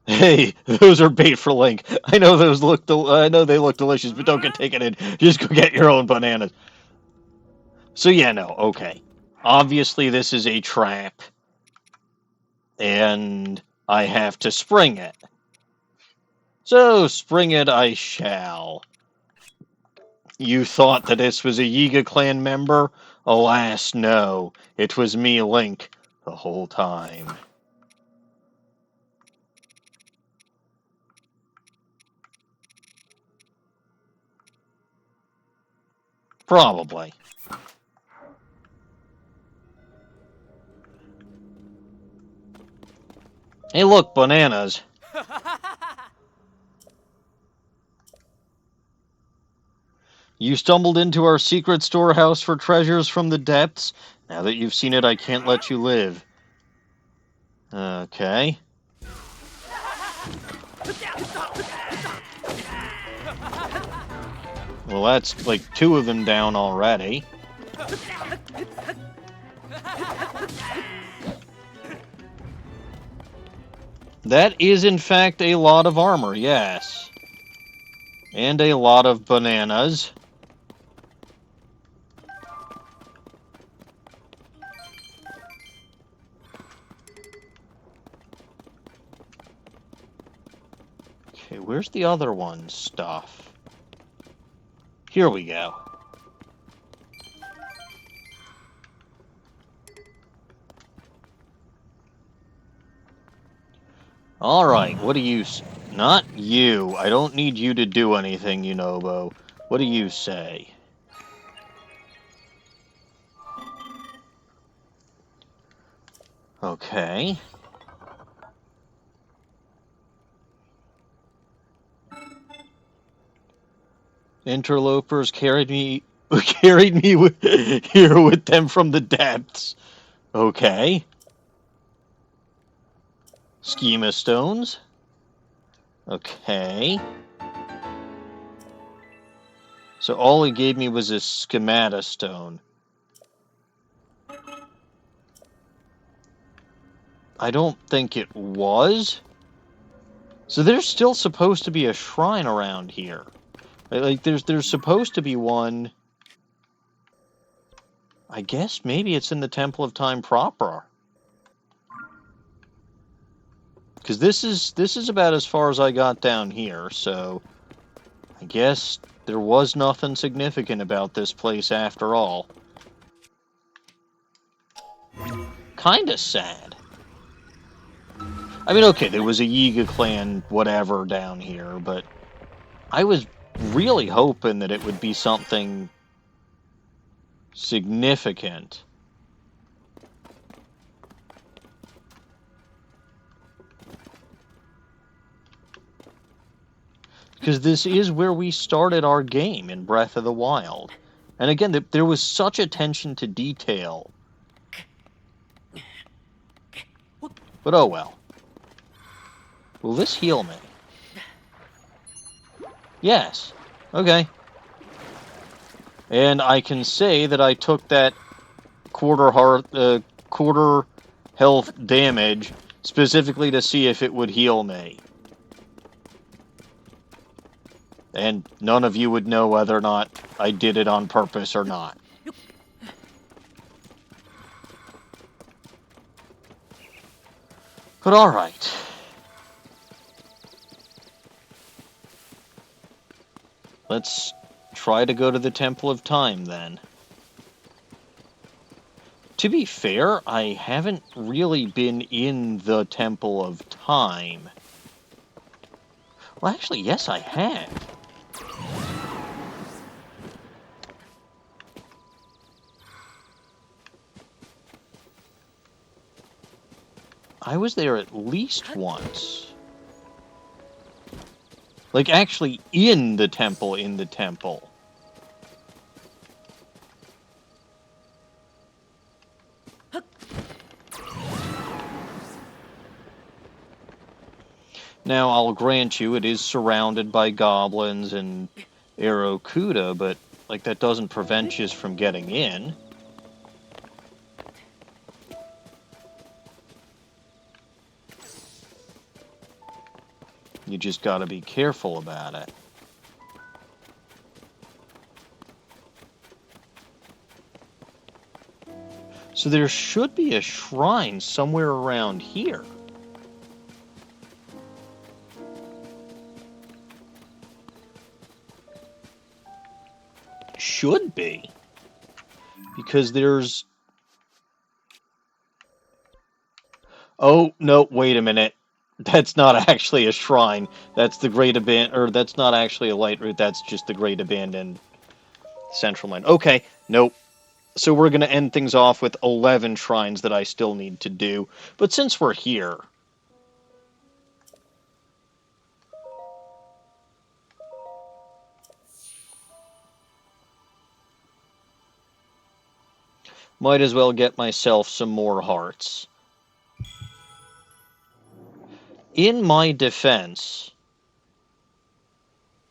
Hey, those are bait for Link. I know I know they look delicious, but don't get taken in. Just go get your own bananas. So yeah, no, okay. Obviously this is a trap, and I have to spring it. So spring it I shall. You thought that this was a Yiga clan member? Alas, no. It was me, Link, the whole time. Probably. Hey, look, bananas. You stumbled into our secret storehouse for treasures from the depths. Now that you've seen it, I can't let you live. Okay. Well, that's like 2 of them down already. That is, in fact, a lot of armor, yes. And a lot of bananas. Okay, where's the other one's stuff? Here we go. Alright, what do you... Not you. I don't need you to do anything, Yunobo. What do you say? Okay. Interlopers carried me here with them from the depths. Okay. Schema stones. Okay. So all he gave me was a schemata stone. I don't think it was. So there's still supposed to be a shrine around here. Like there's supposed to be one. I guess maybe it's in the Temple of Time proper. Because this is about as far as I got down here, so I guess there was nothing significant about this place after all. Kinda sad. I mean, okay, there was a Yiga clan whatever down here, but I was really hoping that it would be something significant. Because this is where we started our game in Breath of the Wild. And again, there was such attention to detail. But oh well. Will this heal me? Yes. Okay. And I can say that I took that quarter health damage specifically to see if it would heal me. And none of you would know whether or not I did it on purpose or not. But alright. Let's try to go to the Temple of Time, then. To be fair, I haven't really been in the Temple of Time. Well, actually, yes, I have. I was there at least once. Like, actually in the temple, Now, I'll grant you, it is surrounded by goblins and Aerokuda, but, like, that doesn't prevent you from getting in. You just gotta be careful about it. So there should be a shrine somewhere around here. Should be. Because there's... Oh, no, wait a minute. That's not actually a shrine. That's the Great Abandoned... Or that's not actually a light route. That's just the Great Abandoned Central Mine. Okay, nope. So we're going to end things off with 11 shrines that I still need to do. But since we're here... Might as well get myself some more hearts. In my defense,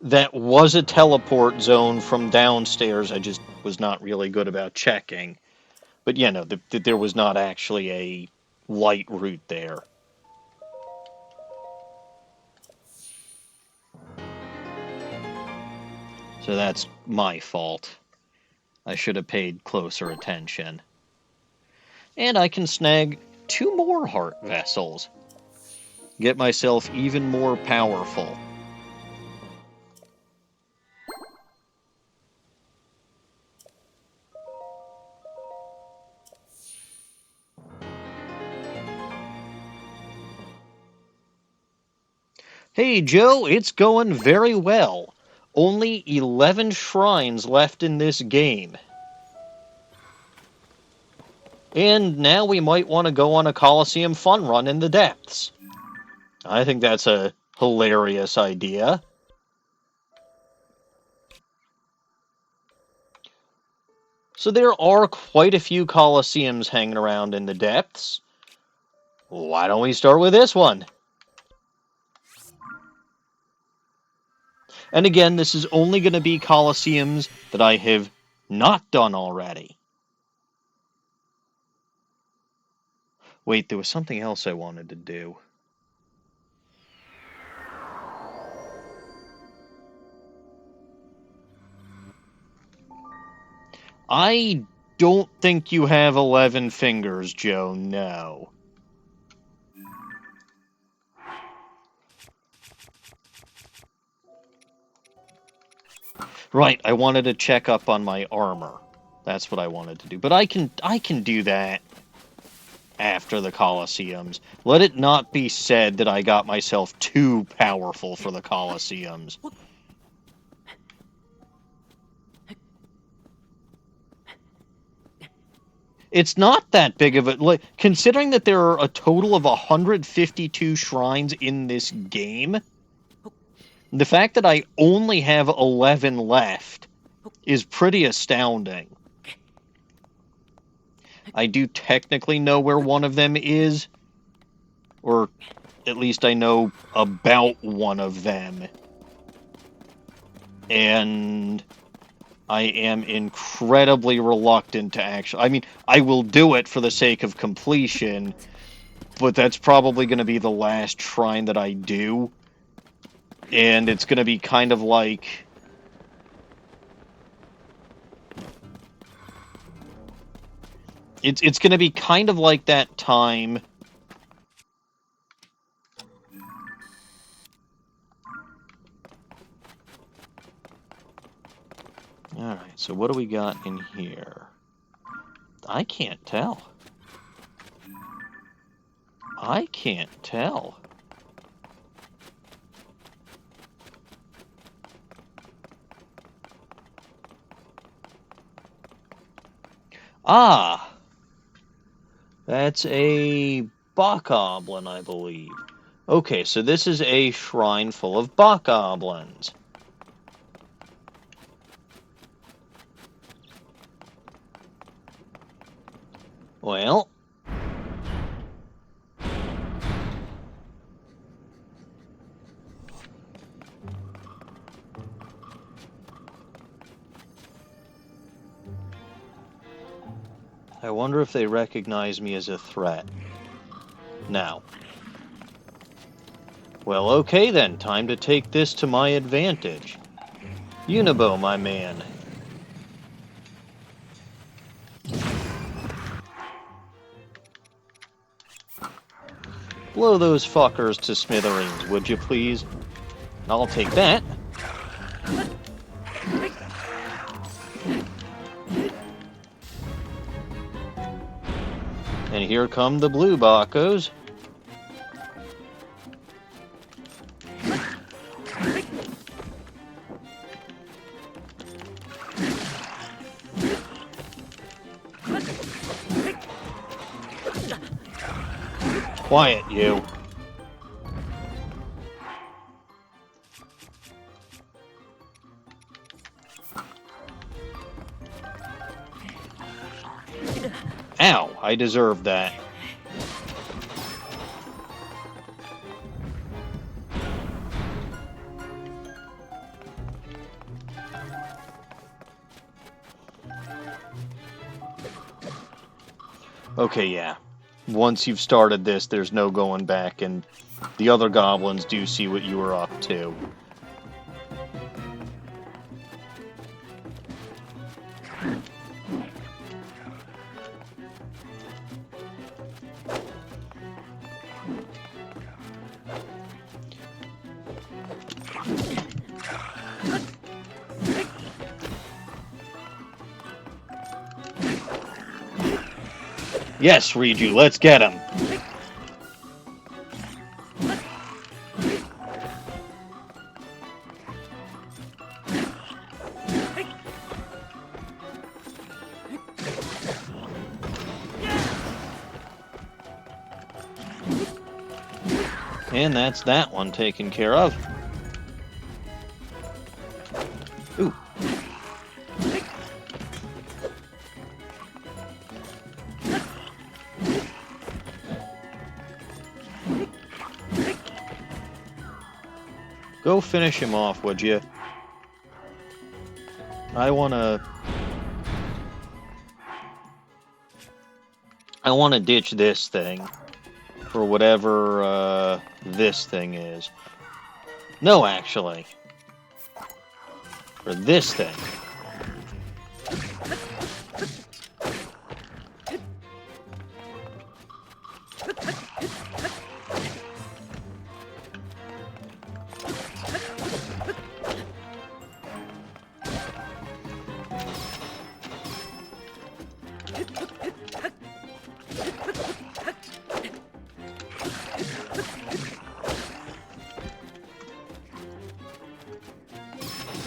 that was a teleport zone from downstairs. I just was not really good about checking. But yeah, no, there was not actually a light route there. So that's my fault. I should have paid closer attention. And I can snag 2 more heart vessels. Get myself even more powerful. Hey Joe, it's going very well. Only 11 shrines left in this game. And now we might want to go on a Coliseum fun run in the depths. I think that's a hilarious idea. So there are quite a few Coliseums hanging around in the depths. Why don't we start with this one? And again, this is only going to be Coliseums that I have not done already. Wait, there was something else I wanted to do. I don't think you have 11 fingers, Joe, no. Right, I wanted to check up on my armor. That's what I wanted to do. But I can do that after the Coliseums. Let it not be said that I got myself too powerful for the Coliseums. It's not that big of a... Like, considering that there are a total of 152 shrines in this game, the fact that I only have 11 left is pretty astounding. I do technically know where one of them is, or at least I know about one of them. And I am incredibly reluctant to actually... I mean, I will do it for the sake of completion, but that's probably going to be the last shrine that I do. And it's going to be kind of like... It's going to be kind of like that time... Alright, so what do we got in here? I can't tell. I can't tell. Ah! That's a bokoblin, I believe. Okay, so this is a shrine full of bokoblins. Well... I wonder if they recognize me as a threat. Now. Well, okay then. Time to take this to my advantage. Unibo, my man. Blow those fuckers to smithereens, would you please? I'll take that. And here come the blue Bakos. Quiet, you. Ow, I deserve that. Okay, yeah. Once you've started this, there's no going back, and the other goblins do see what you were up to. Yes, Riju, let's get him. And that's that one taken care of. Ooh. Go finish him off, would you? I wanna ditch this thing for whatever this thing is. No, actually. For this thing.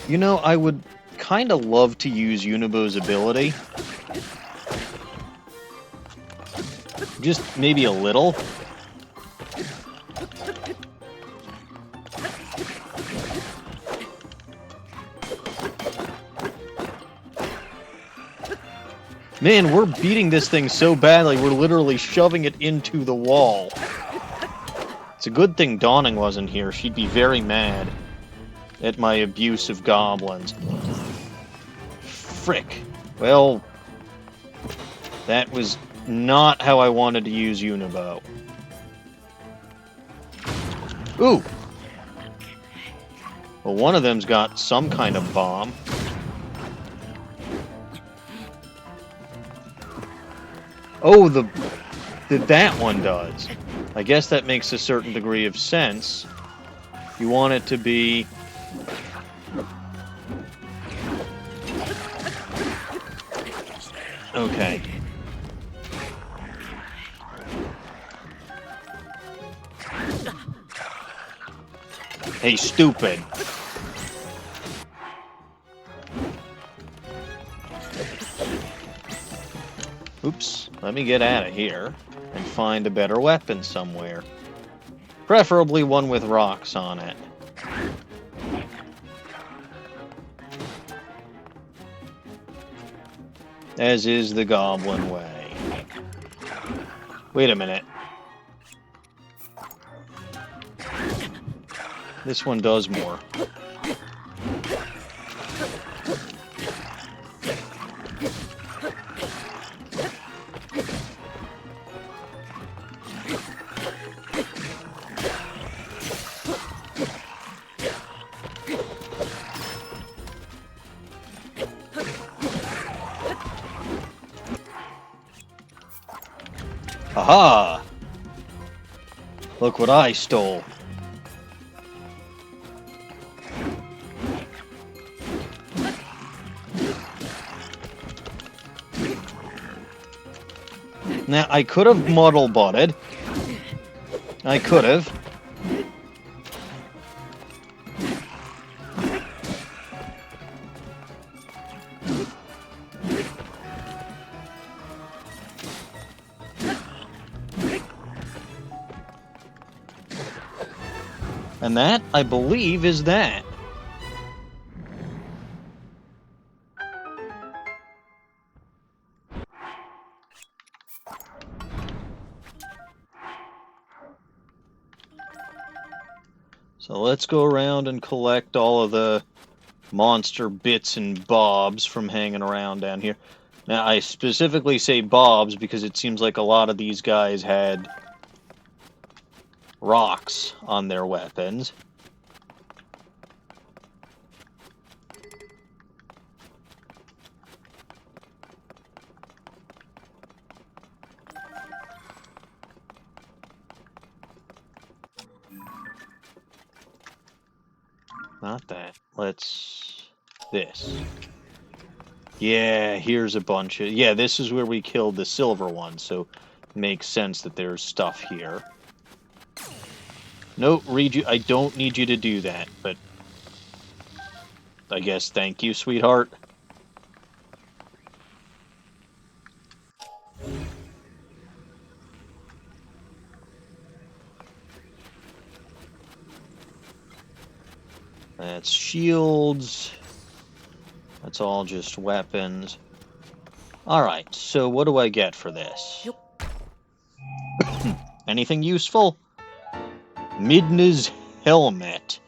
You know, I would kind of love to use Unibo's ability. Just maybe a little. Man, we're beating this thing so badly, we're literally shoving it into the wall. It's a good thing Dawning wasn't here. She'd be very mad at my abuse of goblins. Frick. Well, that was not how I wanted to use Unibo. Ooh! Well, one of them's got some kind of bomb. Oh, that one does. I guess that makes a certain degree of sense. You want it to be... Okay. Hey, stupid. Oops. Let me get out of here and find a better weapon somewhere. Preferably one with rocks on it. As is the goblin way. Wait a minute. This one does more. Aha! Look what I stole. Now, I could have muddle-butted. I could have. And that, I believe, is that. So let's go around and collect all of the monster bits and bobs from hanging around down here. Now, I specifically say bobs because it seems like a lot of these guys had rocks on their weapons. Not that. Let's... this. Yeah, here's a bunch of... yeah, this is where we killed the silver one, so makes sense that there's stuff here. No, I don't need you to do that, but... I guess thank you, sweetheart. That's shields. That's all just weapons. Alright, so what do I get for this? Anything useful? Midna's helmet.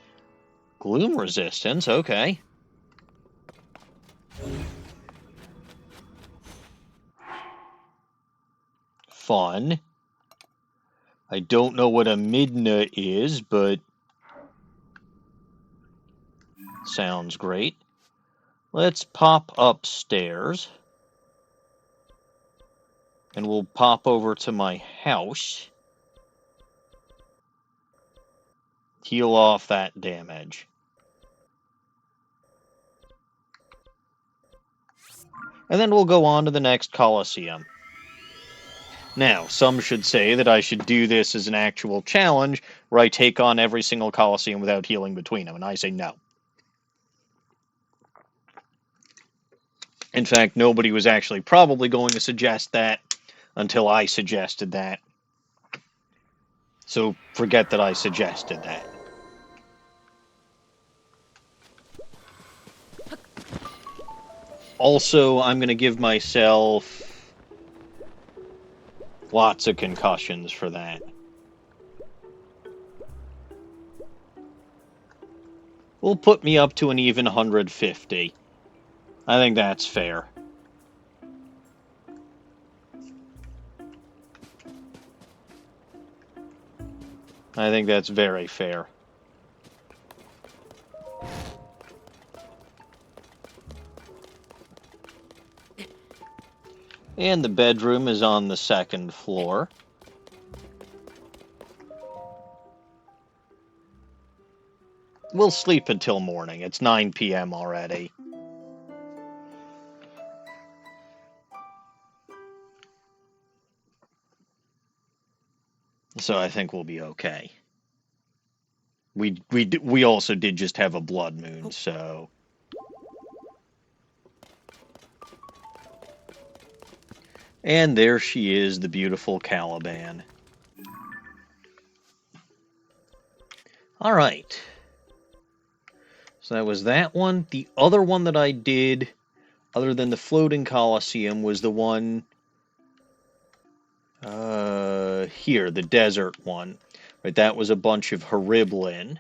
Gloom resistance, okay. Fun. I don't know what a Midna is, but sounds great. Let's pop upstairs. And we'll pop over to my house. Heal off that damage. And then we'll go on to the next Coliseum. Now, some should say that I should do this as an actual challenge, where I take on every single Coliseum without healing between them, and I say no. In fact, nobody was actually probably going to suggest that until I suggested that. So forget that I suggested that. Also, I'm going to give myself lots of concussions for that. Will put me up to an even 150. I think that's fair. I think that's very fair. And the bedroom is on the second floor. We'll sleep until morning. It's 9 p.m. already. So I think we'll be okay. We also did just have a blood moon, so... And there she is, the beautiful Caliban. Alright. So that was that one. The other one that I did, other than the floating Coliseum, was the one... here, the desert one. Right, that was a bunch of Heriblin.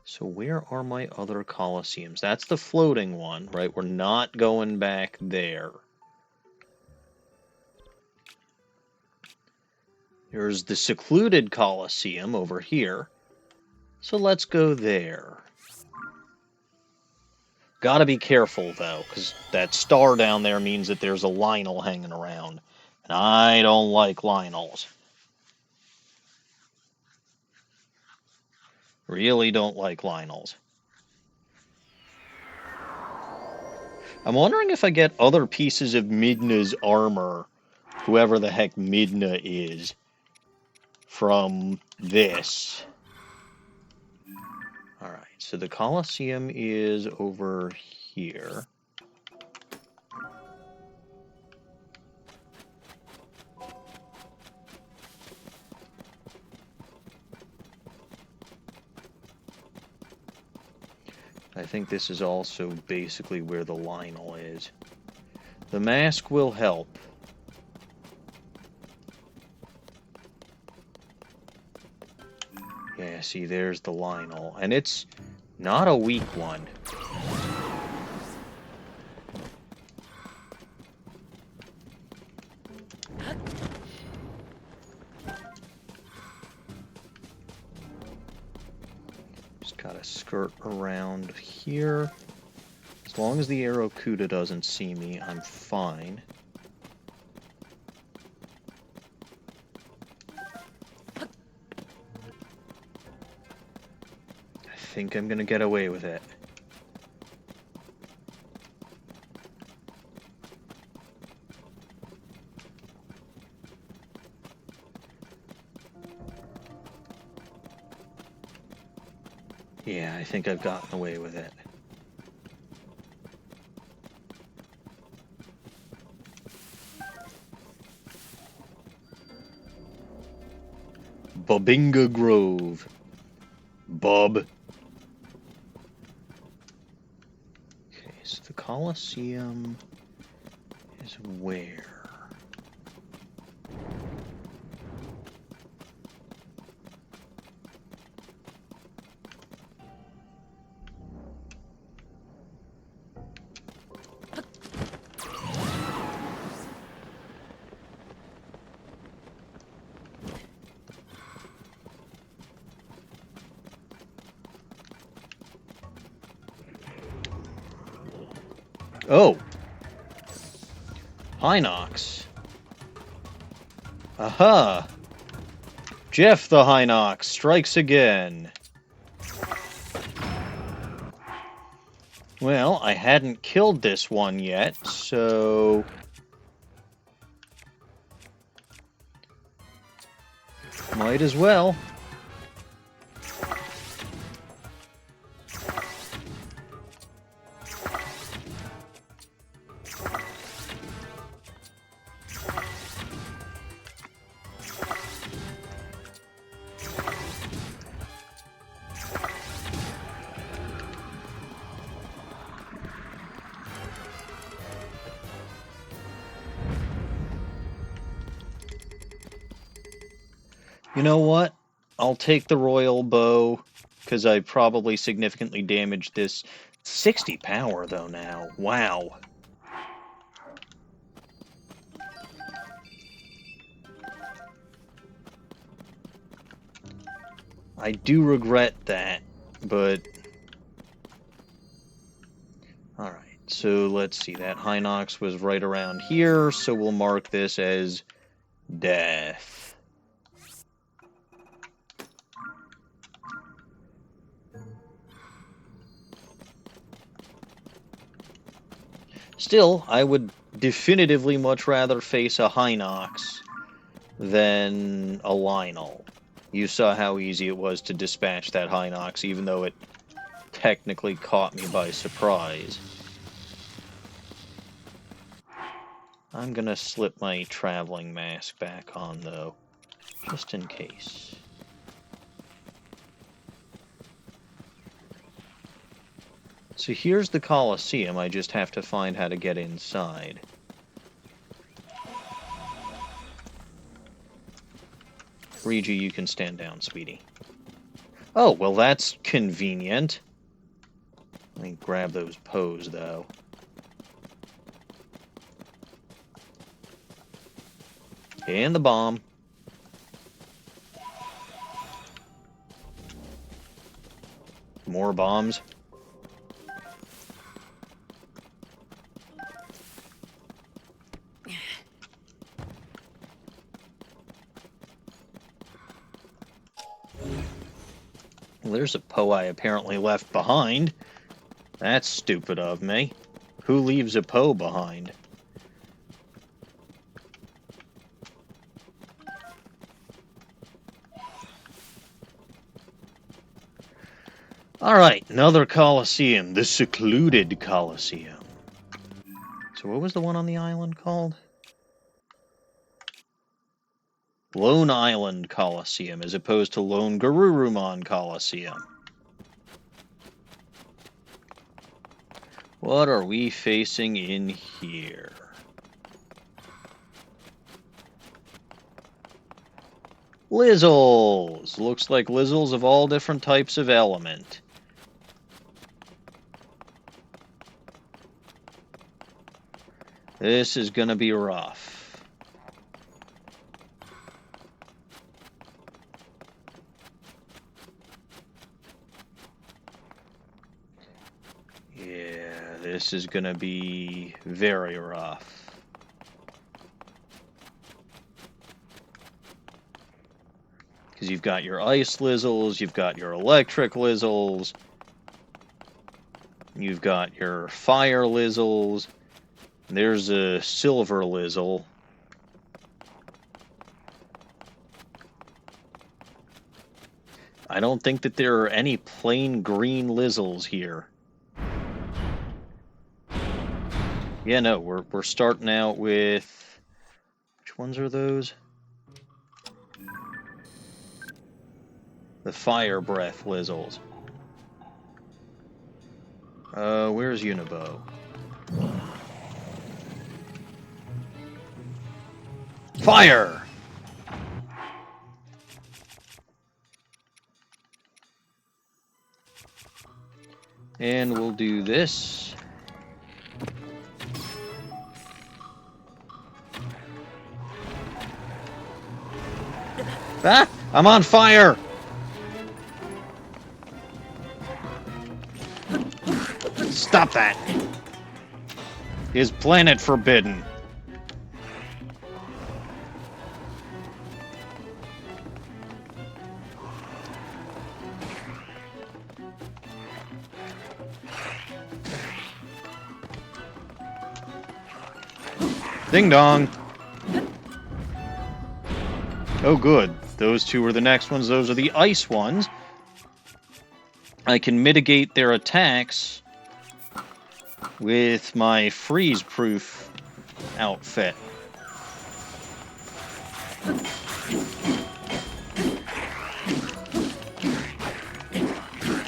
So where are my other Coliseums? That's the floating one, right? We're not going back there. There's the secluded Coliseum over here. So let's go there. Gotta be careful, though, because that star down there means that there's a Lionel hanging around. And I don't like Lionels. Really don't like Lionels. I'm wondering if I get other pieces of Midna's armor, whoever the heck Midna is, from this. Alright, so the Coliseum is over here. I think this is also basically where the Lionel is. The mask will help. Yeah, see, there's the Lionel. And it's not a weak one. Just gotta skirt around here. As long as the Arrokuda doesn't see me, I'm fine. I think I'm gonna get away with it. Yeah, I think I've gotten away with it. Babinga Grove. Bub. Okay, so the Coliseum is where? Oh! Hinox. Aha! Jeff the Hinox strikes again. Well, I hadn't killed this one yet, so... might as well. You know what? I'll take the royal bow, because I probably significantly damaged this. 60 power, though, now. Wow. I do regret that, but... Alright, so let's see. That Hinox was right around here, so we'll mark this as death. Still, I would definitively much rather face a Hinox than a Lionel. You saw how easy it was to dispatch that Hinox, even though it technically caught me by surprise. I'm gonna slip my traveling mask back on, though, just in case. So here's the Coliseum, I just have to find how to get inside. Riju, you can stand down, sweetie. Oh, well that's convenient. Let me grab those Poes, though. And the bomb. More bombs. Well, there's a Poe I apparently left behind. That's stupid of me. Who leaves a Poe behind? Alright, another Coliseum. The secluded Coliseum. So what was the one on the island called? Lone Island Coliseum, as opposed to Lone Garurumon Coliseum. What are we facing in here? Lizzles! Looks like Lizzles of all different types of element. This is gonna be rough. Yeah, this is gonna be very rough. Because you've got your ice Lizzles, you've got your electric Lizzles, you've got your fire Lizzles, there's a silver Lizzle. I don't think that there are any plain green Lizzles here. Yeah, no, we're starting out with... Which ones are those? The fire breath Lizzles. Where's Unibo? Fire! And we'll do this. Ah! I'm on fire! Stop that! Is planet forbidden? Ding dong! Oh good, those two are the next ones, those are the ice ones. I can mitigate their attacks with my freeze-proof outfit.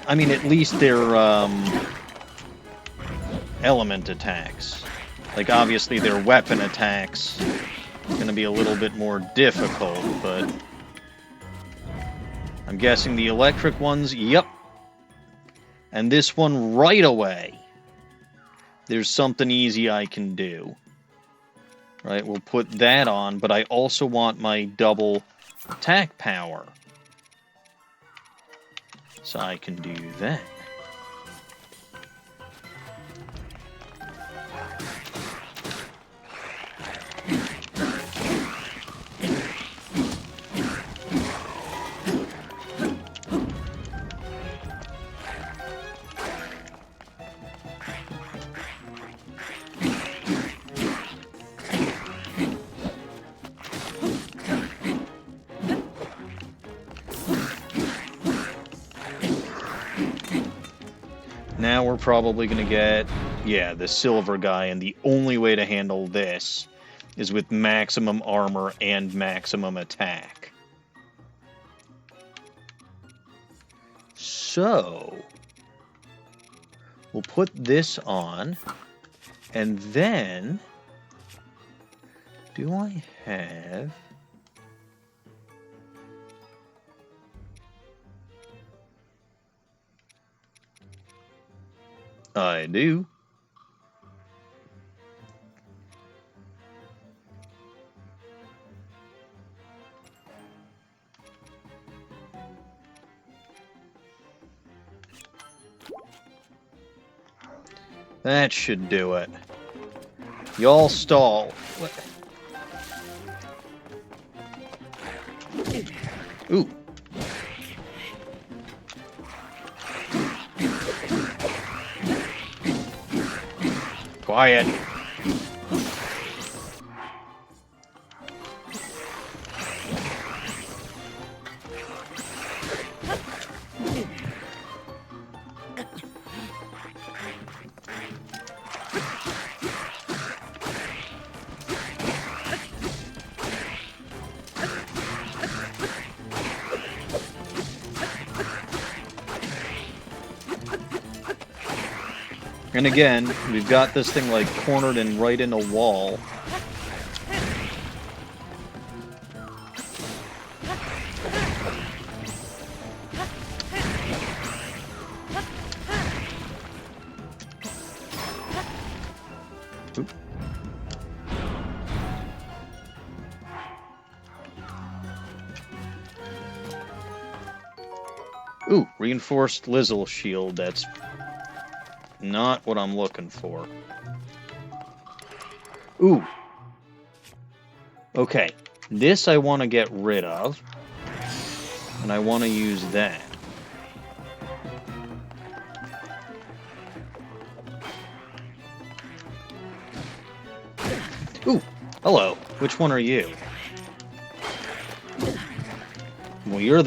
I mean, at least they're element attacks. Like, obviously, their weapon attacks are going to be a little bit more difficult, but I'm guessing the electric ones, yep. And this one right away. There's something easy I can do. Right, we'll put that on, but I also want my double attack power. So I can do that. Now we're probably going to get, yeah, the silver guy, and the only way to handle this is with maximum armor and maximum attack. So, we'll put this on, and then, do I have... I do. That should do it. Y'all stall. What? Ooh. Quiet. And again, we've got this thing like cornered and right in a wall. Oop. Ooh, reinforced Lizzle shield. That's not what I'm looking for. Ooh. Okay, this I want to get rid of, and I want to use that. Ooh, hello. Which one are you? Well, you're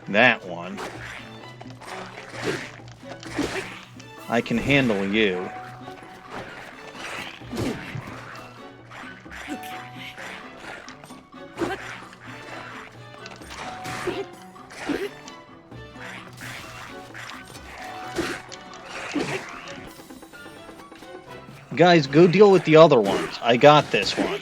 that one. I can handle you. Guys, go deal with the other ones. I got this one.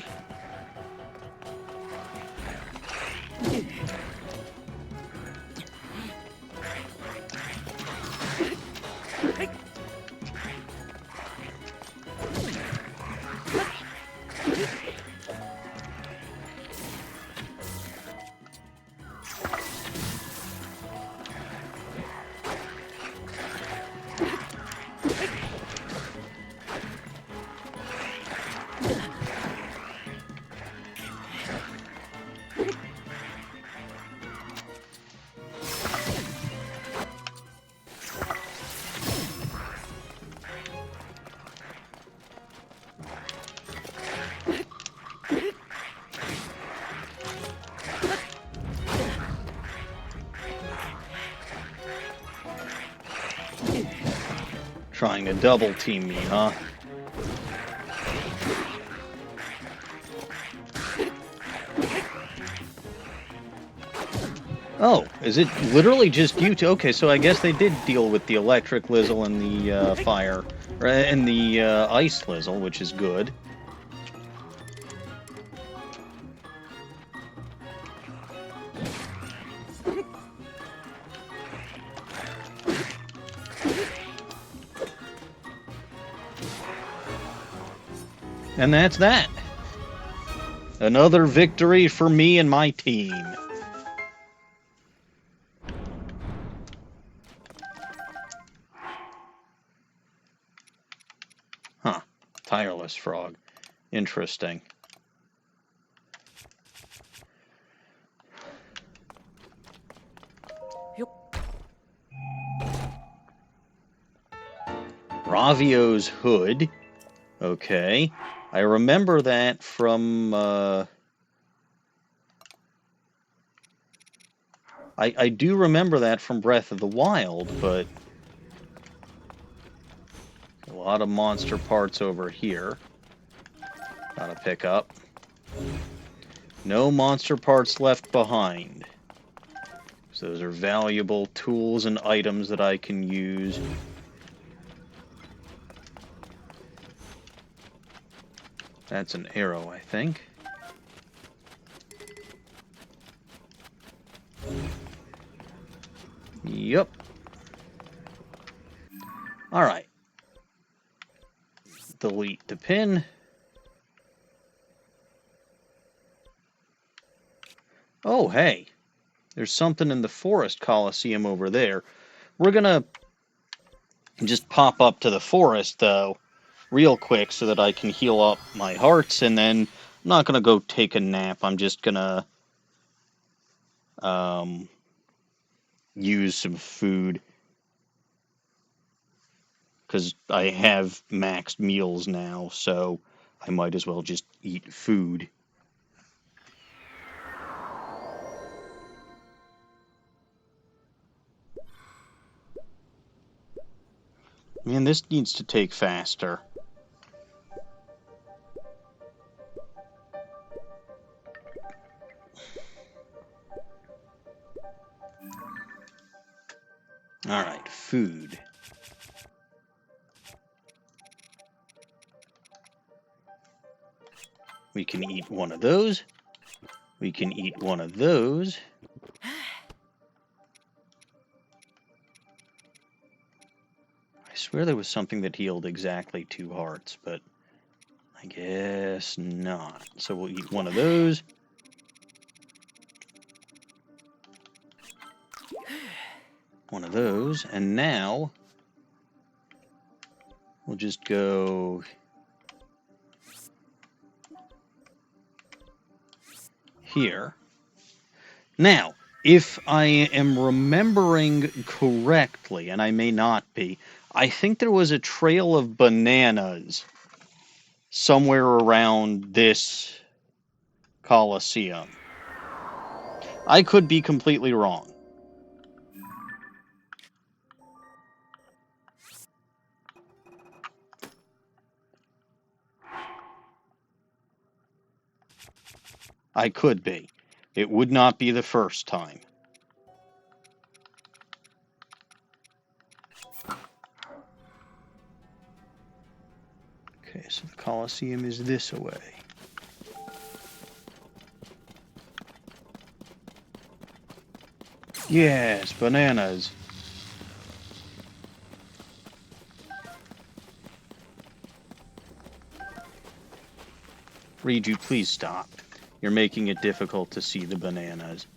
Trying to double team me, huh? Oh, is it literally just you two? Okay, so I guess they did deal with the electric Lizzle and the fire, and the ice Lizzle, which is good. And that's that. Another victory for me and my team. Huh. Tireless frog. Interesting. Ravio's hood. Okay. I remember that from, I do remember that from Breath of the Wild, but lot of monster parts over here. Gotta pick up. No monster parts left behind. So those are valuable tools and items that I can use. That's an arrow, I think. Yep. Alright. Delete the pin. Oh, hey. There's something in the forest Coliseum over there. We're gonna just pop up to the forest, though, real quick so that I can heal up my hearts, and then I'm not gonna go take a nap. I'm just gonna use some food. Because I have maxed meals now, so I might as well just eat food. Man, this needs to take faster. Alright, food. We can eat one of those. We can eat one of those. I swear there was something that healed exactly 2 hearts, but I guess not. So we'll eat one of those. One of those. And now we'll just go here. Now, if I am remembering correctly, and I may not be, I think there was a trail of bananas somewhere around this Coliseum. I could be completely wrong. I could be. It would not be the first time. Okay, so the Coliseum is this way. Yes, bananas. Reju, please stop. You're making it difficult to see the bananas.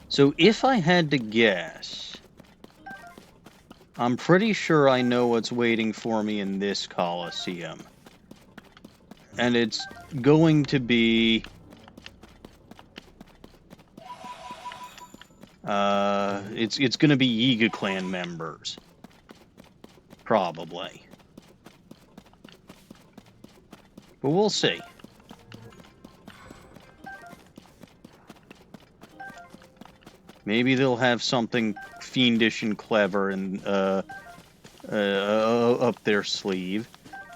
So if I had to guess, I'm pretty sure I know what's waiting for me in this Coliseum. And it's going to be... it's going to be Yiga Clan members. Probably. But we'll see. Maybe they'll have something fiendish and clever and up their sleeve.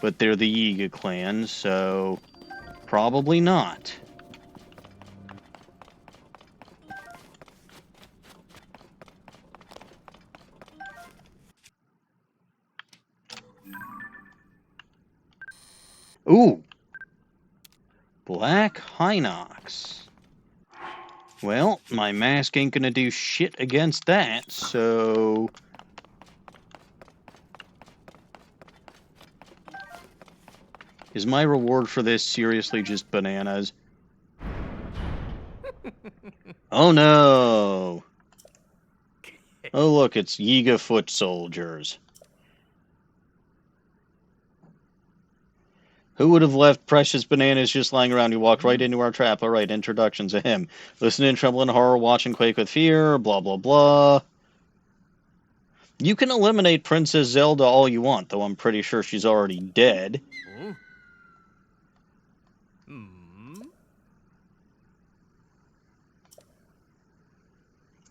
But they're the Yiga clan, so probably not. Ooh! Black Hinox. Well, my mask ain't gonna do shit against that, so... Is my reward for this seriously just bananas? Oh no! Oh look, it's Yiga foot soldiers. Who would have left precious bananas just lying around? You walked right into our trap. Alright, introductions to him. Listen in, tremble in horror, watch and quake with fear, blah blah blah. You can eliminate Princess Zelda all you want, though I'm pretty sure she's already dead.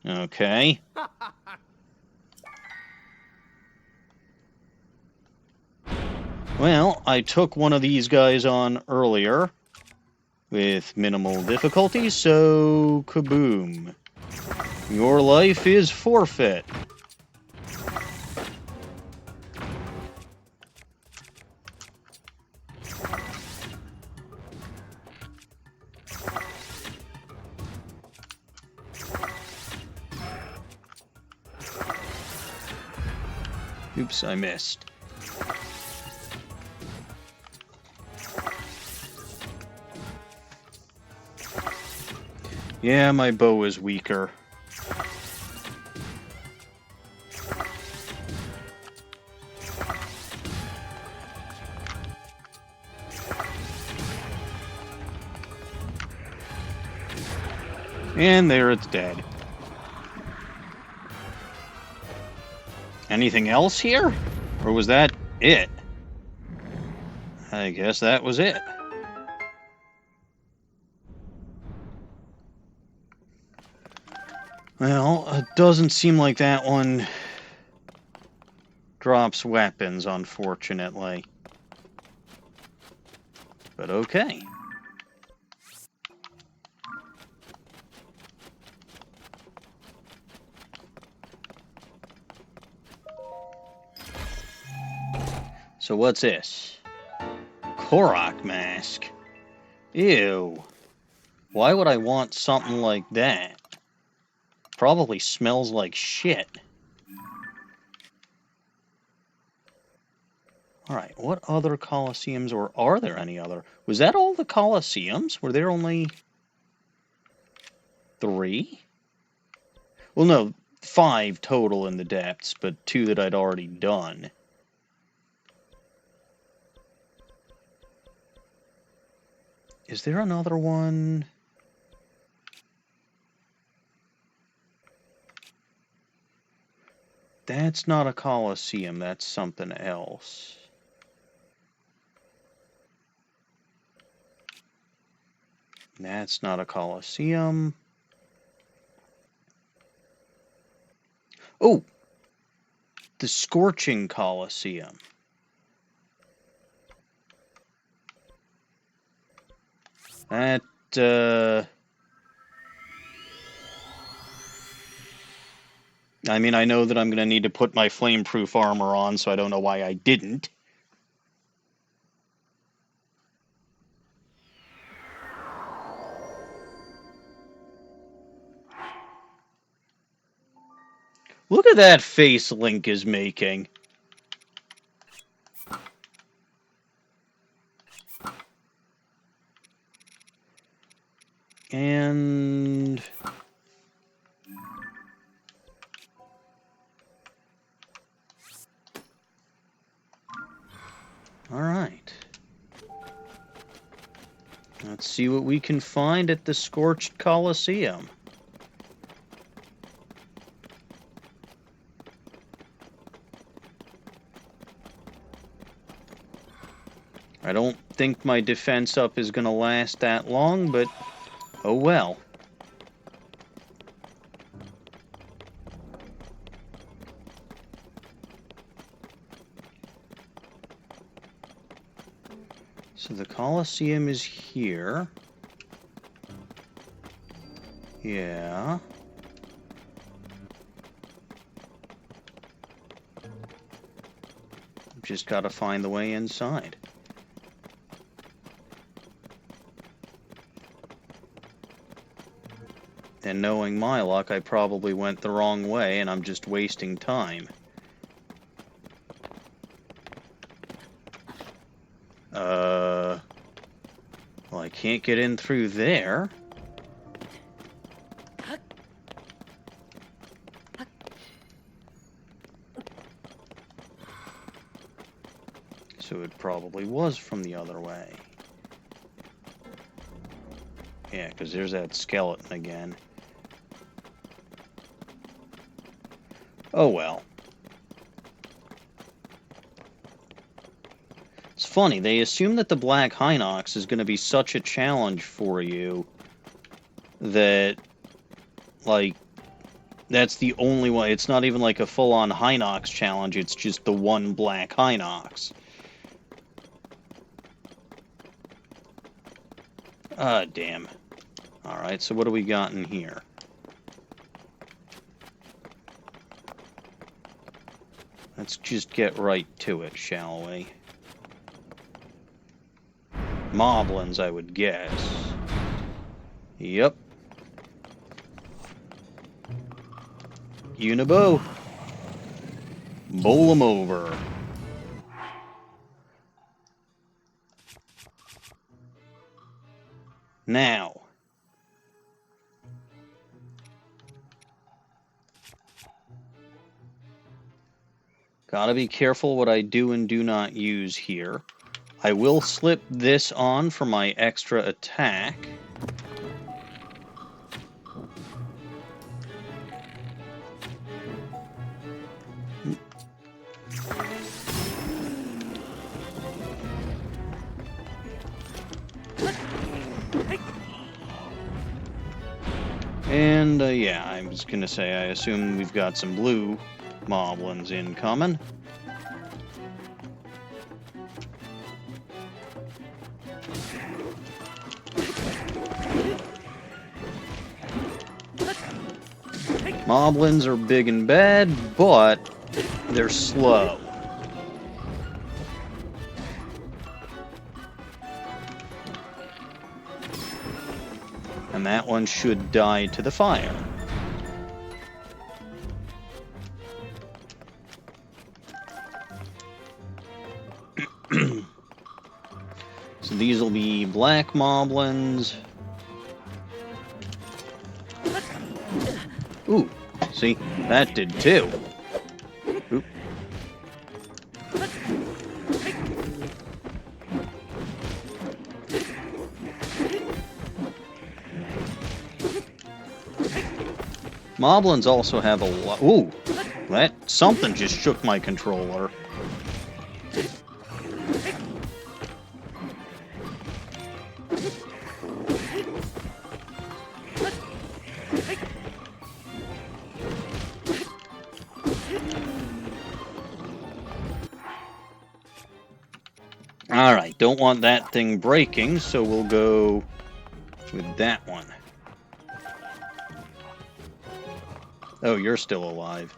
Okay. Well, I took one of these guys on earlier with minimal difficulty, so kaboom. Your life is forfeit. Oops, I missed. Yeah, my bow is weaker. And there it's dead. Anything else here? Or was that it? I guess that was it. Well, it doesn't seem like that one drops weapons, unfortunately. But okay. So what's this? Korok mask. Ew. Why would I want something like that? Probably smells like shit. Alright, what other Coliseums, or are there any other? Was that all the Coliseums? Were there only 3? Well, no, 5 total in the depths, but 2 that I'd already done. Is there another one? That's not a Coliseum, that's something else. That's not a Coliseum. Oh! The Scorching Coliseum. That, I mean, I know that I'm going to need to put my flameproof armor on, so I don't know why I didn't. Look at that face Link is making. And... Alright. Let's see what we can find at the Scorched Coliseum. I don't think my defense up is going to last that long, but oh well. So the Coliseum is here. Yeah. Just gotta find the way inside. And knowing my luck, I probably went the wrong way and I'm just wasting time. Well, I can't get in through there. So it probably was from the other way. Yeah, because there's that skeleton again. Oh well. It's funny, they assume that the Black Hinox is going to be such a challenge for you that, like, that's the only way. It's not even like a full-on Hinox challenge, it's just the one Black Hinox. Ah, damn. Alright, so what do we got in here? Let's just get right to it, shall we? Moblins, I would guess. Yep. Unibo. Bowl 'em over. Now. Gotta be careful what I do and do not use here. I will slip this on for my extra attack. And, yeah, I was gonna say, I assume we've got some blue moblins incoming. Moblins are big and bad, but they're slow. And that one should die to the fire. So these will be black moblins. Ooh, see, that did too. Oop. Moblins also have a lot. Ooh, that something just shook my controller. Alright, don't want that thing breaking, so we'll go with that one. Oh, you're still alive.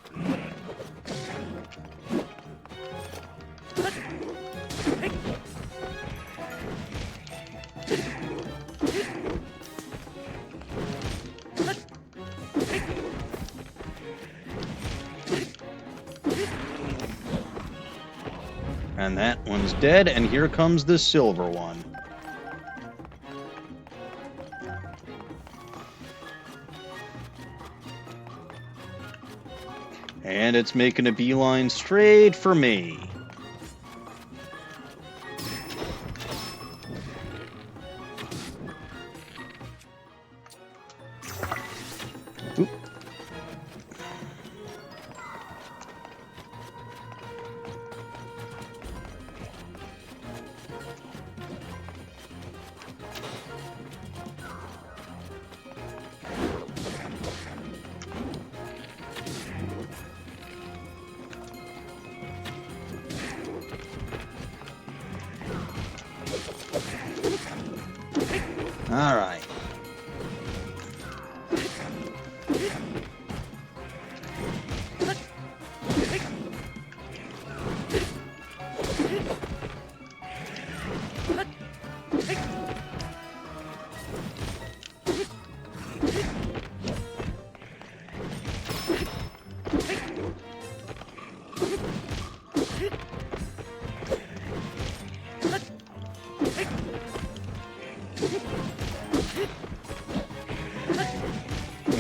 And that one's dead, and here comes the silver one. And it's making a beeline straight for me. Oop. All right.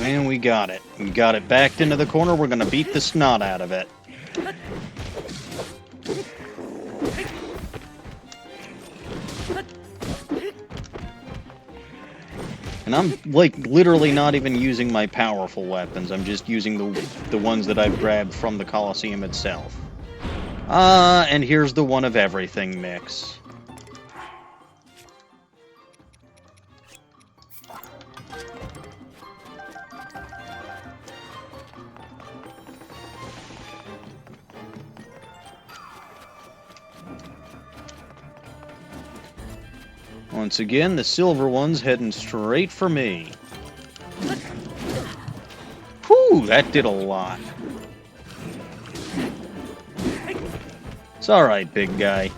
And we got it. We got it backed into the corner. We're going to beat the snot out of it. And I'm, like, literally not even using my powerful weapons. I'm just using the ones that I've grabbed from the Coliseum itself. And here's the one of everything mix. Once again, the silver one's heading straight for me. Whew, that did a lot. It's alright, big guy.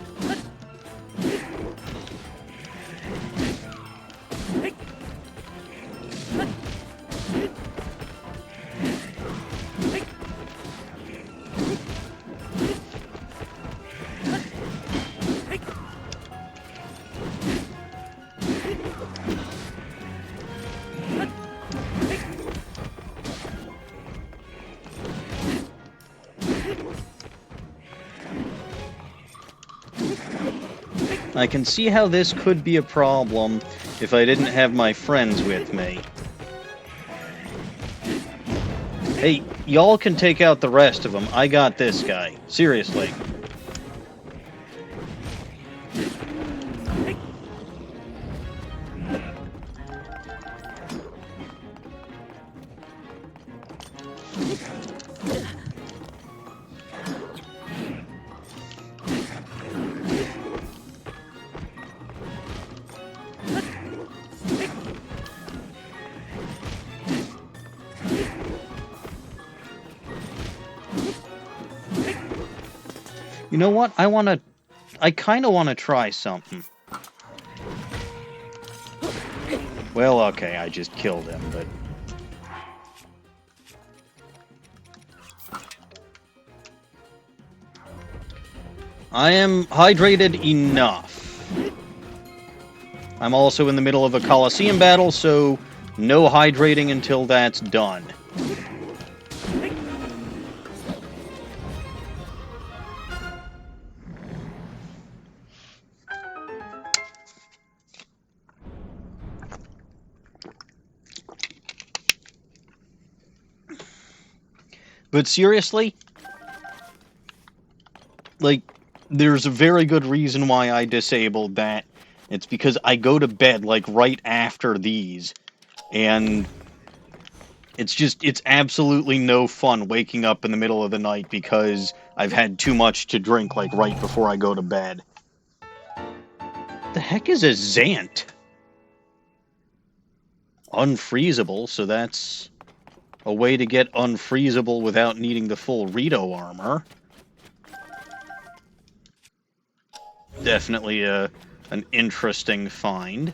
I can see how this could be a problem if I didn't have my friends with me. Hey, y'all can take out the rest of them. I got this guy. Seriously. You know what? I kind of want to try something. Well, okay, I just killed him, but... I am hydrated enough. I'm also in the middle of a Coliseum battle, so no hydrating until that's done. But seriously, like, there's a very good reason why I disabled that. It's because I go to bed, like, right after these. And it's absolutely no fun waking up in the middle of the night because I've had too much to drink, like, right before I go to bed. The heck is a Zant? Unfreezable, so that's a way to get unfreezable without needing the full Rito armor. Definitely an interesting find.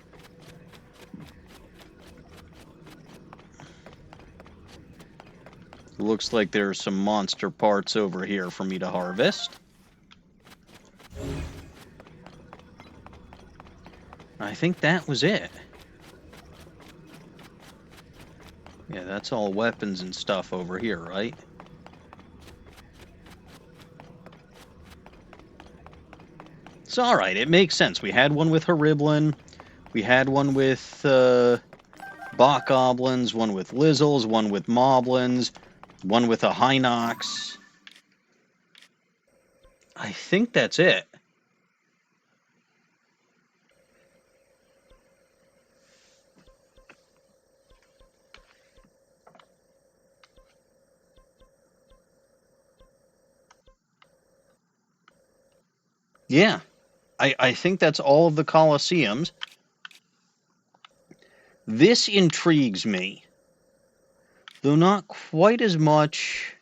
Looks like there's some monster parts over here for me to harvest. I think that was it. Yeah, that's all weapons and stuff over here, right? It's alright, it makes sense. We had one with Horiblin, we had one with Bokgoblins, one with Lizzles, one with Moblins, one with a Hinox. I think that's it. Yeah, I think that's all of the Coliseums. This intrigues me, though not quite as much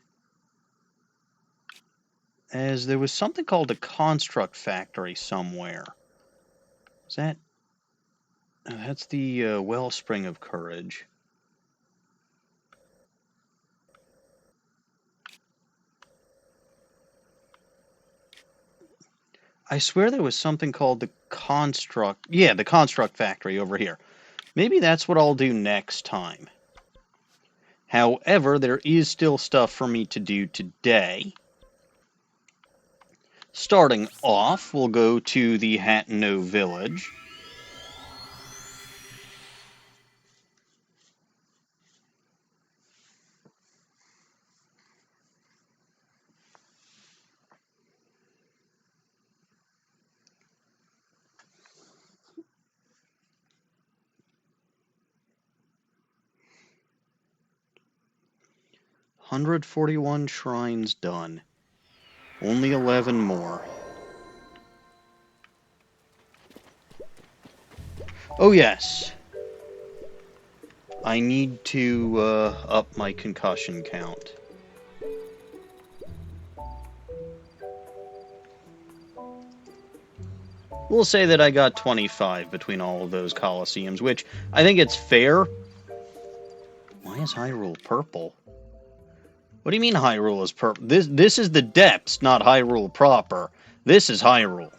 as there was something called a construct factory somewhere. Is that... that's the Wellspring of Courage. I swear there was something called the construct... yeah, the construct factory over here. Maybe that's what I'll do next time. However, there is still stuff for me to do today. Starting off, we'll go to the Hatno village. $141 shrines done. Only 11 more. Oh yes. I need to up my concussion count. We'll say that I got 25 between all of those Coliseums, which I think it's fair. Why is Hyrule purple? What do you mean Hyrule is purple? This is the depths, not Hyrule proper. This is Hyrule.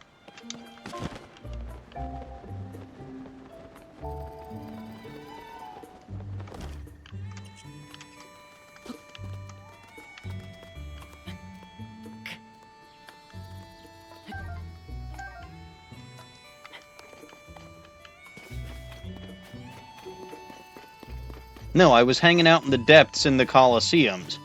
No, I was hanging out in the depths in the Coliseums.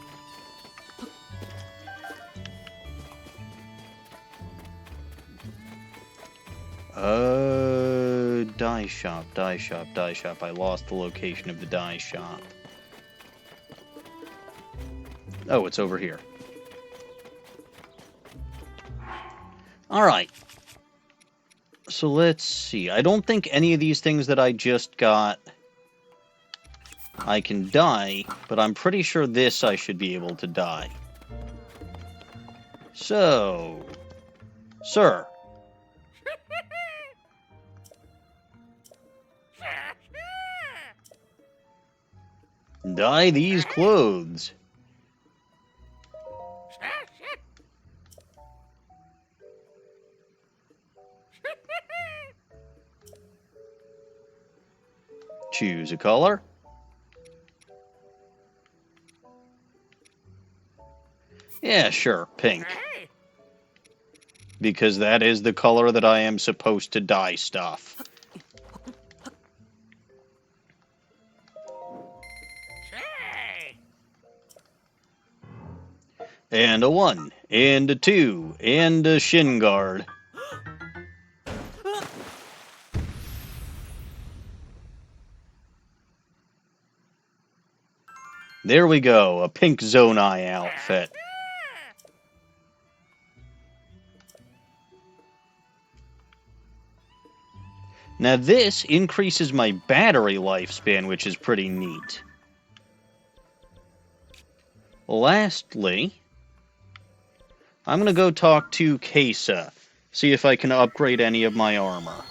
Die shop, die shop, die shop. I lost the location of the die shop. Oh, it's over here. Alright. So let's see. I don't think any of these things that I just got I can die, but I'm pretty sure this I should be able to die. So, sir. Dye these clothes. Choose a color. Yeah, sure, pink. Because that is the color that I am supposed to dye stuff. And a 1, and a 2, and a shin guard. There we go, a pink Zonai outfit. Now this increases my battery lifespan, which is pretty neat. Lastly, I'm going to go talk to Kesa, see if I can upgrade any of my armor.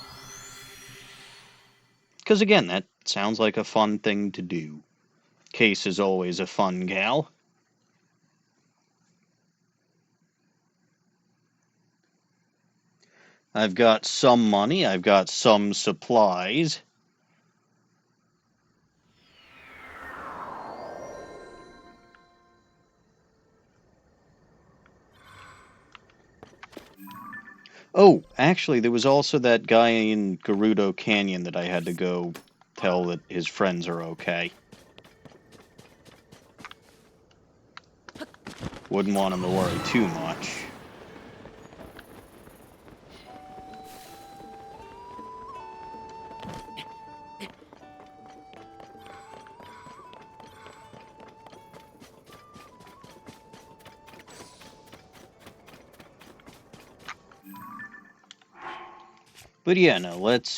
Because again, that sounds like a fun thing to do. Kesa's always a fun gal. I've got some money, I've got some supplies. Oh, actually, there was also that guy in Gerudo Canyon that I had to go tell that his friends are okay. Wouldn't want him to worry too much. But yeah, no, let's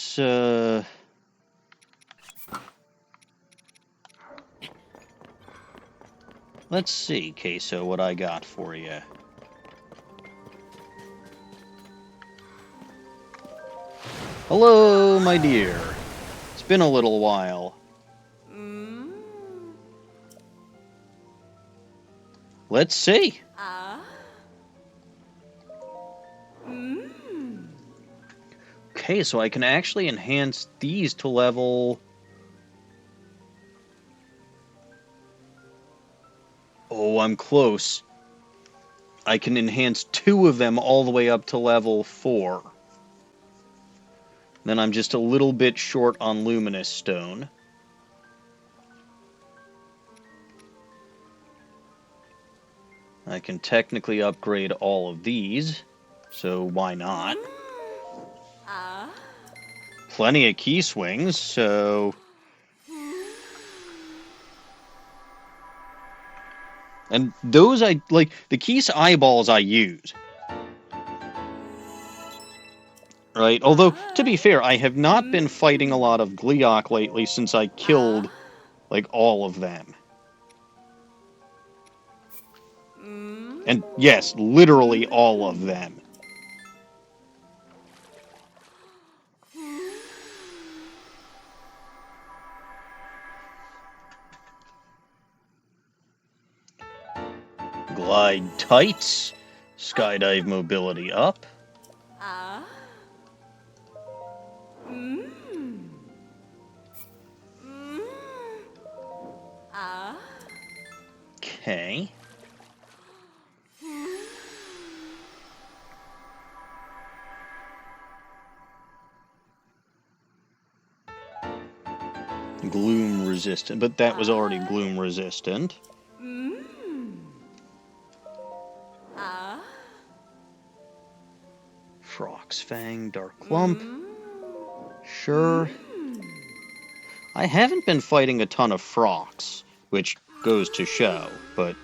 see, Queso, what I got for you. Hello, my dear. It's been a little while. Let's see. Okay, so I can actually enhance these to level... Oh, I'm close. I can enhance 2 of them all the way up to level 4. Then I'm just a little bit short on Luminous Stone. I can technically upgrade all of these, so why not? Plenty of key swings, so... And those like, the Keys eyeballs I use. right? Although, to be fair, I have not been fighting a lot of Gleeok lately since I killed, like, all of them. And yes, literally all of them. Glide tights. Skydive mobility up. Okay. Gloom resistant, but that was already gloom resistant. Frog's Fang, Dark Clump. Sure. I haven't been fighting a ton of frogs, which goes to show, but...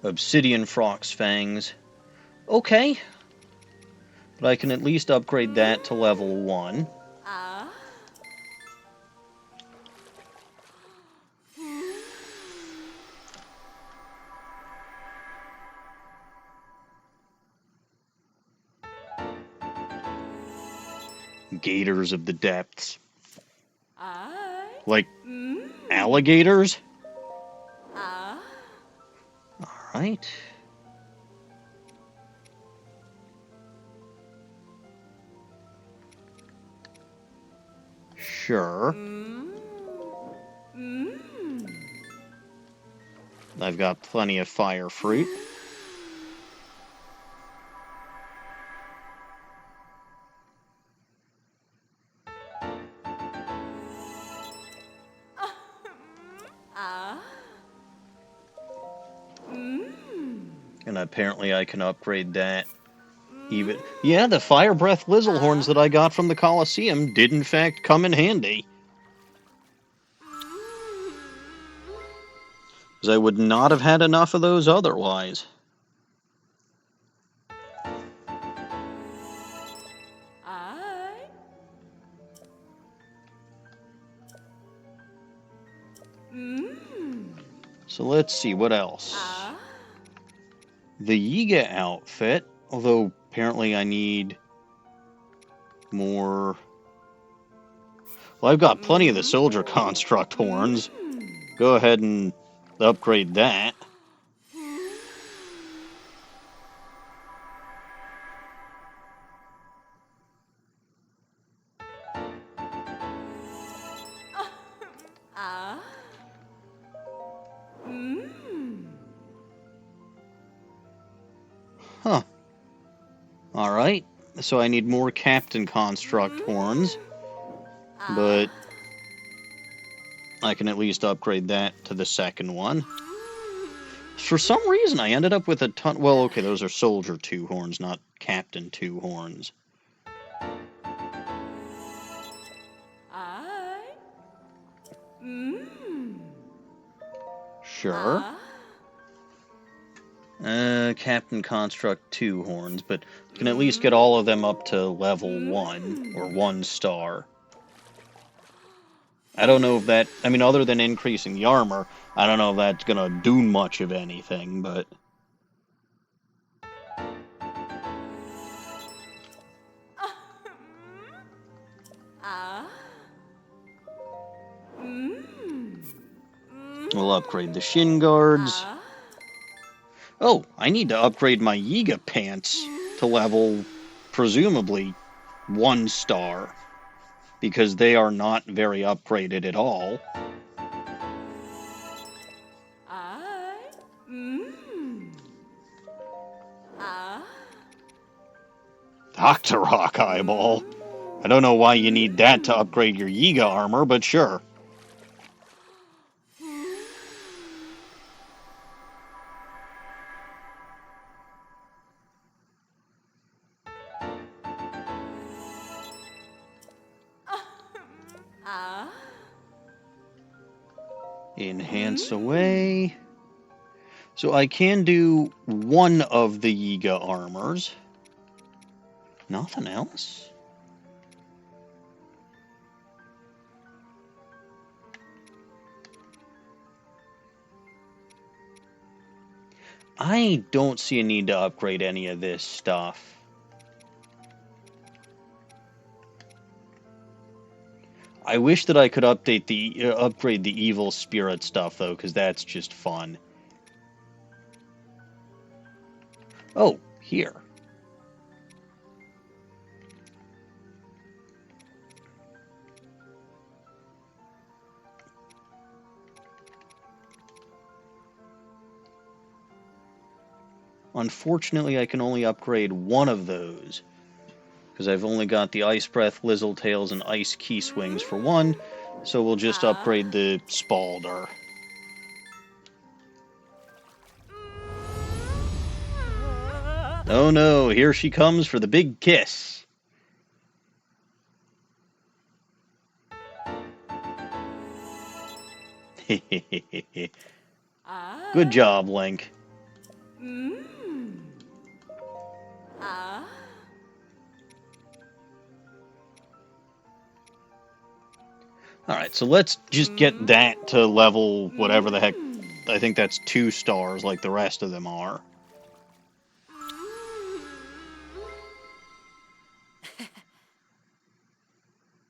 Obsidian Frog's Fangs. Okay. But I can at least upgrade that to level 1. Gators of the Depths. Like, alligators? Alright. Sure. I've got plenty of fire fruit. And apparently I can upgrade that. Even yeah, the fire breath Lizzlehorns that I got from the Coliseum did in fact come in handy. Because I would not have had enough of those otherwise. So let's see, what else? The Yiga outfit, although apparently I need more... Well, I've got plenty of the Soldier Construct horns. Go ahead and upgrade that. Huh. Alright, so I need more Captain Construct horns, but I can at least upgrade that to the second one. For some reason, I ended up with a ton... Well, okay, those are Soldier 2 horns, not Captain 2 horns. Sure. Captain Construct 2 horns, but I can at least get all of them up to level 1, or 1 star. I don't know if that... I mean, other than increasing the armor, I don't know if that's gonna do much of anything, but... We'll upgrade the shin guards. Oh, I need to upgrade my Yiga pants to level, presumably, 1 star. Because they are not very upgraded at all. Dr. Rock Eyeball. I don't know why you need that to upgrade your Yiga armor, but sure. Enhance away. So I can do one of the Yiga armors. Nothing else? I don't see a need to upgrade any of this stuff. I wish that I could upgrade the evil spirit stuff though, because that's just fun. Oh, here. Unfortunately, I can only upgrade one of those, because I've only got the Ice Breath, Lizzletails, and Ice Key Swings for one, so we'll just upgrade the Spalder. Oh no, here she comes for the big kiss. Good job, Link. Alright, so let's just get that to level whatever the heck. I think that's 2 stars like the rest of them are.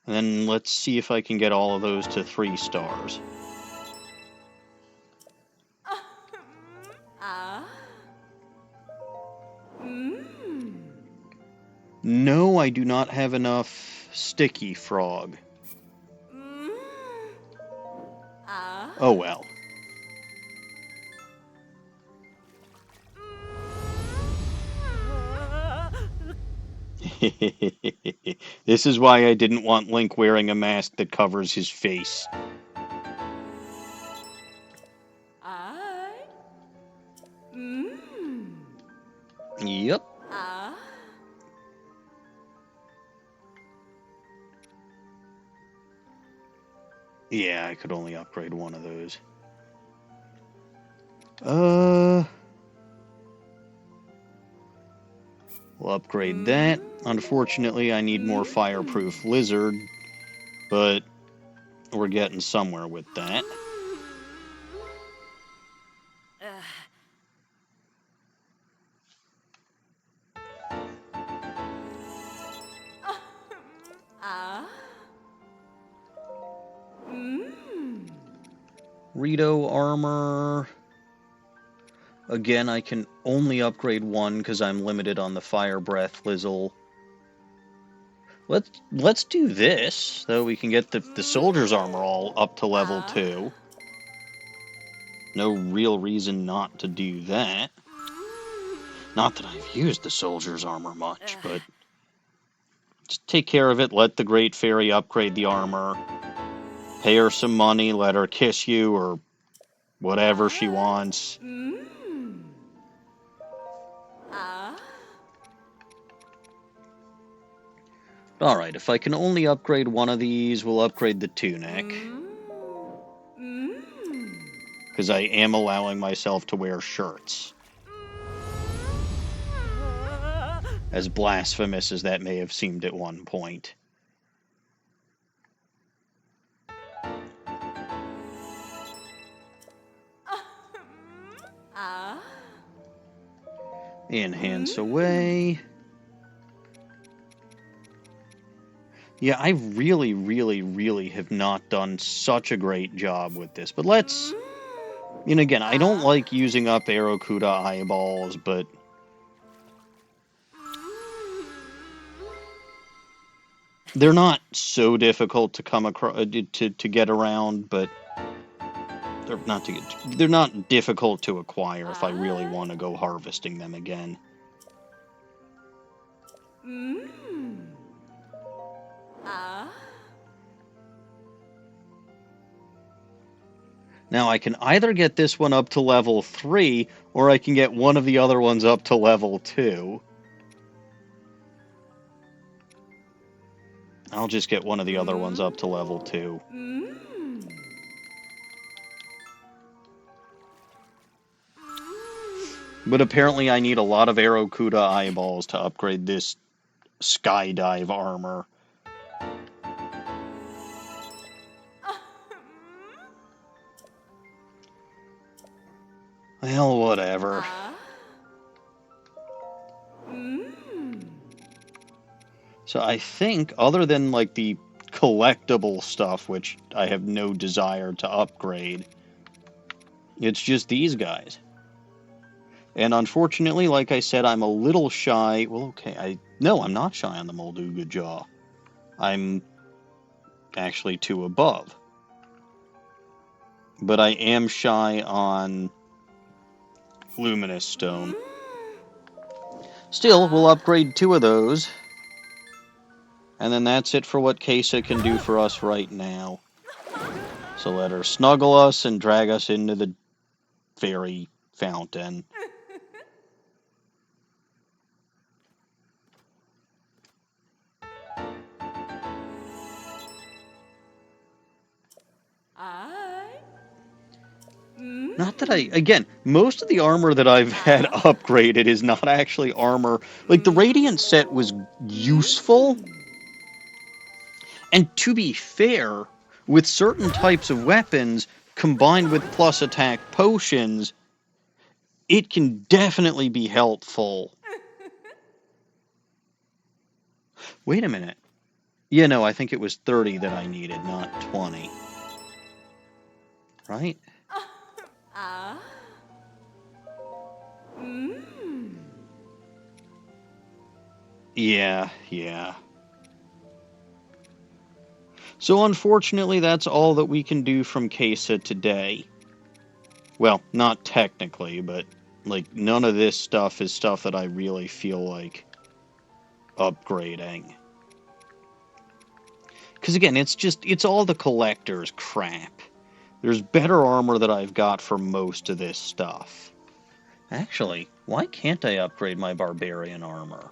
And then let's see if I can get all of those to 3 stars. No, I do not have enough Sticky Frog. Oh well. This is why I didn't want Link wearing a mask that covers his face. Yep. Yeah, I could only upgrade one of those. We'll upgrade that. Unfortunately, I need more Fireproof Lizard, but we're getting somewhere with that. Rito armor. Again, I can only upgrade one because I'm limited on the Fire Breath Lizzle. Let's do this, though we can get the soldier's armor all up to level 2. No real reason not to do that. Not that I've used the soldier's armor much, but just take care of it, let the Great Fairy upgrade the armor, pay her some money, let her kiss you, or whatever she wants. Alright, if I can only upgrade one of these, we'll upgrade the tunic. Because I am allowing myself to wear shirts. As blasphemous as that may have seemed at one point. Enhance away. Yeah, I really, really, really have not done such a great job with this. But let's... And again, I don't like using up Aerokuda eyeballs, but... They're not so difficult to come across, to get around, but... They're not difficult to acquire if I really want to go harvesting them again. Now I can either get this one up to level 3, or I can get one of the other ones up to level 2. I'll just get one of the other ones up to level 2. But apparently I need a lot of Aerocuda eyeballs to upgrade this skydive armor. Well, whatever. So I think, other than, like, the collectible stuff, which I have no desire to upgrade, it's just these guys. And unfortunately, like I said, I'm a little shy. Well, okay, no, I'm not shy on the Molduga Jaw. I'm actually 2 above. But I am shy on Luminous Stone. Still, we'll upgrade 2 of those. And then that's it for what Kesa can do for us right now. So let her snuggle us and drag us into the fairy fountain. Not that again, most of the armor that I've had upgraded is not actually armor. Like, the Radiant set was useful. And to be fair, with certain types of weapons, combined with plus attack potions, it can definitely be helpful. Wait a minute. Yeah, no, I think it was 30 that I needed, not 20. Right? Yeah. So unfortunately, that's all that we can do from Kesa today. Well, not technically, but, like, none of this stuff is stuff that I really feel like upgrading. Because again, it's all the collector's crap. There's better armor that I've got for most of this stuff. Actually, why can't I upgrade my barbarian armor?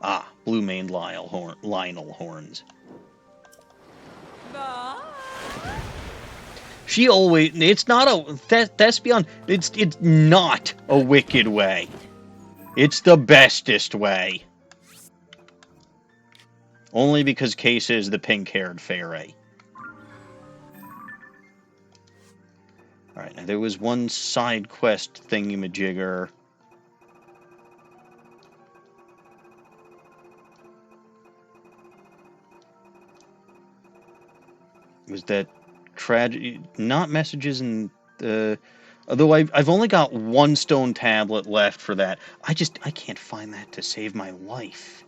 Ah, blue-maned Lionel horns. She always... It's not a... That's beyond... It's not a wicked way. It's the bestest way. Only because Kesa is the pink-haired fairy. Alright, now there was one side quest thingamajigger. Was that tragedy? Not messages in the... Although I've only got 1 stone tablet left for that. I can't find that to save my life.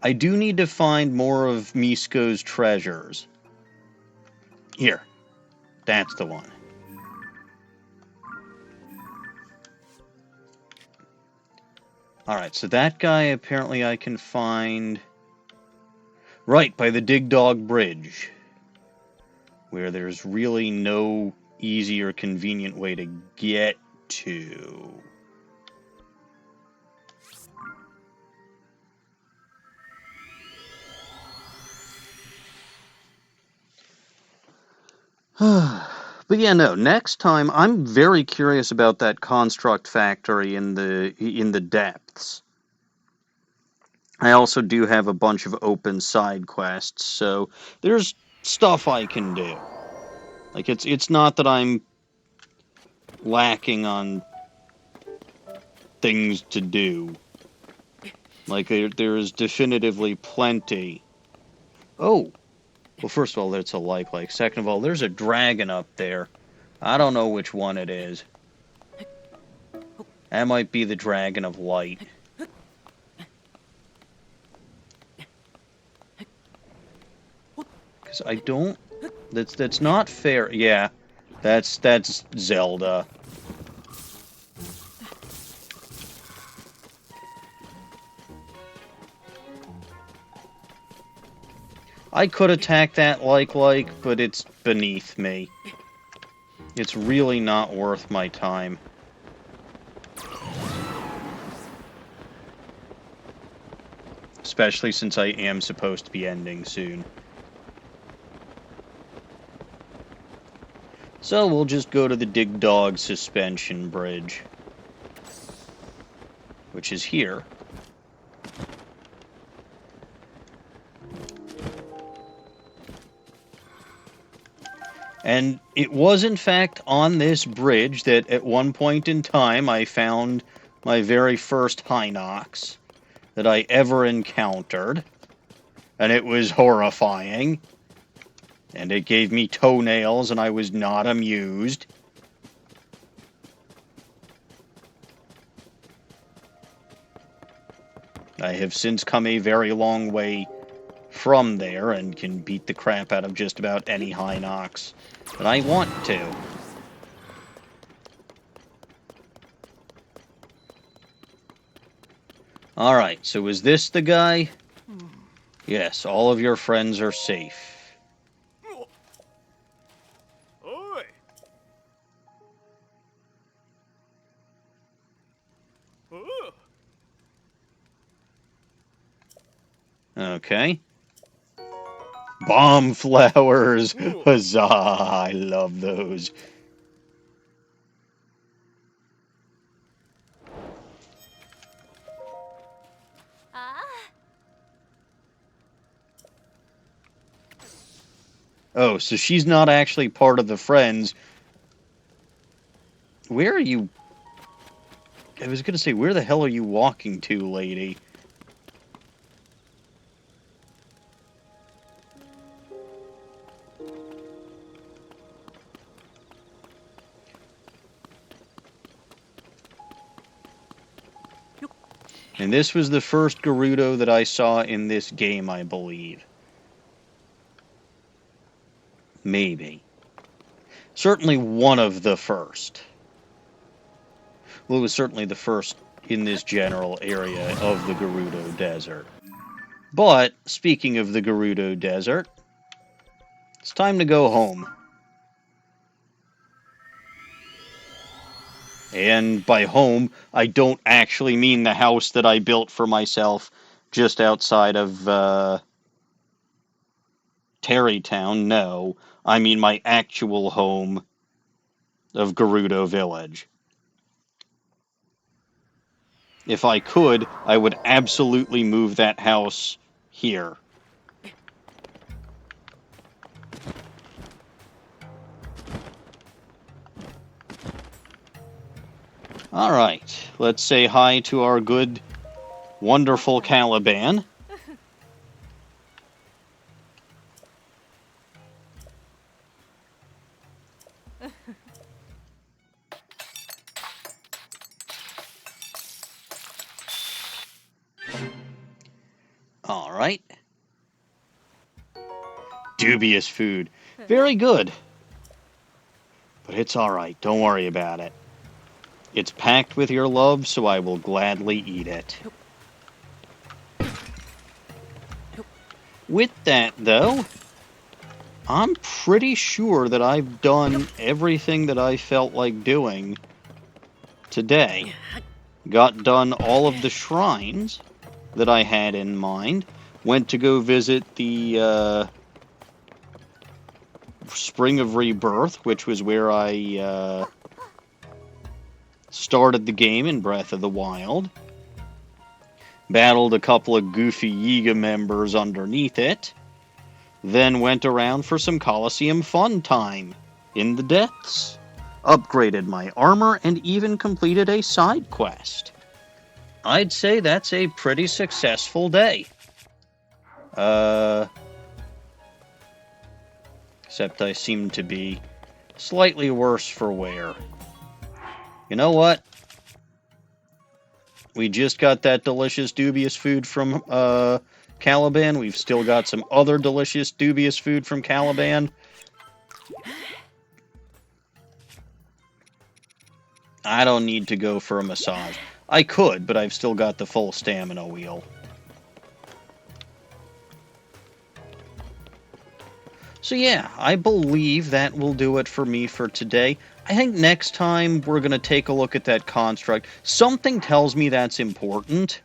I do need to find more of Misko's treasures. Here. That's the one. Alright, so that guy apparently I can find... Right, by the Dig Dog Bridge. Where there's really no easy or convenient way to get to. But yeah, no, next time I'm very curious about that construct factory in the depths. I also do have a bunch of open side quests, so there's stuff I can do. Like, it's not that I'm lacking on things to do. Like, there is definitively plenty. Oh! Well, first of all, that's a like. Second of all, there's a dragon up there. I don't know which one it is. That might be the Dragon of Light. Because I don't... That's not fair. Yeah, that's Zelda. I could attack that like, but it's beneath me. It's really not worth my time. especially since I am supposed to be ending soon. So we'll just go to the Dig Dog Suspension Bridge, which is here. And it was, in fact, on this bridge that at one point in time I found my very first Hinox that I ever encountered. And it was horrifying. And it gave me toenails, and I was not amused. I have since come a very long way from there and can beat the crap out of just about any Hinox that I want to. Alright, so is this the guy? Yes, all of your friends are safe. Okay. Bomb flowers! Huzzah! I love those. Oh, so she's not actually part of the friends. Where are you? I was gonna say, where the hell are you walking to, lady? And this was the first Gerudo that I saw in this game, I believe. Maybe. Certainly one of the first. Well, it was certainly the first in this general area of the Gerudo Desert. But, speaking of the Gerudo Desert, it's time to go home. And by home, I don't actually mean the house that I built for myself just outside of Terrytown. No, I mean my actual home of Gerudo Village. If I could, I would absolutely move that house here. Alright, let's say hi to our good, wonderful Caliban. Alright. Dubious food. Very good. But it's alright, don't worry about it. It's packed with your love, so I will gladly eat it. With that, though, I'm pretty sure that I've done everything that I felt like doing today. Got done all of the shrines that I had in mind. Went to go visit the Spring of Rebirth, which was where I started the game in Breath of the Wild. Battled a couple of goofy Yiga members underneath it. Then went around for some Coliseum fun time in the depths. Upgraded my armor and even completed a side quest. I'd say that's a pretty successful day. Except I seem to be slightly worse for wear. You know what? We just got that delicious, dubious food from Caliban. We've still got some other delicious, dubious food from Caliban. I don't need to go for a massage. I could, but I've still got the full stamina wheel. So yeah, I believe that will do it for me for today. I think next time we're going to take a look at that construct. Something tells me that's important.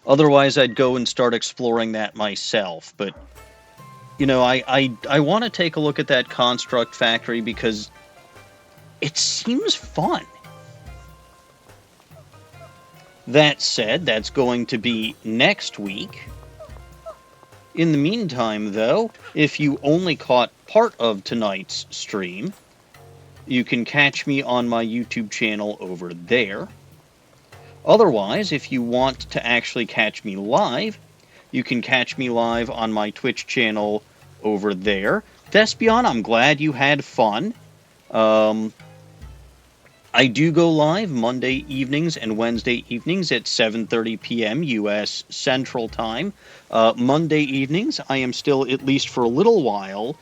Otherwise, I'd go and start exploring that myself. But, you know, I want to take a look at that construct factory because it seems fun. That said, that's going to be next week. In the meantime, though, if you only caught part of tonight's stream, you can catch me on my YouTube channel over there. Otherwise, if you want to actually catch me live, you can catch me live on my Twitch channel over there. Thespion, I'm glad you had fun. I do go live Monday evenings and Wednesday evenings at 7:30 p.m. U.S. Central Time. Monday evenings, I am still, at least for a little while,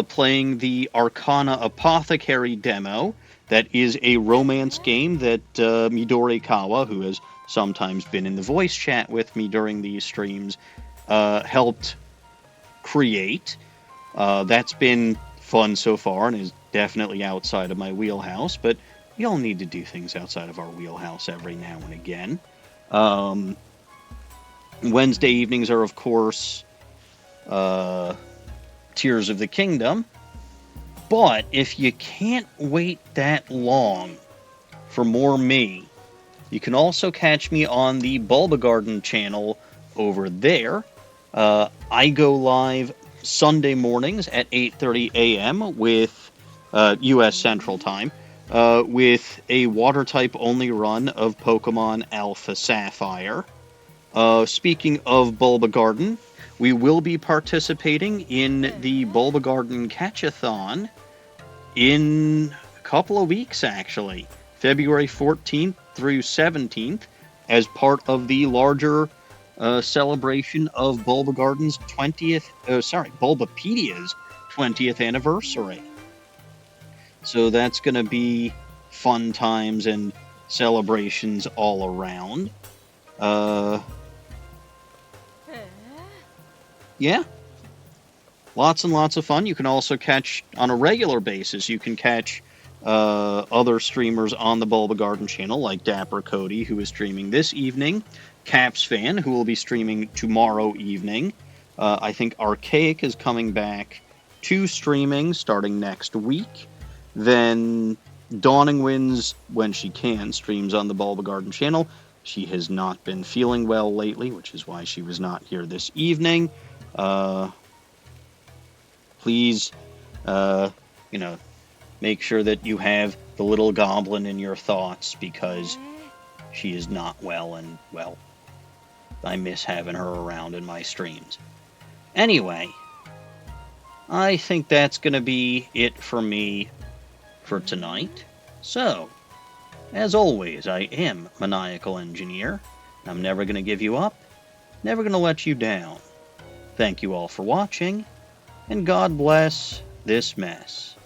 playing the Arcana Apothecary demo. That is a romance game that Midori Kawa, who has sometimes been in the voice chat with me during these streams, helped create. That's been fun so far and is definitely outside of my wheelhouse, but we all need to do things outside of our wheelhouse every now and again. Wednesday evenings are, of course, Tears of the Kingdom. But if you can't wait that long for more me, you can also catch me on the Bulba Garden channel over there. I go live Sunday mornings at 8:30 a.m. with U.S. Central Time. With a water-type only run of Pokemon Alpha Sapphire. Speaking of Bulba Garden, we will be participating in the Bulba Garden Catch-a-thon in a couple of weeks, actually. February 14th through 17th, as part of the larger celebration of Bulbapedia's 20th anniversary. So that's going to be fun times and celebrations all around. Yeah. Lots and lots of fun. You can also catch, on a regular basis, you can catch other streamers on the Bulba Garden channel, like Dapper Cody, who is streaming this evening, Caps Fan, who will be streaming tomorrow evening. I think Archaic is coming back to streaming starting next week. Then Dawning Winds, when she can, streams on the Bulba Garden channel. She has not been feeling well lately, which is why she was not here this evening. Please, make sure that you have the little goblin in your thoughts, because she is not well, and, well, I miss having her around in my streams. Anyway, I think that's going to be it for me for tonight. So, as always, I am Maniacal Engineer. I'm never going to give you up, never going to let you down. Thank you all for watching, and God bless this mess.